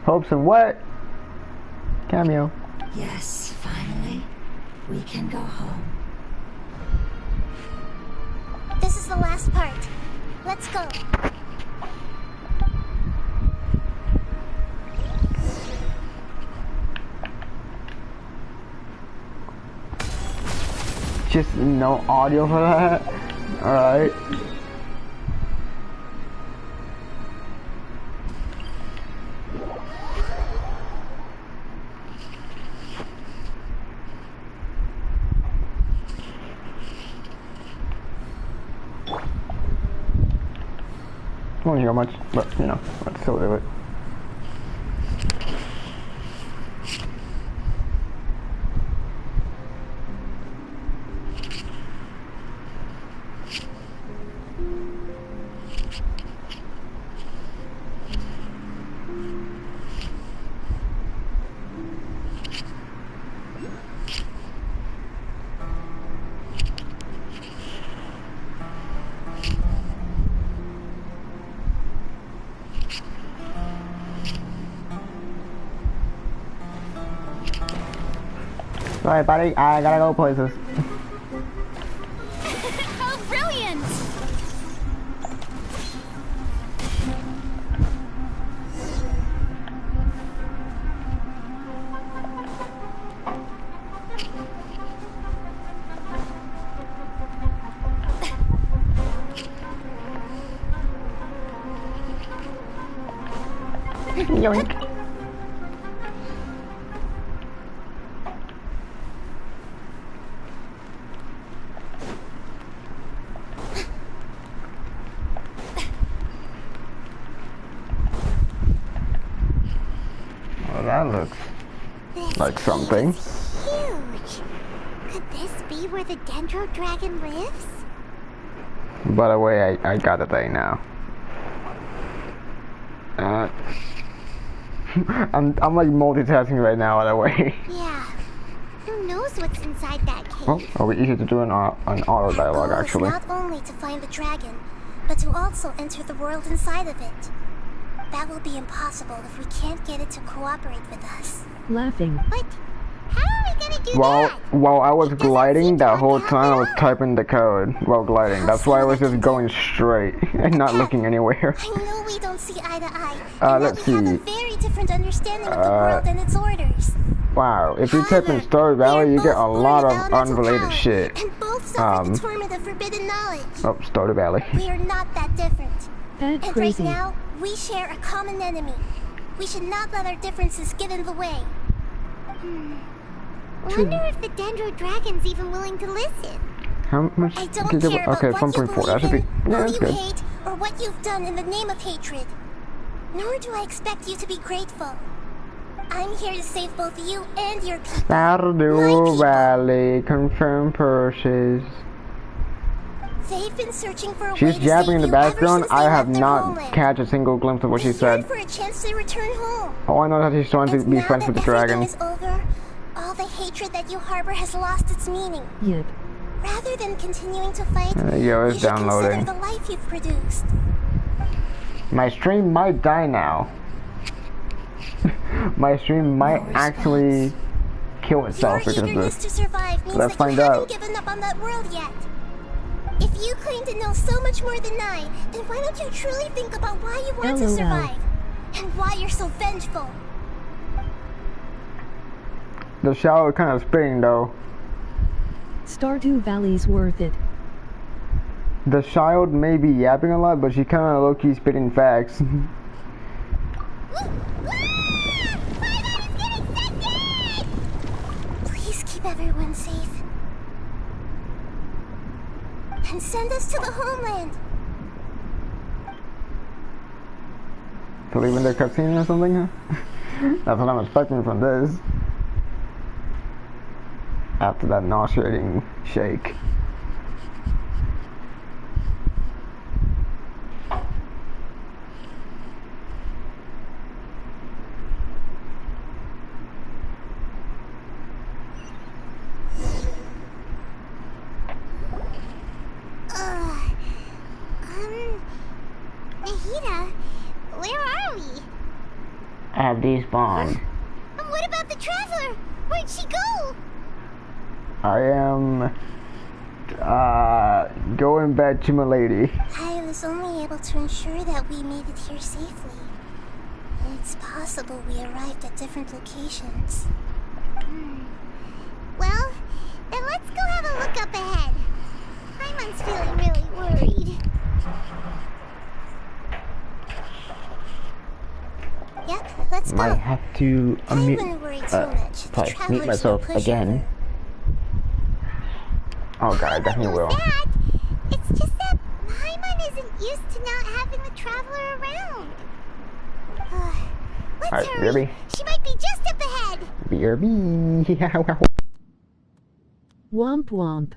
Speaker 3: Hopes and what? Cameo.
Speaker 6: Yes, finally, we can go home.
Speaker 4: This is the last part. Let's go.
Speaker 3: Just no audio for that? Alright. I don't hear much, but you know, let's still do it. Alright, buddy, I gotta go places.
Speaker 1: How brilliant!
Speaker 3: Yoink. Well, that looks like something.
Speaker 9: Huge.
Speaker 4: Could this be where the Dendro Dragon lives?
Speaker 3: By the way, I got the thing now. I'm like multitasking right now, by the way.
Speaker 4: Yeah. Who knows what's inside that cave?
Speaker 3: Oh, it'll be easy to do an auto dialogue,
Speaker 4: Our goal
Speaker 3: actually.
Speaker 4: is not only to find the dragon, but to also enter the world inside of it. That will be impossible if we can't get it to cooperate with us.
Speaker 2: Laughing.
Speaker 4: But how are we gonna do that?
Speaker 3: While I was gliding,
Speaker 4: seem to
Speaker 3: that
Speaker 4: work
Speaker 3: whole
Speaker 4: out
Speaker 3: time I was
Speaker 4: well.
Speaker 3: typing the code while gliding. That's why I was just going straight and not looking anywhere.
Speaker 4: I know we don't see eye to eye, and
Speaker 3: let's
Speaker 4: that we have
Speaker 3: see.
Speaker 4: a very different understanding of the world and its orders.
Speaker 3: Wow, if you type in
Speaker 4: However,
Speaker 3: Story
Speaker 4: we are
Speaker 3: Valley, you get a
Speaker 4: both born
Speaker 3: lot
Speaker 4: with
Speaker 3: of
Speaker 4: elemental
Speaker 3: unrelated
Speaker 4: power,
Speaker 3: shit.
Speaker 4: And both suffer the torment of forbidden knowledge.
Speaker 3: Oh, Story Valley.
Speaker 4: We are not that different.
Speaker 2: Bad
Speaker 4: And
Speaker 2: crazy.
Speaker 4: right now, we share a common enemy. We should not let our differences get in the way.
Speaker 2: True.
Speaker 4: Wonder if the Dendro Dragon's even willing to listen.
Speaker 3: How much?
Speaker 4: I don't care about
Speaker 3: Okay,
Speaker 4: what you
Speaker 3: 1.4. That should
Speaker 4: believe
Speaker 3: be.
Speaker 4: in,
Speaker 3: Yeah,
Speaker 4: who
Speaker 3: that's
Speaker 4: you
Speaker 3: good.
Speaker 4: hate, or what you've done in the name of hatred. Nor do I expect you to be grateful. I'm here to save both you and your people. My
Speaker 3: Stardew
Speaker 4: people.
Speaker 3: Valley, confirm purchase.
Speaker 4: They've been searching for a way
Speaker 3: She's
Speaker 4: to
Speaker 3: jabbing
Speaker 4: save
Speaker 3: in the
Speaker 4: you ever
Speaker 3: background.
Speaker 4: since they
Speaker 3: I
Speaker 4: left
Speaker 3: have
Speaker 4: their
Speaker 3: not
Speaker 4: homeland.
Speaker 3: catch a single glimpse of what she
Speaker 4: They yearned
Speaker 3: said.
Speaker 4: for a chance to return home.
Speaker 3: All I know is that she's trying to
Speaker 4: And
Speaker 3: be
Speaker 4: now
Speaker 3: friends
Speaker 4: that
Speaker 3: with the dragon.
Speaker 4: everything is over, all the hatred that you harbor has lost its meaning.
Speaker 2: Yep.
Speaker 4: Rather than continuing to fight,
Speaker 3: There you go,
Speaker 4: you
Speaker 3: it's
Speaker 4: should
Speaker 3: downloading.
Speaker 4: consider the life you've produced.
Speaker 3: My stream might die now. My stream might actually kill itself
Speaker 4: Your
Speaker 3: because of
Speaker 4: eagerness
Speaker 3: this.
Speaker 4: to survive means
Speaker 3: Let's
Speaker 4: that
Speaker 3: find
Speaker 4: you haven't
Speaker 3: out.
Speaker 4: given up on that world yet. If you claim to know so much more than I, then why don't you truly think about why you want to
Speaker 2: LOL.
Speaker 4: survive? And why you're so vengeful?
Speaker 3: The shower kind of spinning though.
Speaker 2: Stardew Valley's worth it.
Speaker 3: The child may be yapping a lot, but she kind of low-key spitting facts.
Speaker 4: Please keep everyone safe. And send us to the homeland.
Speaker 3: To leave in the cutscene or something? That's what I'm expecting from this. After that nauseating shake.
Speaker 4: Nahida, where are we?
Speaker 3: At these bonds.
Speaker 4: And what about the traveler? Where'd she go?
Speaker 3: I am going back to my lady.
Speaker 4: I was only able to ensure that we made it here safely. It's possible we arrived at different locations. Well, then let's go have a look up ahead. Paimon's feeling really worried. Yep, let's go.
Speaker 3: Might have to
Speaker 4: I wouldn't worry too much. The
Speaker 3: mute
Speaker 4: traveler's
Speaker 3: myself
Speaker 4: no pushover.
Speaker 3: again. Oh god, I definitely will.
Speaker 4: That, it's just that Paimon isn't used to not having the traveler around. Let's
Speaker 3: Alright,
Speaker 4: hurry.
Speaker 3: BRB.
Speaker 4: She might be just up ahead.
Speaker 3: BRB.
Speaker 2: Womp womp.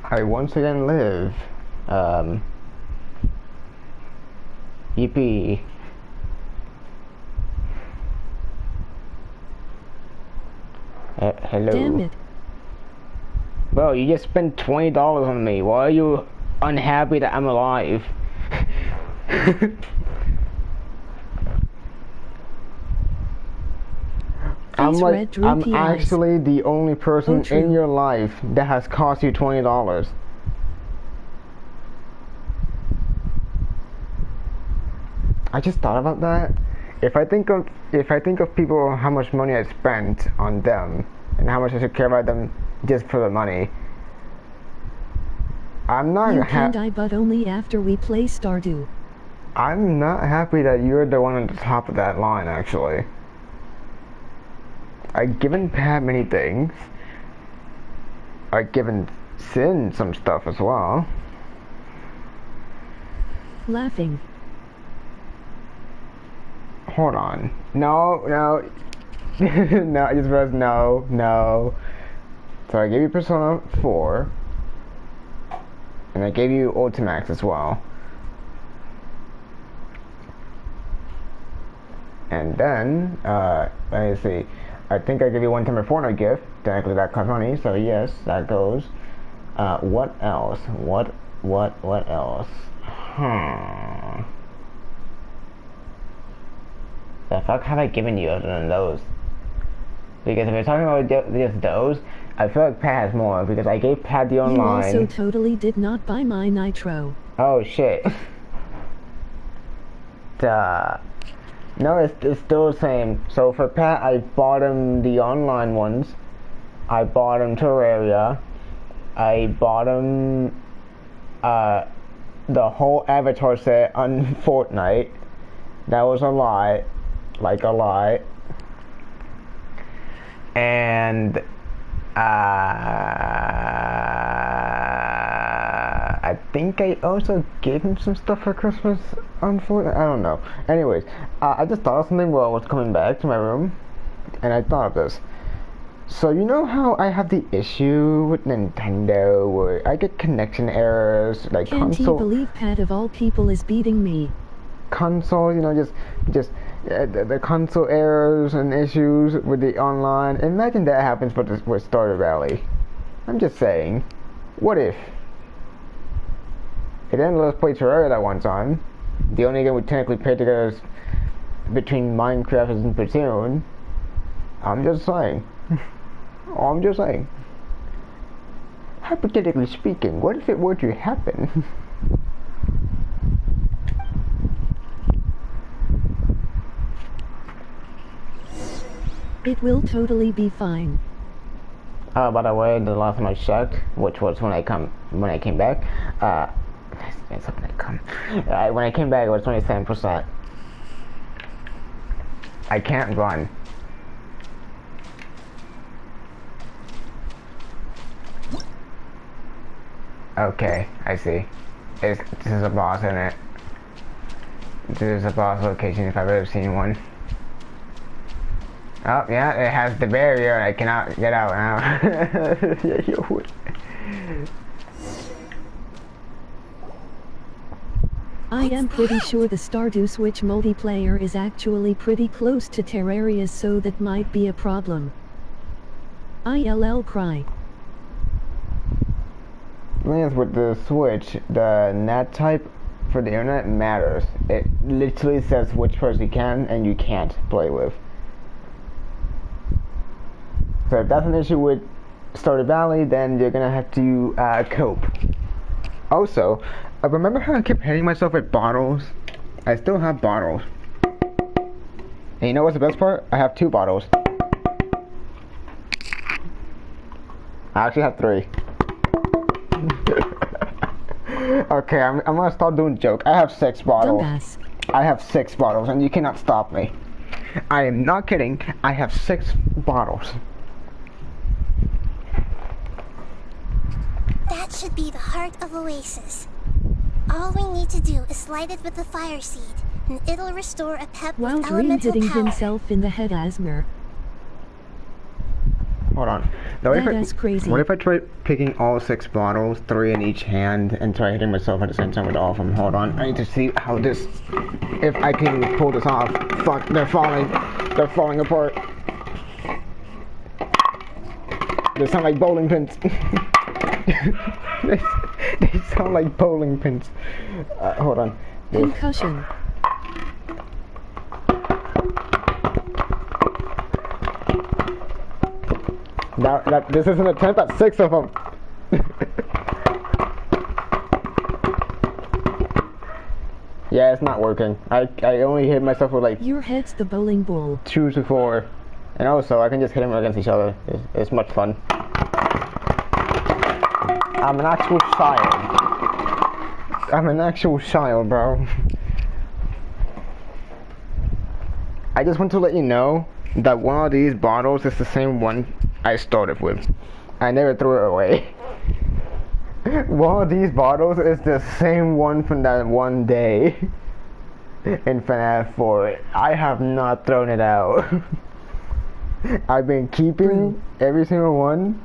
Speaker 3: I once again live. Yippee. Hello.
Speaker 2: Damn it.
Speaker 3: Bro, you just spent $20 on me. Why are you unhappy that I'm alive? I'm actually the only person in your life that has cost you $20. I just thought about that. If I think of people, how much money I spent on them and how much I should care about them just for the money, I'm not.
Speaker 2: You can die, but only after we play Stardew.
Speaker 3: I'm not happy that you're the one at the top of that line. Actually, I've given Pat many things. I've given Sin some stuff as well.
Speaker 2: Laughing.
Speaker 3: Hold on. No. No, I just realized no. So I gave you Persona 4. And I gave you Ultimax as well. And then, let me see. I think I gave you one time a Fortnite gift. Technically that costs money, so yes, that goes. What else? What else? The fuck have I given you other than those? Because if we're talking about just those, I feel like Pat has more, because I gave Pat the online.
Speaker 2: You also totally did not buy my Nitro.
Speaker 3: Oh shit. Duh. No, it's still the same. So for Pat, I bought him the online ones. I bought him Terraria. I bought him the whole Avatar set on Fortnite. That was a lot. Like a lot. And I think I also gave him some stuff for Christmas on Fortnite. I don't know. Anyways, I just thought of something while I was coming back to my room, and I thought of this. So you know how I have the issue with Nintendo where I get connection errors, like
Speaker 2: Can't
Speaker 3: console.
Speaker 2: you believe Pat of all people is beating me?
Speaker 3: Console, you know, just the console errors and issues with the online. Imagine that happens with Stardew Valley. I'm just saying, what if? It didn't let us play Terraria that one time. The only game we technically played together is between Minecraft and Platoon. I'm just saying. I'm just saying. Hypothetically speaking, what if it were to happen?
Speaker 2: It will totally be fine.
Speaker 3: By the way, the last time I checked, which was when I came back, when I came back, it was 27%. I can't run. Okay, I see. This is a boss, isn't it? This is a boss location if I've ever seen one. Oh, yeah, it has the barrier. I cannot get out now.
Speaker 2: I am pretty sure the Stardew Switch multiplayer is actually pretty close to Terraria's, so that might be a problem. ILL cry.
Speaker 3: Yes, with the Switch, the NAT type for the internet matters. It literally says which person you can and you can't play with. So if that's an issue with Stardew Valley, then you're gonna have to cope. Also, remember how I kept hitting myself with bottles? I still have bottles. And you know what's the best part? I have 2 bottles. I actually have 3. Okay, I'm gonna stop doing jokes. I have 6 bottles.
Speaker 2: Dumbass.
Speaker 3: I have 6 bottles, and you cannot stop me. I am not kidding. I have 6 bottles.
Speaker 4: That should be the heart of Oasis. All we need to do is light it with the fire seed, and it'll restore a pep
Speaker 2: While
Speaker 4: with
Speaker 2: Dream
Speaker 4: elemental
Speaker 2: hitting
Speaker 4: power.
Speaker 2: himself in the head, Asmer.
Speaker 3: Hold on. No,
Speaker 2: That's crazy.
Speaker 3: What if I try picking all 6 bottles, 3 in each hand, and try hitting myself at the same time with all of them? Hold on, I need to see how this, if I can pull this off. Fuck, they're falling apart. They sound like bowling pins. they sound like bowling pins. Hold on.
Speaker 2: Concussion.
Speaker 3: This is an attempt at 6 of them. Yeah, it's not working. I only hit myself with like...
Speaker 2: Your head's the bowling ball.
Speaker 3: 2 to 4. And also, I can just hit them against each other. It's much fun. I'm an actual child. I'm an actual child, bro. I just want to let you know that one of these bottles is the same one I started with. I never threw it away. One of these bottles is the same one from that one day in FNAF 4. I have not thrown it out. I've been keeping every single one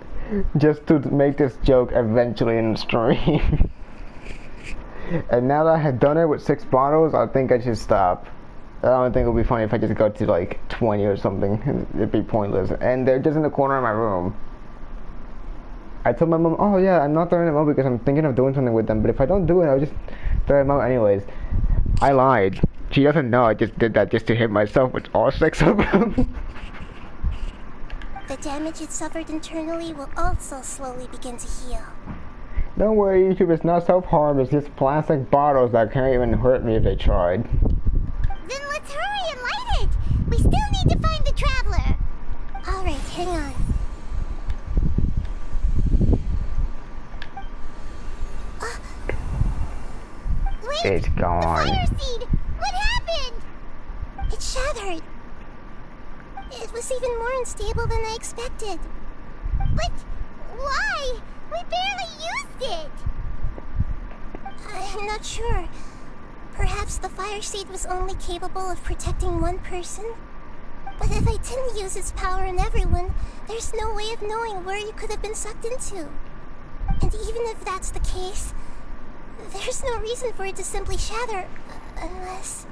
Speaker 3: just to make this joke eventually in the stream. And now that I had done it with 6 bottles, I think I should stop. I don't think it would be funny if I just go to like 20 or something. It'd be pointless. And they're just in the corner of my room. I told my mom, oh yeah, I'm not throwing them out because I'm thinking of doing something with them, but if I don't do it, I'll just throw them out anyways. I lied. She doesn't know I just did that just to hit myself with all 6 of them.
Speaker 4: The damage it suffered internally will also slowly begin to heal.
Speaker 3: Don't worry, YouTube, it's not self-harm, it's just plastic bottles that can't even hurt me if they tried.
Speaker 9: Then let's hurry and light it! We still need to find the traveler!
Speaker 4: Alright, hang on.
Speaker 9: Wait!
Speaker 3: It's gone.
Speaker 9: The fire seed! What happened?
Speaker 4: It shattered. It was even more unstable than I expected.
Speaker 9: But why? We barely used it!
Speaker 4: I'm not sure. Perhaps the fire seed was only capable of protecting one person? But if I didn't use its power on everyone, there's no way of knowing where you could have been sucked into. And even if that's the case, there's no reason for it to simply shatter, unless...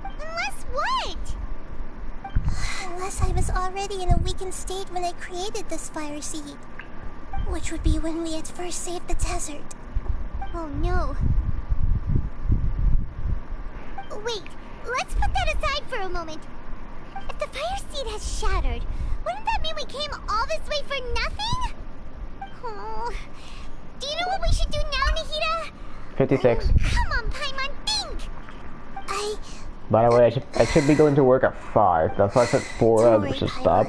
Speaker 9: Unless what?
Speaker 4: Unless I was already in a weakened state when I created this fire seed. Which would be when we had first saved the desert.
Speaker 9: Oh no. Wait, let's put that aside for a moment. If the fire seed has shattered, wouldn't that mean we came all this way for nothing? Oh. Do you know what we should do now, Nahida?
Speaker 3: 56.
Speaker 9: Come on, Paimon, think!
Speaker 3: By the way, I should be going to work at 5. That's why I said 4 I should stop.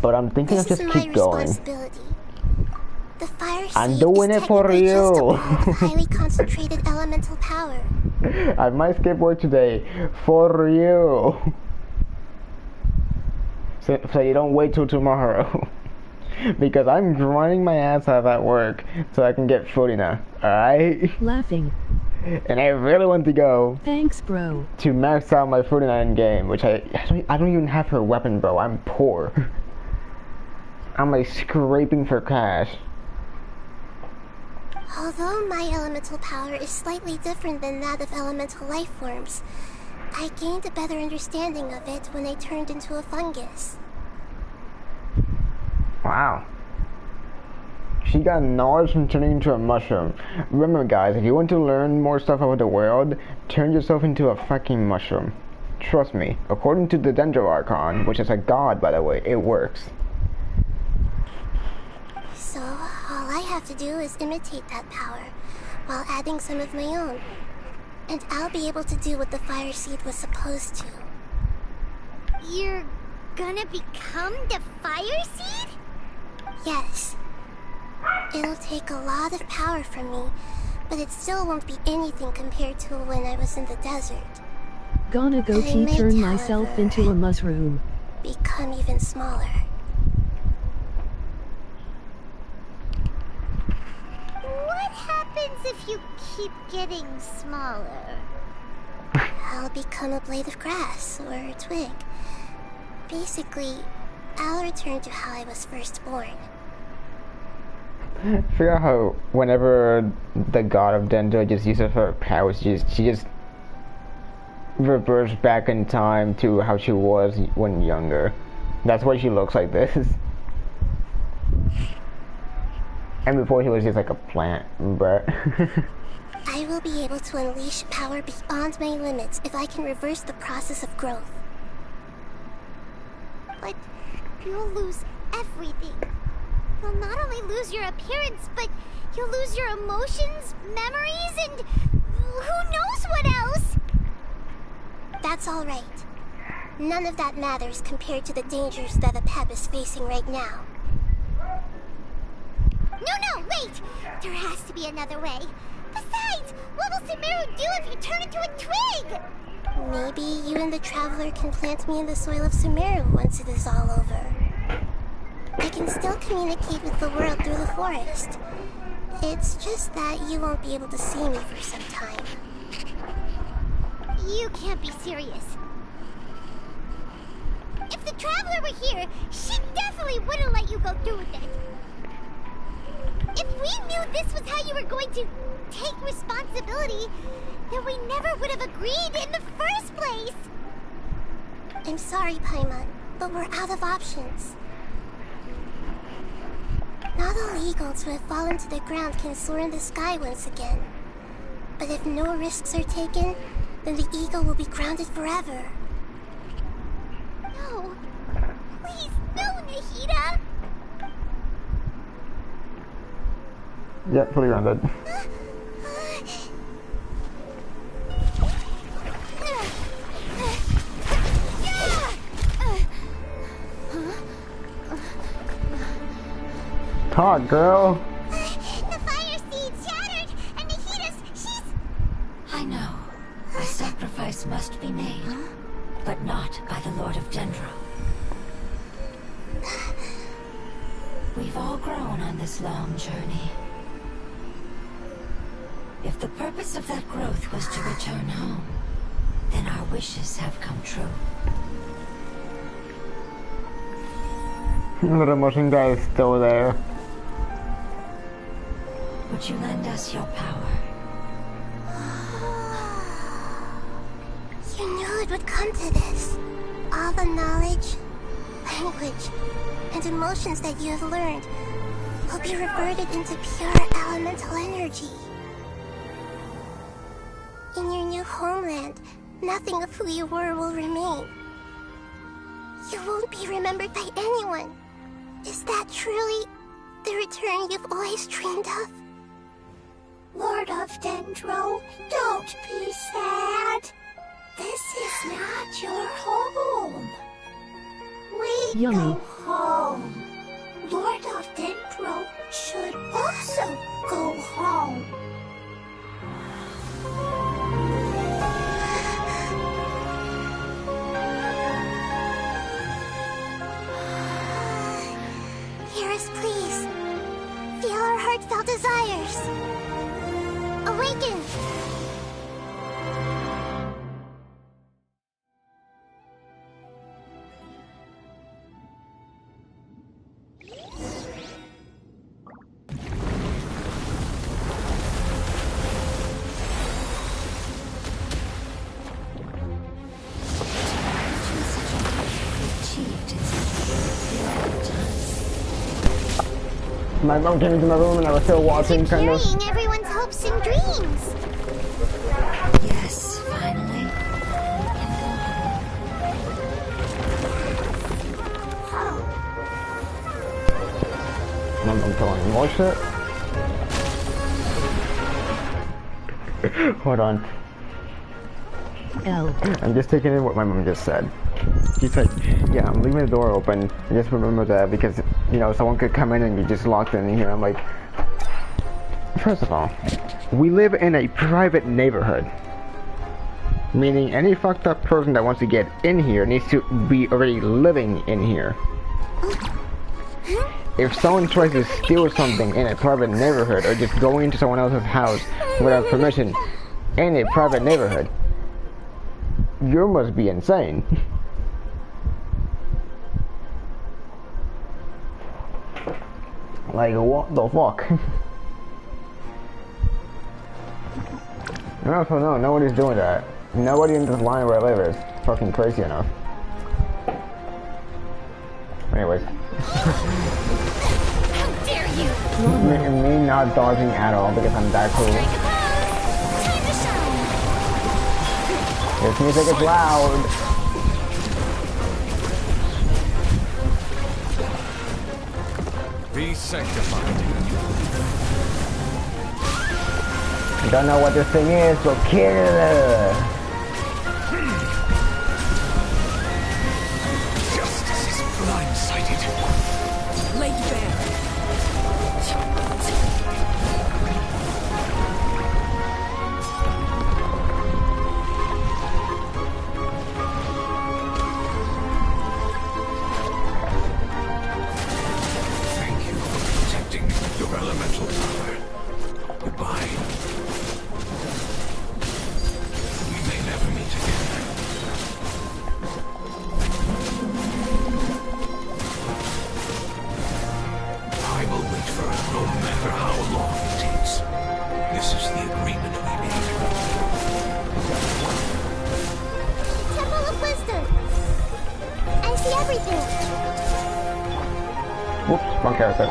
Speaker 3: But I'm thinking of just keep going.
Speaker 4: The fire seed
Speaker 3: I'm doing it for you.
Speaker 4: Highly concentrated elemental power.
Speaker 3: I might skip work today for you. So you don't wait till tomorrow. Because I'm grinding my ass off at work so I can get Furina. Alright?
Speaker 2: Laughing.
Speaker 3: And I really want to go.
Speaker 2: Thanks, bro.
Speaker 3: To max out my Furina in game, which I don't even have her weapon, bro. I'm poor. I'm like scraping for cash.
Speaker 4: Although my elemental power is slightly different than that of elemental life forms, I gained a better understanding of it when I turned into a fungus.
Speaker 3: Wow. She got knowledge from turning into a mushroom. Remember guys, if you want to learn more stuff about the world, turn yourself into a fucking mushroom. Trust me, according to the Dendro Archon, which is a god by the way, it works.
Speaker 4: So, all I have to do is imitate that power, while adding some of my own. And I'll be able to do what the fire seed was supposed to.
Speaker 9: You're gonna become the fire seed?
Speaker 4: Yes. It'll take a lot of power from me, but it still won't be anything compared to when I was in the desert.
Speaker 2: Gonna go turn myself into a mushroom.
Speaker 4: Become even smaller.
Speaker 9: What happens if you keep getting smaller?
Speaker 4: I'll become a blade of grass or a twig. Basically, I'll return to how I was first born.
Speaker 3: Figure out how whenever the god of Dendro just uses her powers, she just reverts back in time to how she was when younger. That's why she looks like this. And before she was just like a plant, but
Speaker 4: I will be able to unleash power beyond my limits if I can reverse the process of growth.
Speaker 9: But you'll lose everything. You'll not only lose your appearance, but you'll lose your emotions, memories, and who knows what else?
Speaker 4: That's all right. None of that matters compared to the dangers that the Pep is facing right now.
Speaker 9: No, wait! There has to be another way. Besides, what will Sumeru do if you turn into a twig?
Speaker 4: Maybe you and the Traveler can plant me in the soil of Sumeru once it is all over. I can still communicate with the world through the forest. It's just that you won't be able to see me for some time.
Speaker 9: You can't be serious. If the Traveler were here, she definitely wouldn't let you go through with it. If we knew this was how you were going to take responsibility, then we never would have agreed in the first place.
Speaker 4: I'm sorry, Paimon, but we're out of options. Not all eagles who have fallen to the ground can soar in the sky once again. But if no risks are taken, then the eagle will be grounded forever.
Speaker 9: No. Please, no, Nahida!
Speaker 3: yeah, fully grounded. Talk, girl.
Speaker 9: The fire seed shattered, and she's...
Speaker 6: I know. A sacrifice must be made, but not by the Lord of Dendro. We've all grown on this long journey. If the purpose of that growth was to return home, then our wishes have come true.
Speaker 3: The motion guy is still there.
Speaker 6: Would you lend us your power?
Speaker 4: You knew it would come to this. All the knowledge, language, and emotions that you have learned will be reverted into pure elemental energy. In your new homeland, nothing of who you were will remain. You won't be remembered by anyone. Is that truly the return you've always dreamed of?
Speaker 11: Lord of Dendro, don't be sad. This is not your home. We
Speaker 2: Yummy.
Speaker 11: go home. Lord of Dendro should also go home.
Speaker 4: Hear us, please. Feel our heartfelt desires. Awaken!
Speaker 3: My mom came into my room and I was still watching,
Speaker 9: You're
Speaker 3: kind of.
Speaker 9: carrying everyone's hopes and dreams.
Speaker 6: Yes, finally.
Speaker 3: My mom telling more shit. Hold on.
Speaker 2: L.
Speaker 3: I'm just taking in what my mom just said. She's like, yeah, I'm leaving the door open. Just remember that because, you know, someone could come in and be just locked in here. I'm like, first of all, we live in a private neighborhood. Meaning any fucked up person that wants to get in here needs to be already living in here. If someone tries to steal something in a private neighborhood or just go into someone else's house without permission in a private neighborhood, you must be insane. Like, what the fuck? No, nobody's doing that. Nobody in this line where I live is fucking crazy enough. Anyways.
Speaker 1: How dare you!
Speaker 3: Me not dodging at all because I'm that cool.
Speaker 1: Strike a pose! Time to shine!
Speaker 3: This music is loud.
Speaker 5: Be sanctified.
Speaker 3: Don't know what this thing is, but kill her.
Speaker 7: Justice is blindsided.
Speaker 8: Laid bare.
Speaker 7: Thank you for protecting your elemental power. Goodbye. We may never meet again. I will wait for it no matter how long it takes. This is the agreement we made.
Speaker 9: Temple of Wisdom. I see everything.
Speaker 3: Whoops, wrong character.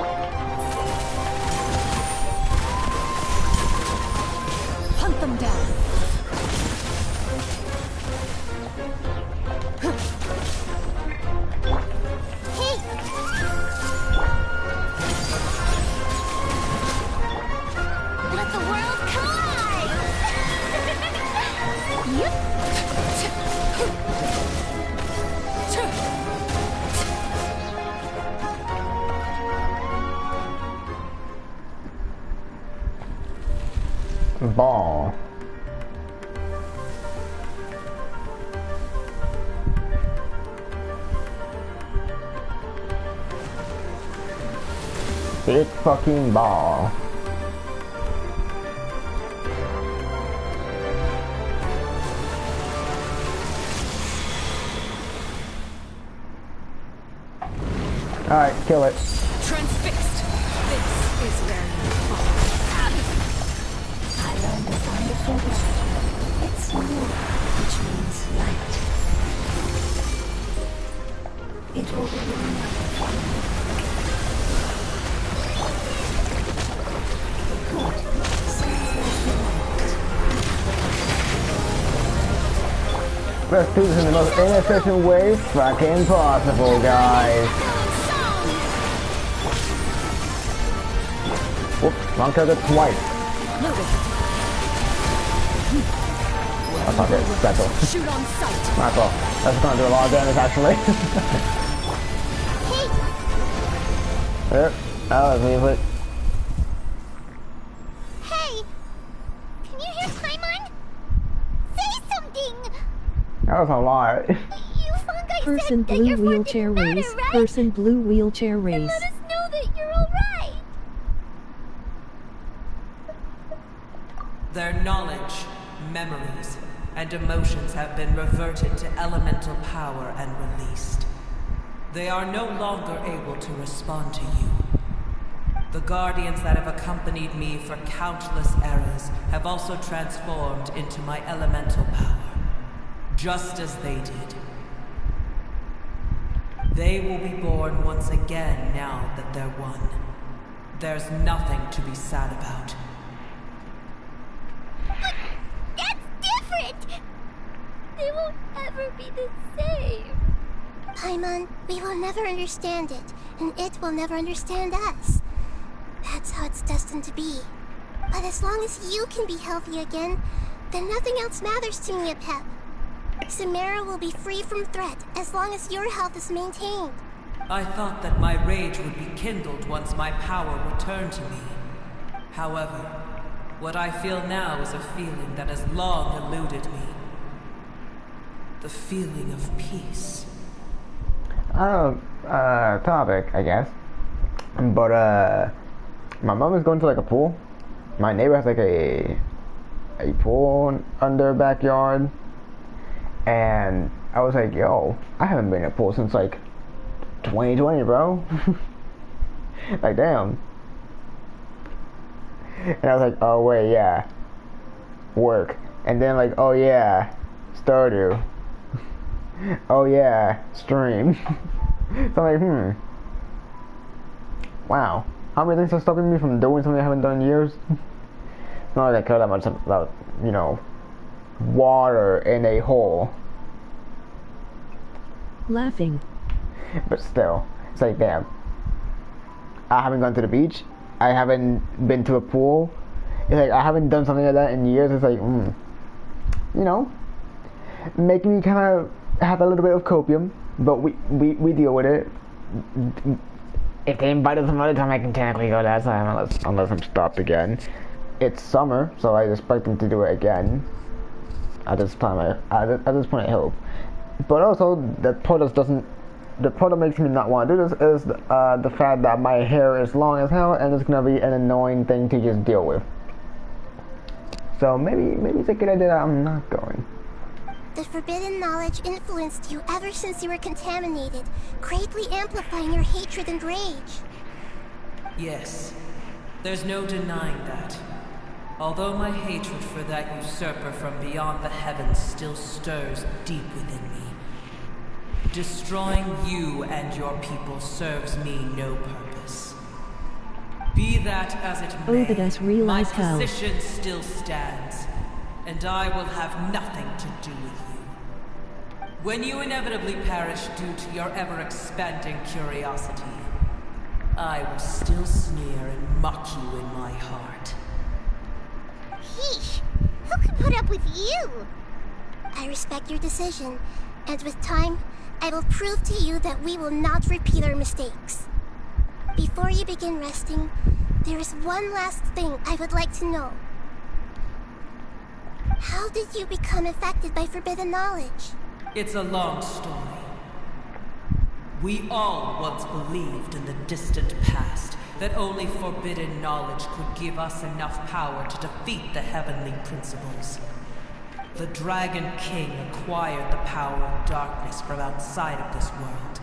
Speaker 8: Hunt them down.
Speaker 9: Hey!
Speaker 1: Let the world collide! Yep.
Speaker 3: Ball. Big fucking ball. Alright, kill it.
Speaker 8: Transfixed. This is where you fall.
Speaker 6: I learned a wonderful word. It's Sumeru, which means light. It will be remembered. Good. Sounds like you liked.
Speaker 3: Let's do this in the most inefficient way fucking possible, guys. Whoops, wrong target twice. That's not good. Special.
Speaker 8: Shoot on sight.
Speaker 3: Not cool. That's gonna do a lot of damage, actually. Yep, that was easy.
Speaker 9: Hey! Can you hear Paimon? Say something!
Speaker 3: That was a lot.
Speaker 9: You fungi
Speaker 2: Person
Speaker 9: said that
Speaker 2: blue
Speaker 9: your form
Speaker 2: wheelchair
Speaker 9: didn't matter,
Speaker 2: race.
Speaker 9: right?
Speaker 2: Person blue wheelchair
Speaker 9: Then
Speaker 2: race.
Speaker 9: let us know that you're alright!
Speaker 10: Their knowledge, memories, and emotions have been reverted to elemental power and released. They are no longer able to respond to you. The guardians that have accompanied me for countless eras have also transformed into my elemental power, just as they did. They will be born once again now that they're one. There's nothing to be sad about.
Speaker 9: That's different! They won't ever be the same. Paimon, we will never understand it, and it will never understand us. That's how it's destined to be. But as long as you can be healthy again, then nothing else matters to me, Pep. Sumeru will be free from threat as long as your health is maintained.
Speaker 10: I thought that my rage would be kindled once my power returned to me. However, what I feel now is a feeling that has long eluded me. The feeling of peace.
Speaker 3: Topic, I guess. But, my mom is going to, like, a pool. My neighbor has, like, a pool on their backyard. And I was like, yo, I haven't been in a pool since, like, 2020, bro. Like, damn. And I was like, oh wait, yeah, work. And then like, oh yeah, Stardew. Oh yeah, stream. So I'm like, wow. How many things are stopping me from doing something I haven't done in years? It's not like I care that much about, you know, water in a hole.
Speaker 2: Laughing.
Speaker 3: But still, it's like, damn. I haven't gone to the beach. I haven't been to a pool. It's like, I haven't done something like that in years. It's like, you know, making me kind of have a little bit of copium. But we deal with it. If they invite us some other time, I can technically go that time unless I'm stopped again. It's summer, so I expect them to do it again. At this point, I hope. But also, the part that makes me not want to do this is the fact that my hair is long as hell, and it's gonna be an annoying thing to just deal with. So maybe it's a good idea that I'm not going.
Speaker 4: The forbidden knowledge influenced you ever since you were contaminated, greatly amplifying your hatred and rage.
Speaker 10: Yes, there's no denying that. Although my hatred for that usurper from beyond the heavens still stirs deep within me. Destroying you and your people serves me no purpose. Be that as it may, my position still stands, and I will have nothing to do with you. When you inevitably perish due to your ever-expanding curiosity, I will still sneer and mock you in my heart.
Speaker 4: Yeesh! Who could put up with you? I respect your decision, and with time, I will prove to you that we will not repeat our mistakes. Before you begin resting, there is one last thing I would like to know. How did you become affected by forbidden knowledge?
Speaker 10: It's a long story. We all once believed in the distant past that only forbidden knowledge could give us enough power to defeat the heavenly principles. The Dragon King acquired the power of darkness from outside of this world,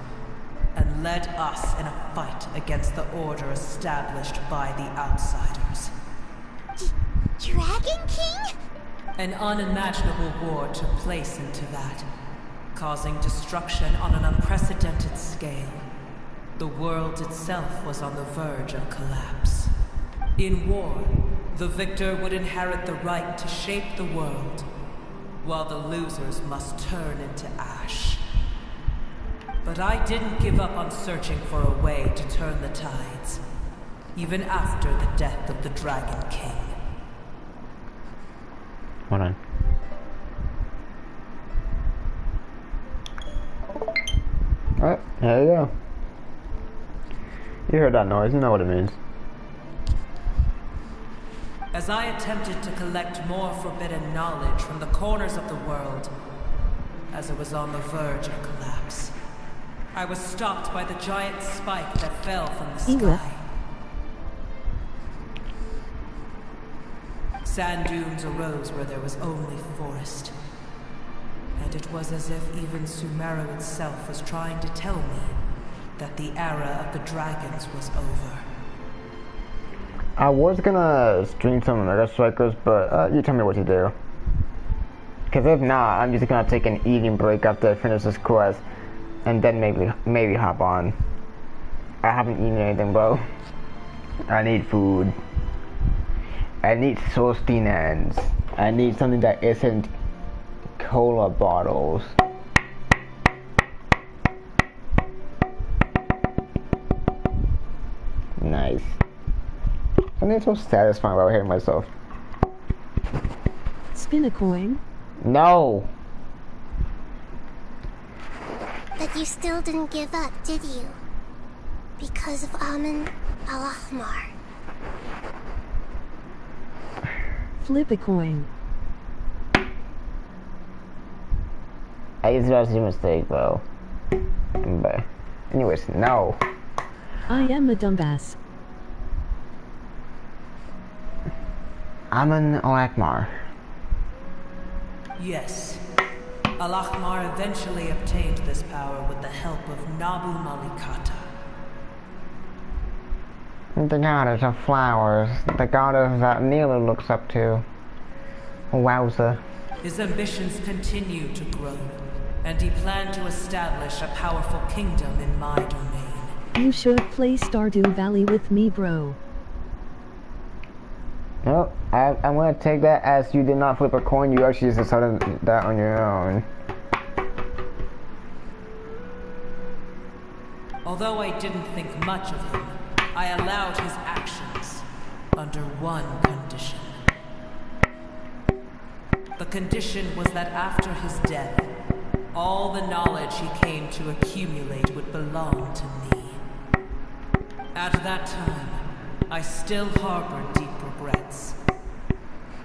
Speaker 10: and led us in a fight against the order established by the outsiders.
Speaker 4: Dragon King?
Speaker 10: An unimaginable war took place into that, causing destruction on an unprecedented scale. The world itself was on the verge of collapse. In war, the victor would inherit the right to shape the world, while the losers must turn into ash. But I didn't give up on searching for a way to turn the tides, even after the death of the Dragon King.
Speaker 3: Hold on. Alright, there you go. You heard that noise, you know what it means.
Speaker 10: As I attempted to collect more forbidden knowledge from the corners of the world, as it was on the verge of collapse, I was stopped by the giant spike that fell from the sky. Sand dunes arose where there was only forest. And it was as if even Sumeru itself was trying to tell me that the era of the dragons was over.
Speaker 3: I was gonna stream some Mega Strikers, but you tell me what to do. Because if not, I'm just gonna take an eating break after I finish this quest, and then maybe hop on. I haven't eaten anything, bro. I need food. I need sustenance. I need something that isn't cola bottles. Nice. Something so satisfying about hitting myself.
Speaker 2: Spin a coin.
Speaker 3: No!
Speaker 4: But you still didn't give up, did you? Because of Amen Al-Ahmar.
Speaker 2: Flip a coin.
Speaker 3: I just lost a mistake, bro. But anyways, no.
Speaker 2: I am a dumbass.
Speaker 3: Amen Al-Ahmar.
Speaker 10: Yes. Al-Ahmar eventually obtained this power with the help of Nabu Malikata.
Speaker 3: The goddess of flowers. The goddess that Neela looks up to. Wowza.
Speaker 10: His ambitions continue to grow, and he planned to establish a powerful kingdom in my domain.
Speaker 2: You should play Stardew Valley with me, bro.
Speaker 3: No, I'm gonna take that as you did not flip a coin, you actually just decided that on your own.
Speaker 10: Although I didn't think much of him, I allowed his actions under one condition. The condition was that after his death, all the knowledge he came to accumulate would belong to me. At that time, I still harbored deep regrets.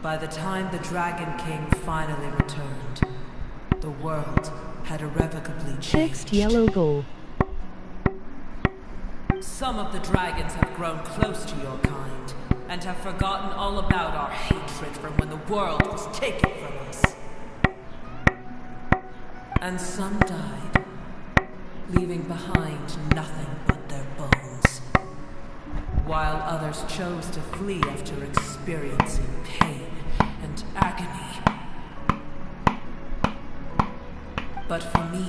Speaker 10: By the time the Dragon King finally returned, the world had irrevocably changed.
Speaker 2: Text yellow goal.
Speaker 10: Some of the dragons have grown close to your kind, and have forgotten all about our hatred from when the world was taken from us. And some died, leaving behind nothing but their bones, while others chose to flee after experiencing pain and agony. But for me,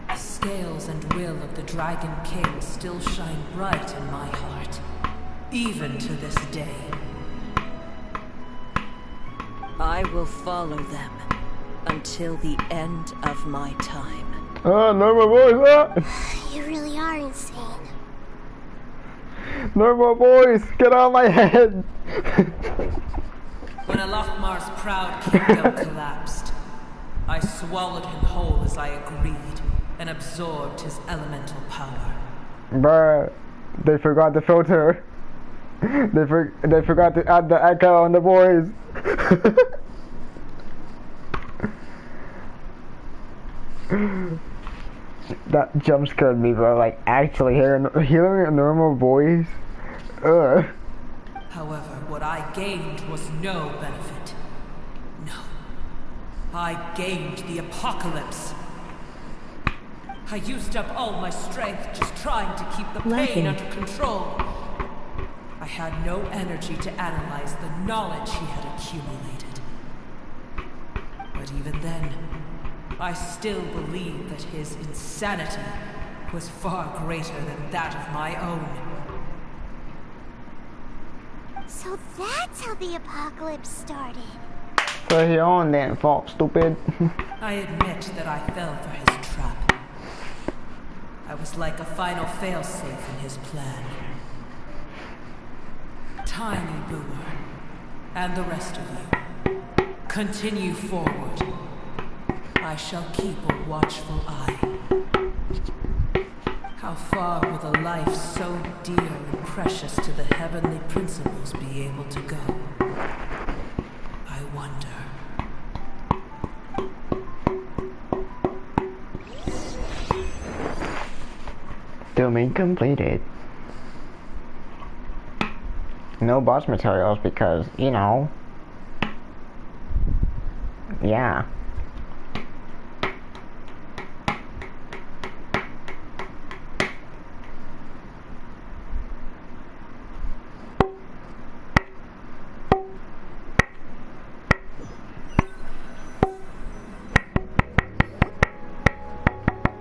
Speaker 10: the scales and will of the Dragon King still shine bright in my heart, even to this day.
Speaker 12: I will follow them until the end of my time.
Speaker 3: Oh, no more boys!
Speaker 4: You really are insane.
Speaker 3: No more boys! Get out of my head!
Speaker 10: When Alakmar's proud kingdom collapsed, I swallowed him whole as I agreed, and absorbed his elemental power.
Speaker 3: Bruh, they forgot the filter. They forgot to add the echo on the boys. That jump scared me, bro. Like, actually hearing a normal voice. Ugh.
Speaker 10: However, what I gained was no benefit. No. I gained the apocalypse. I used up all my strength just trying to keep the pain under control. I had no energy to analyze the knowledge he had accumulated. But even then, I still believed that his insanity was far greater than that of my own.
Speaker 4: So that's how the apocalypse started.
Speaker 3: So your own damn fault, stupid.
Speaker 10: I admit that I fell for his trap. I was like a final failsafe in his plan. Tiny Boomer, and the rest of you, continue forward. I shall keep a watchful eye. How far will a life so dear and precious to the heavenly principles be able to go? I wonder.
Speaker 3: Domain completed. No boss materials because, you know. Yeah.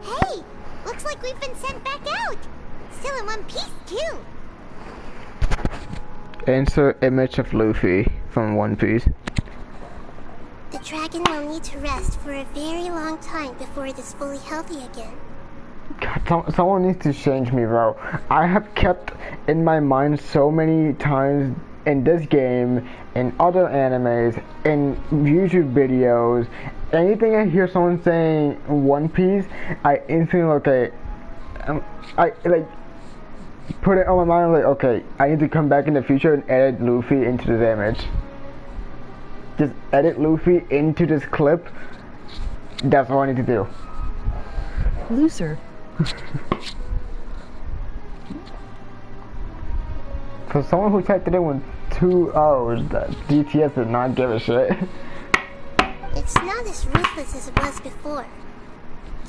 Speaker 4: Hey! Looks like we've been sent back out! Still in one piece, too!
Speaker 3: Insert image of Luffy from One Piece.
Speaker 4: The dragon will need to rest for a very long time before it is fully healthy again.
Speaker 3: God, someone needs to change me, bro. I have kept in my mind so many times in this game, in other animes, in YouTube videos, anything I hear someone saying One Piece, I instantly okay. I like put it on my mind like, okay, I need to come back in the future and edit Luffy into this image. Just edit Luffy into this clip. That's all I need to do.
Speaker 2: Loser.
Speaker 3: For someone who typed it in with 2 O's, that DTS did not give a shit.
Speaker 4: It's not as ruthless as it was before.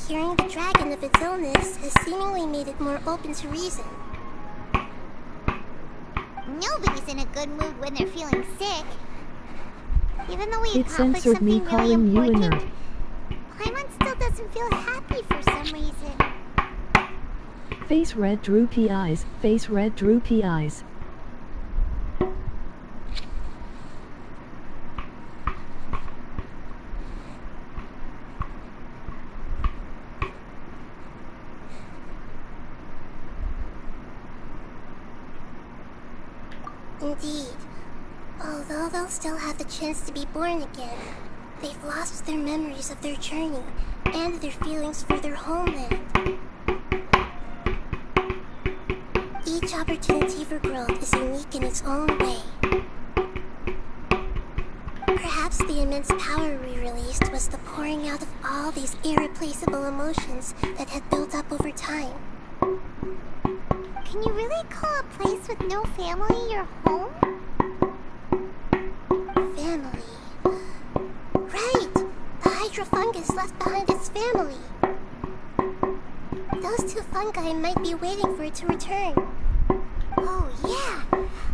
Speaker 4: Curing the dragon of its illness has seemingly made it more open to reason.
Speaker 9: Nobody's in a good mood when they're feeling sick. Even though we
Speaker 2: It
Speaker 9: accomplished
Speaker 2: censored me
Speaker 9: something really
Speaker 2: calling you a
Speaker 9: important,
Speaker 2: nerd.
Speaker 9: Paimon still doesn't feel happy for some reason.
Speaker 2: Face red droopy eyes, face red droopy eyes.
Speaker 4: Indeed. Although they'll still have the chance to be born again, they've lost their memories of their journey and their feelings for their homeland. Each opportunity for growth is unique in its own way. Perhaps the immense power we released was the pouring out of all these irreplaceable emotions that had built up over time.
Speaker 9: Can you really call a place with no family your home?
Speaker 4: Family. Right! The Hydra fungus left behind its family. Those two fungi might be waiting for it to return.
Speaker 9: Oh yeah!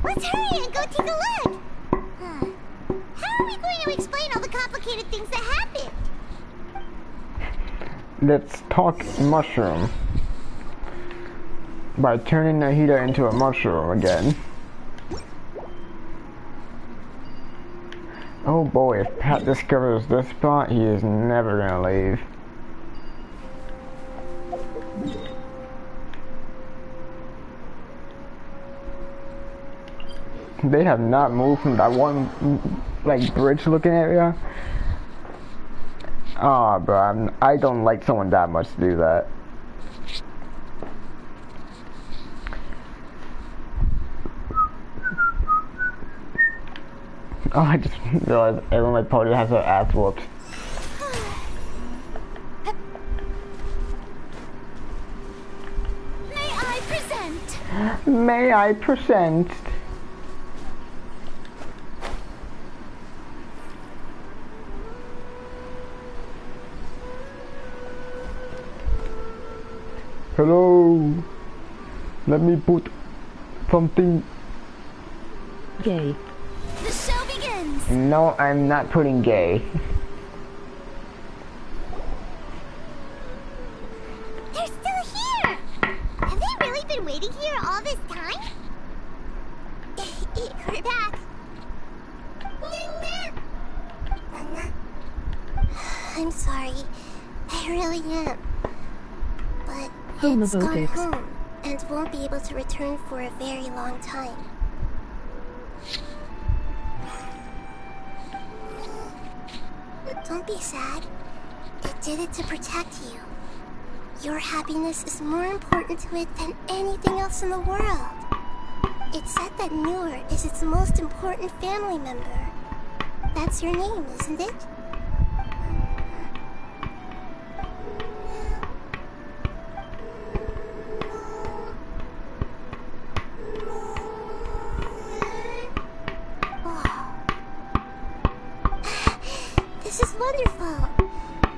Speaker 9: Let's hurry and go take a look! How are we going to explain all the complicated things that happened?
Speaker 3: Let's talk mushroom. By turning Nahida into a mushroom again. Oh boy, if Pat discovers this spot, he is never gonna leave. They have not moved from that one, like, bridge looking area. Ah, bro, I don't like someone that much to do that. Oh, I just realized everyone in my party has their ass whooped.
Speaker 9: May I present?
Speaker 3: May I present? Hello. Let me put something.
Speaker 2: Gay.
Speaker 9: The show begins!
Speaker 3: No, I'm not putting gay.
Speaker 9: They're still here! Have they really been waiting here all this time? We're back.
Speaker 4: I'm sorry. I really am. But it's gone
Speaker 2: Homophobics.
Speaker 4: home and won't be able to return for a very long time. Don't be sad. It did it to protect you. Your happiness is more important to it than anything else in the world. It's said that Muir is its most important family member. That's your name, isn't it? This is wonderful.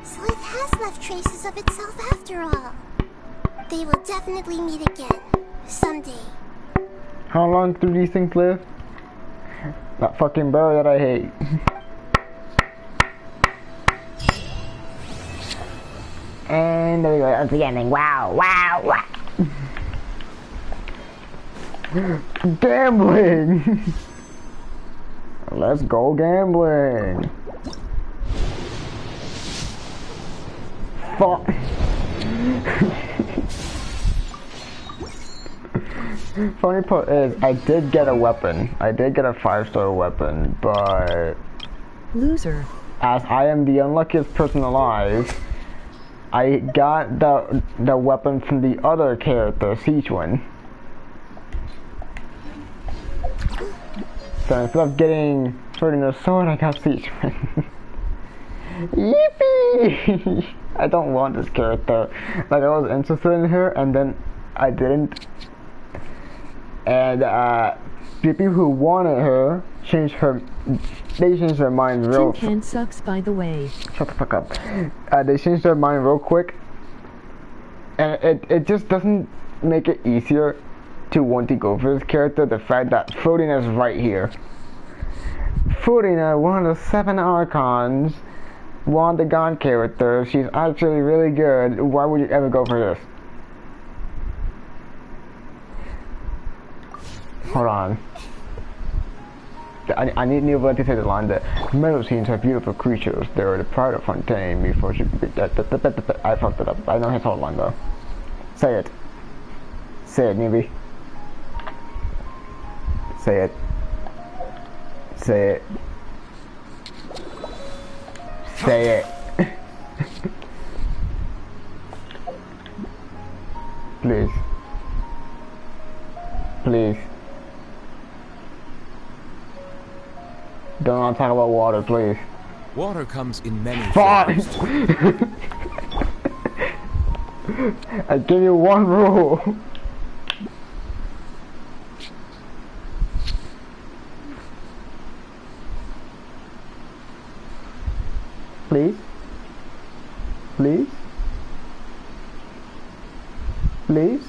Speaker 4: So it has left traces of itself after all. They will definitely meet again. Someday.
Speaker 3: How long do these things live? That fucking bird that I hate. And there we go, that's the ending. Wow, wow, wow. Gambling! Let's go gambling. Fuck. Funny part is, I did get a weapon. I did get a 5-star weapon, but...
Speaker 2: Loser.
Speaker 3: As I am the unluckiest person alive, I got the weapon from the other character, Sichuan. So instead of getting Sword the Sword, I got Sichuan. Yippee! I don't want this character. Like, I was interested in her, and then I didn't. And people who wanted her changed their mind real.
Speaker 2: Tin Can sucks, by the way.
Speaker 3: Shut the fuck up. They changed their mind real quick, and it just doesn't make it easier to want to go for this character, the fact that Fodina is right here. Fodina, one of the 7 Archons, one of the God characters, she's actually really good. Why would you ever go for this? Hold on. I need New Blood to say the line that Melusines are beautiful creatures. They are the pride of Fontaine before she... I fucked it up. I know his whole line though. Say it. Say it, Newbie. Say it. Say it. Say it. Please. Please. Don't want to talk about water, please.
Speaker 13: Water comes in many
Speaker 3: forms. I give you one rule. Please? Please? Please?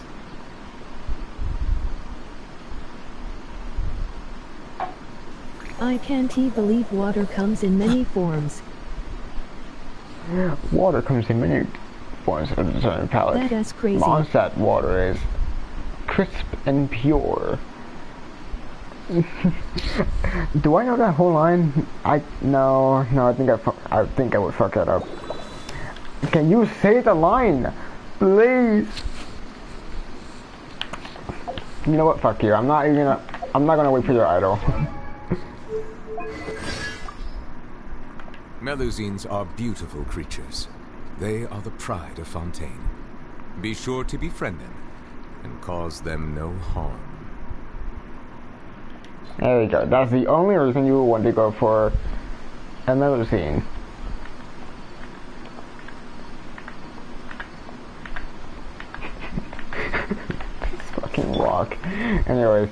Speaker 2: I can't believe water comes in many forms.
Speaker 3: Water comes in many forms of the certain palette.
Speaker 2: That's crazy.
Speaker 3: Mondstadt water is crisp and pure. Do I know that whole line? No, I think I would fuck that up. Can you say the line, please? You know what? Fuck you. I'm not gonna wait for your idol.
Speaker 13: Melusines are beautiful creatures. They are the pride of Fontaine. Be sure to befriend them and cause them no harm.
Speaker 3: There you go. That's the only reason you want to go for a Melusine. This fucking walk. Anyways,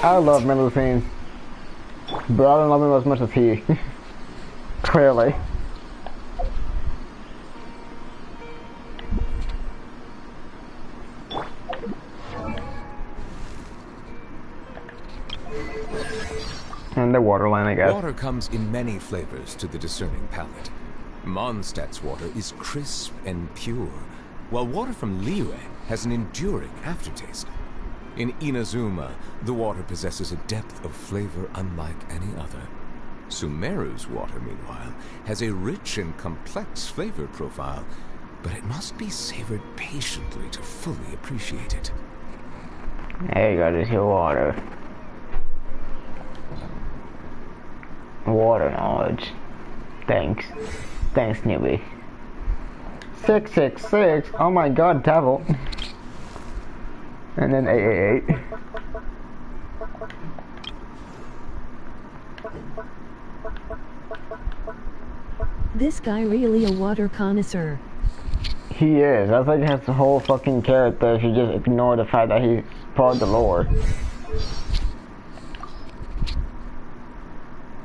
Speaker 3: I love Melusines, but I don't love him as much as he. Clearly. And the water line, I guess.
Speaker 13: Water comes in many flavors to the discerning palate. Mondstadt's water is crisp and pure, while water from Liyue has an enduring aftertaste. In Inazuma, the water possesses a depth of flavor unlike any other. Sumeru's water, meanwhile, has a rich and complex flavor profile, but it must be savored patiently to fully appreciate it.
Speaker 3: There you go, there's your water. Water knowledge. Thanks. Thanks, newbie. 666. Oh my god, devil. And then 888.
Speaker 2: This guy really a water connoisseur.
Speaker 3: He is. That's like his whole fucking character if you just ignore the fact that he's part of the lore.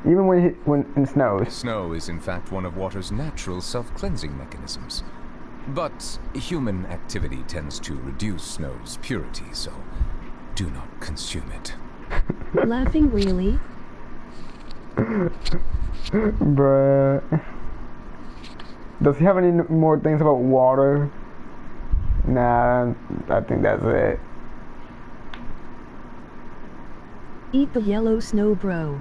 Speaker 3: Even when it snows.
Speaker 13: Snow is in fact one of water's natural self-cleansing mechanisms. But human activity tends to reduce snow's purity, so do not consume it.
Speaker 2: Laughing really?
Speaker 3: Bruh. Does he have any more things about water? Nah, I think that's it.
Speaker 2: Eat the yellow snow, bro.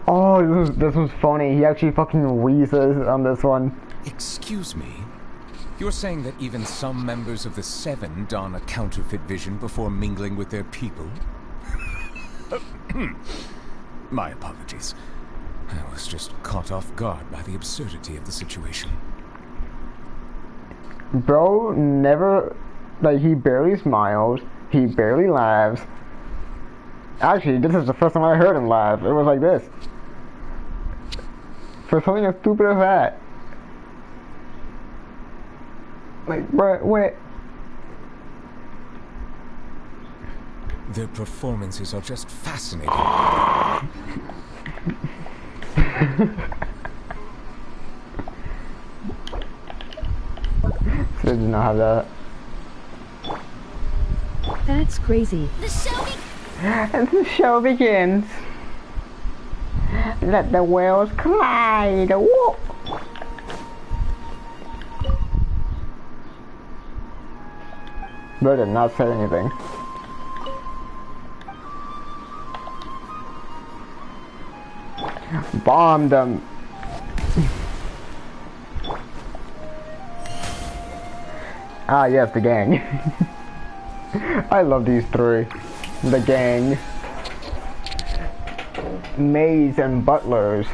Speaker 3: Oh, this was funny. He actually fucking wheezes on this one.
Speaker 13: Excuse me? You're saying that even some members of the Seven don a counterfeit vision before mingling with their people? My apologies. I was just caught off guard by the absurdity of the situation.
Speaker 3: Bro never... Like, he barely smiles. He barely laughs. Actually, this is the first time I heard him laugh. It was like this. For something as stupid as that. Like, bruh, wait.
Speaker 13: Their performances are just fascinating.
Speaker 3: did not have that.
Speaker 2: That's crazy.
Speaker 1: The show
Speaker 3: And the show begins. Let the whales collide. Whoa. They did not say anything. Bomb them. Ah, yes, the gang. I love these three. The gang. Maids and butlers.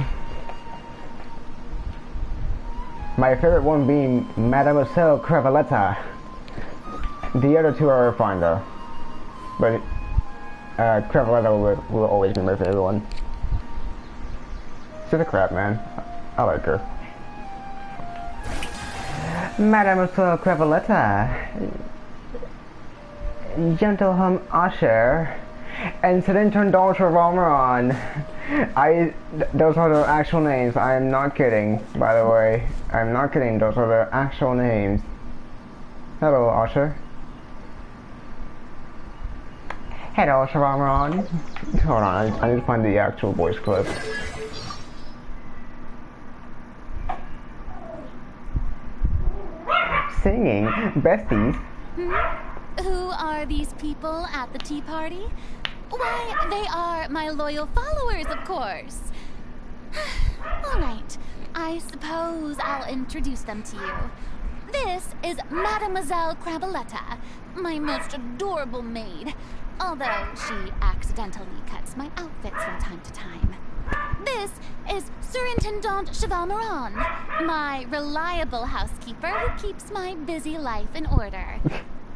Speaker 3: My favorite one being Mademoiselle Crevaletta. The other two are fine though. But Crevaletta will always be my favorite one. She's a crap, man. I like her. Mademoiselle Crevaletta. Gentleman Usher. And Sedentary Daughter of Almaron. Those are the actual names. I am not kidding, by the way. I'm not kidding, those are the actual names. Hello, Usher. Hello, Usher of Almaron. Hold on, I need to find the actual voice clip. Singing, besties.
Speaker 1: Who are these people at the tea party? Why, they are my loyal followers, of course. All right, I suppose I'll introduce them to you. This is Mademoiselle Crevaletta, my most adorable maid, although she accidentally cuts my outfits from time to time. This is Surintendant Chevalmaron, my reliable housekeeper who keeps my busy life in order.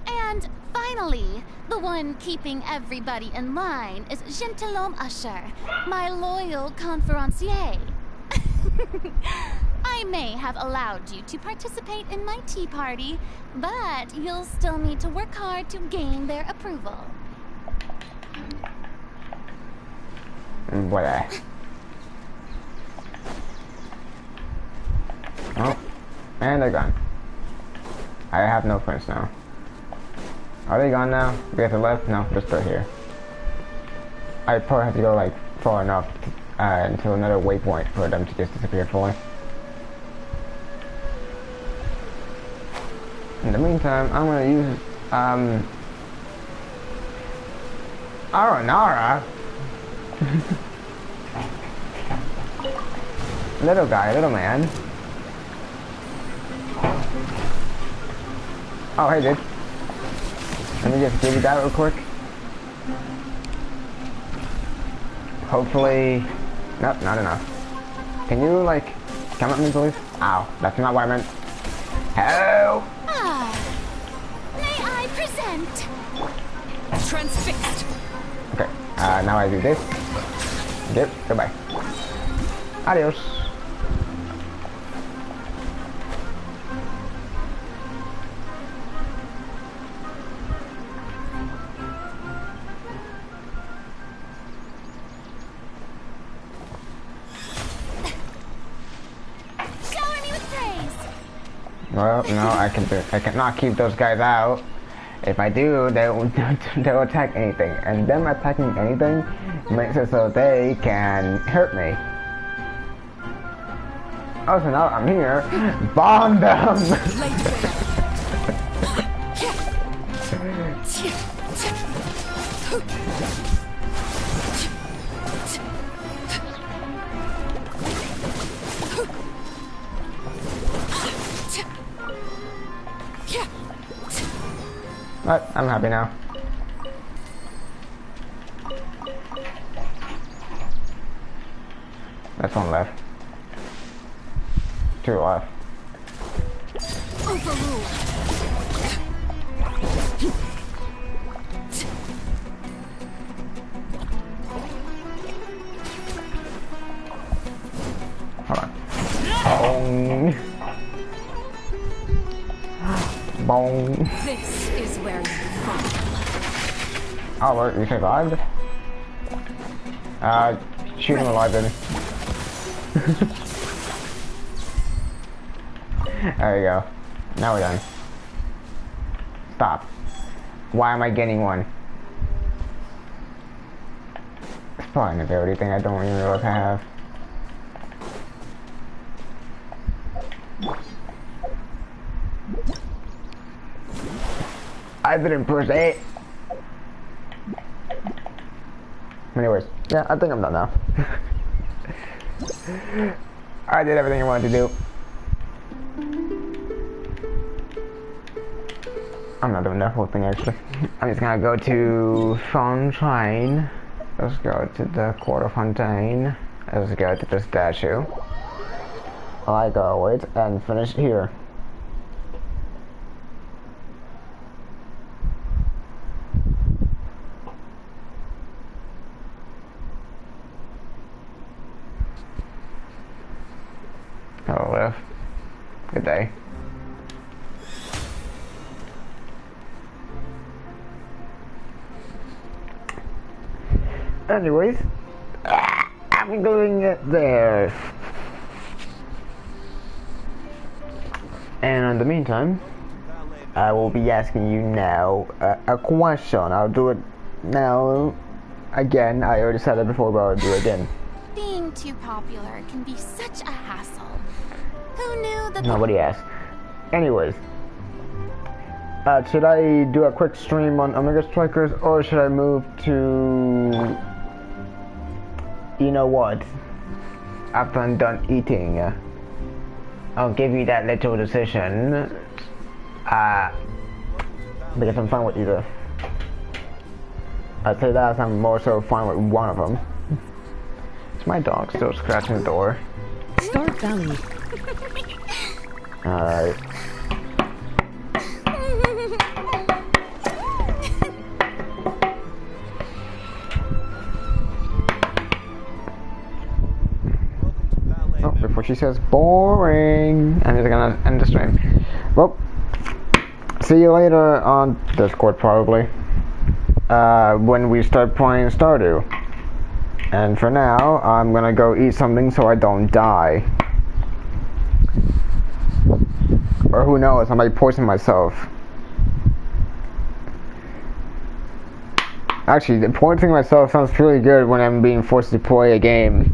Speaker 1: And finally, the one keeping everybody in line is Gentilhomme Usher, my loyal conferencier. I may have allowed you to participate in my tea party, but you'll still need to work hard to gain their approval.
Speaker 3: What? Oh, and they're gone. I have no friends now. Are they gone now? We have to left? No, they're still here. I probably have to go like far enough until another waypoint for them to just disappear fully. In the meantime, I'm gonna use Aranara. Little guy, little man. Oh, hey, dude. Let me just give you that real quick. Hopefully... Nope, not enough. Can you, like, come at me, please? Ow, that's not what I meant. Help!
Speaker 1: May I present?
Speaker 12: Transfixed.
Speaker 3: Okay, now I do this. Yep, goodbye. Adios. Well, no, I cannot keep those guys out. If I do, they'll attack anything, and them attacking anything makes it so they can hurt me. Oh, so now I'm here. Bomb them! But I'm happy now. That's one left. Two left.
Speaker 1: Overruled.
Speaker 3: Hold on. Bong. Bong.
Speaker 8: This is where you fall.
Speaker 3: Oh, look, you survived? Shoot him alive then. There you go. Now we're done. Stop. Why am I getting one? It's probably an ability thing I don't even realize I have. I didn't push it. Anyways, yeah, I think I'm done now. I did everything I wanted to do. I'm not doing that whole thing actually. I'm just gonna go to Fontaine. Let's go to the Quarter Fontaine. Let's go to the statue. Like always, and finish here. Hello, Liv. Good day. Anyways, I'm doing it there. And in the meantime, I will be asking you now a question. I'll do it now again. I already said it before, but I'll do it again.
Speaker 1: Being too popular can be such a hassle. Who knew that?
Speaker 3: Nobody asked. Anyways, should I do a quick stream on Omega Strikers, or should I move to... You know what? After I'm done eating, I'll give you that little decision. Because I'm fine with either. I'd say that I'm more so fine with one of them. Is my dog still scratching the door?
Speaker 2: Stark Valley.
Speaker 3: Alright. Oh, before she says boring, I'm just gonna end the stream. Well, see you later on Discord probably. When we start playing Stardew. And for now, I'm gonna go eat something so I don't die. Or who knows, I might poison myself. Actually, the poisoning myself sounds pretty good when I'm being forced to play a game.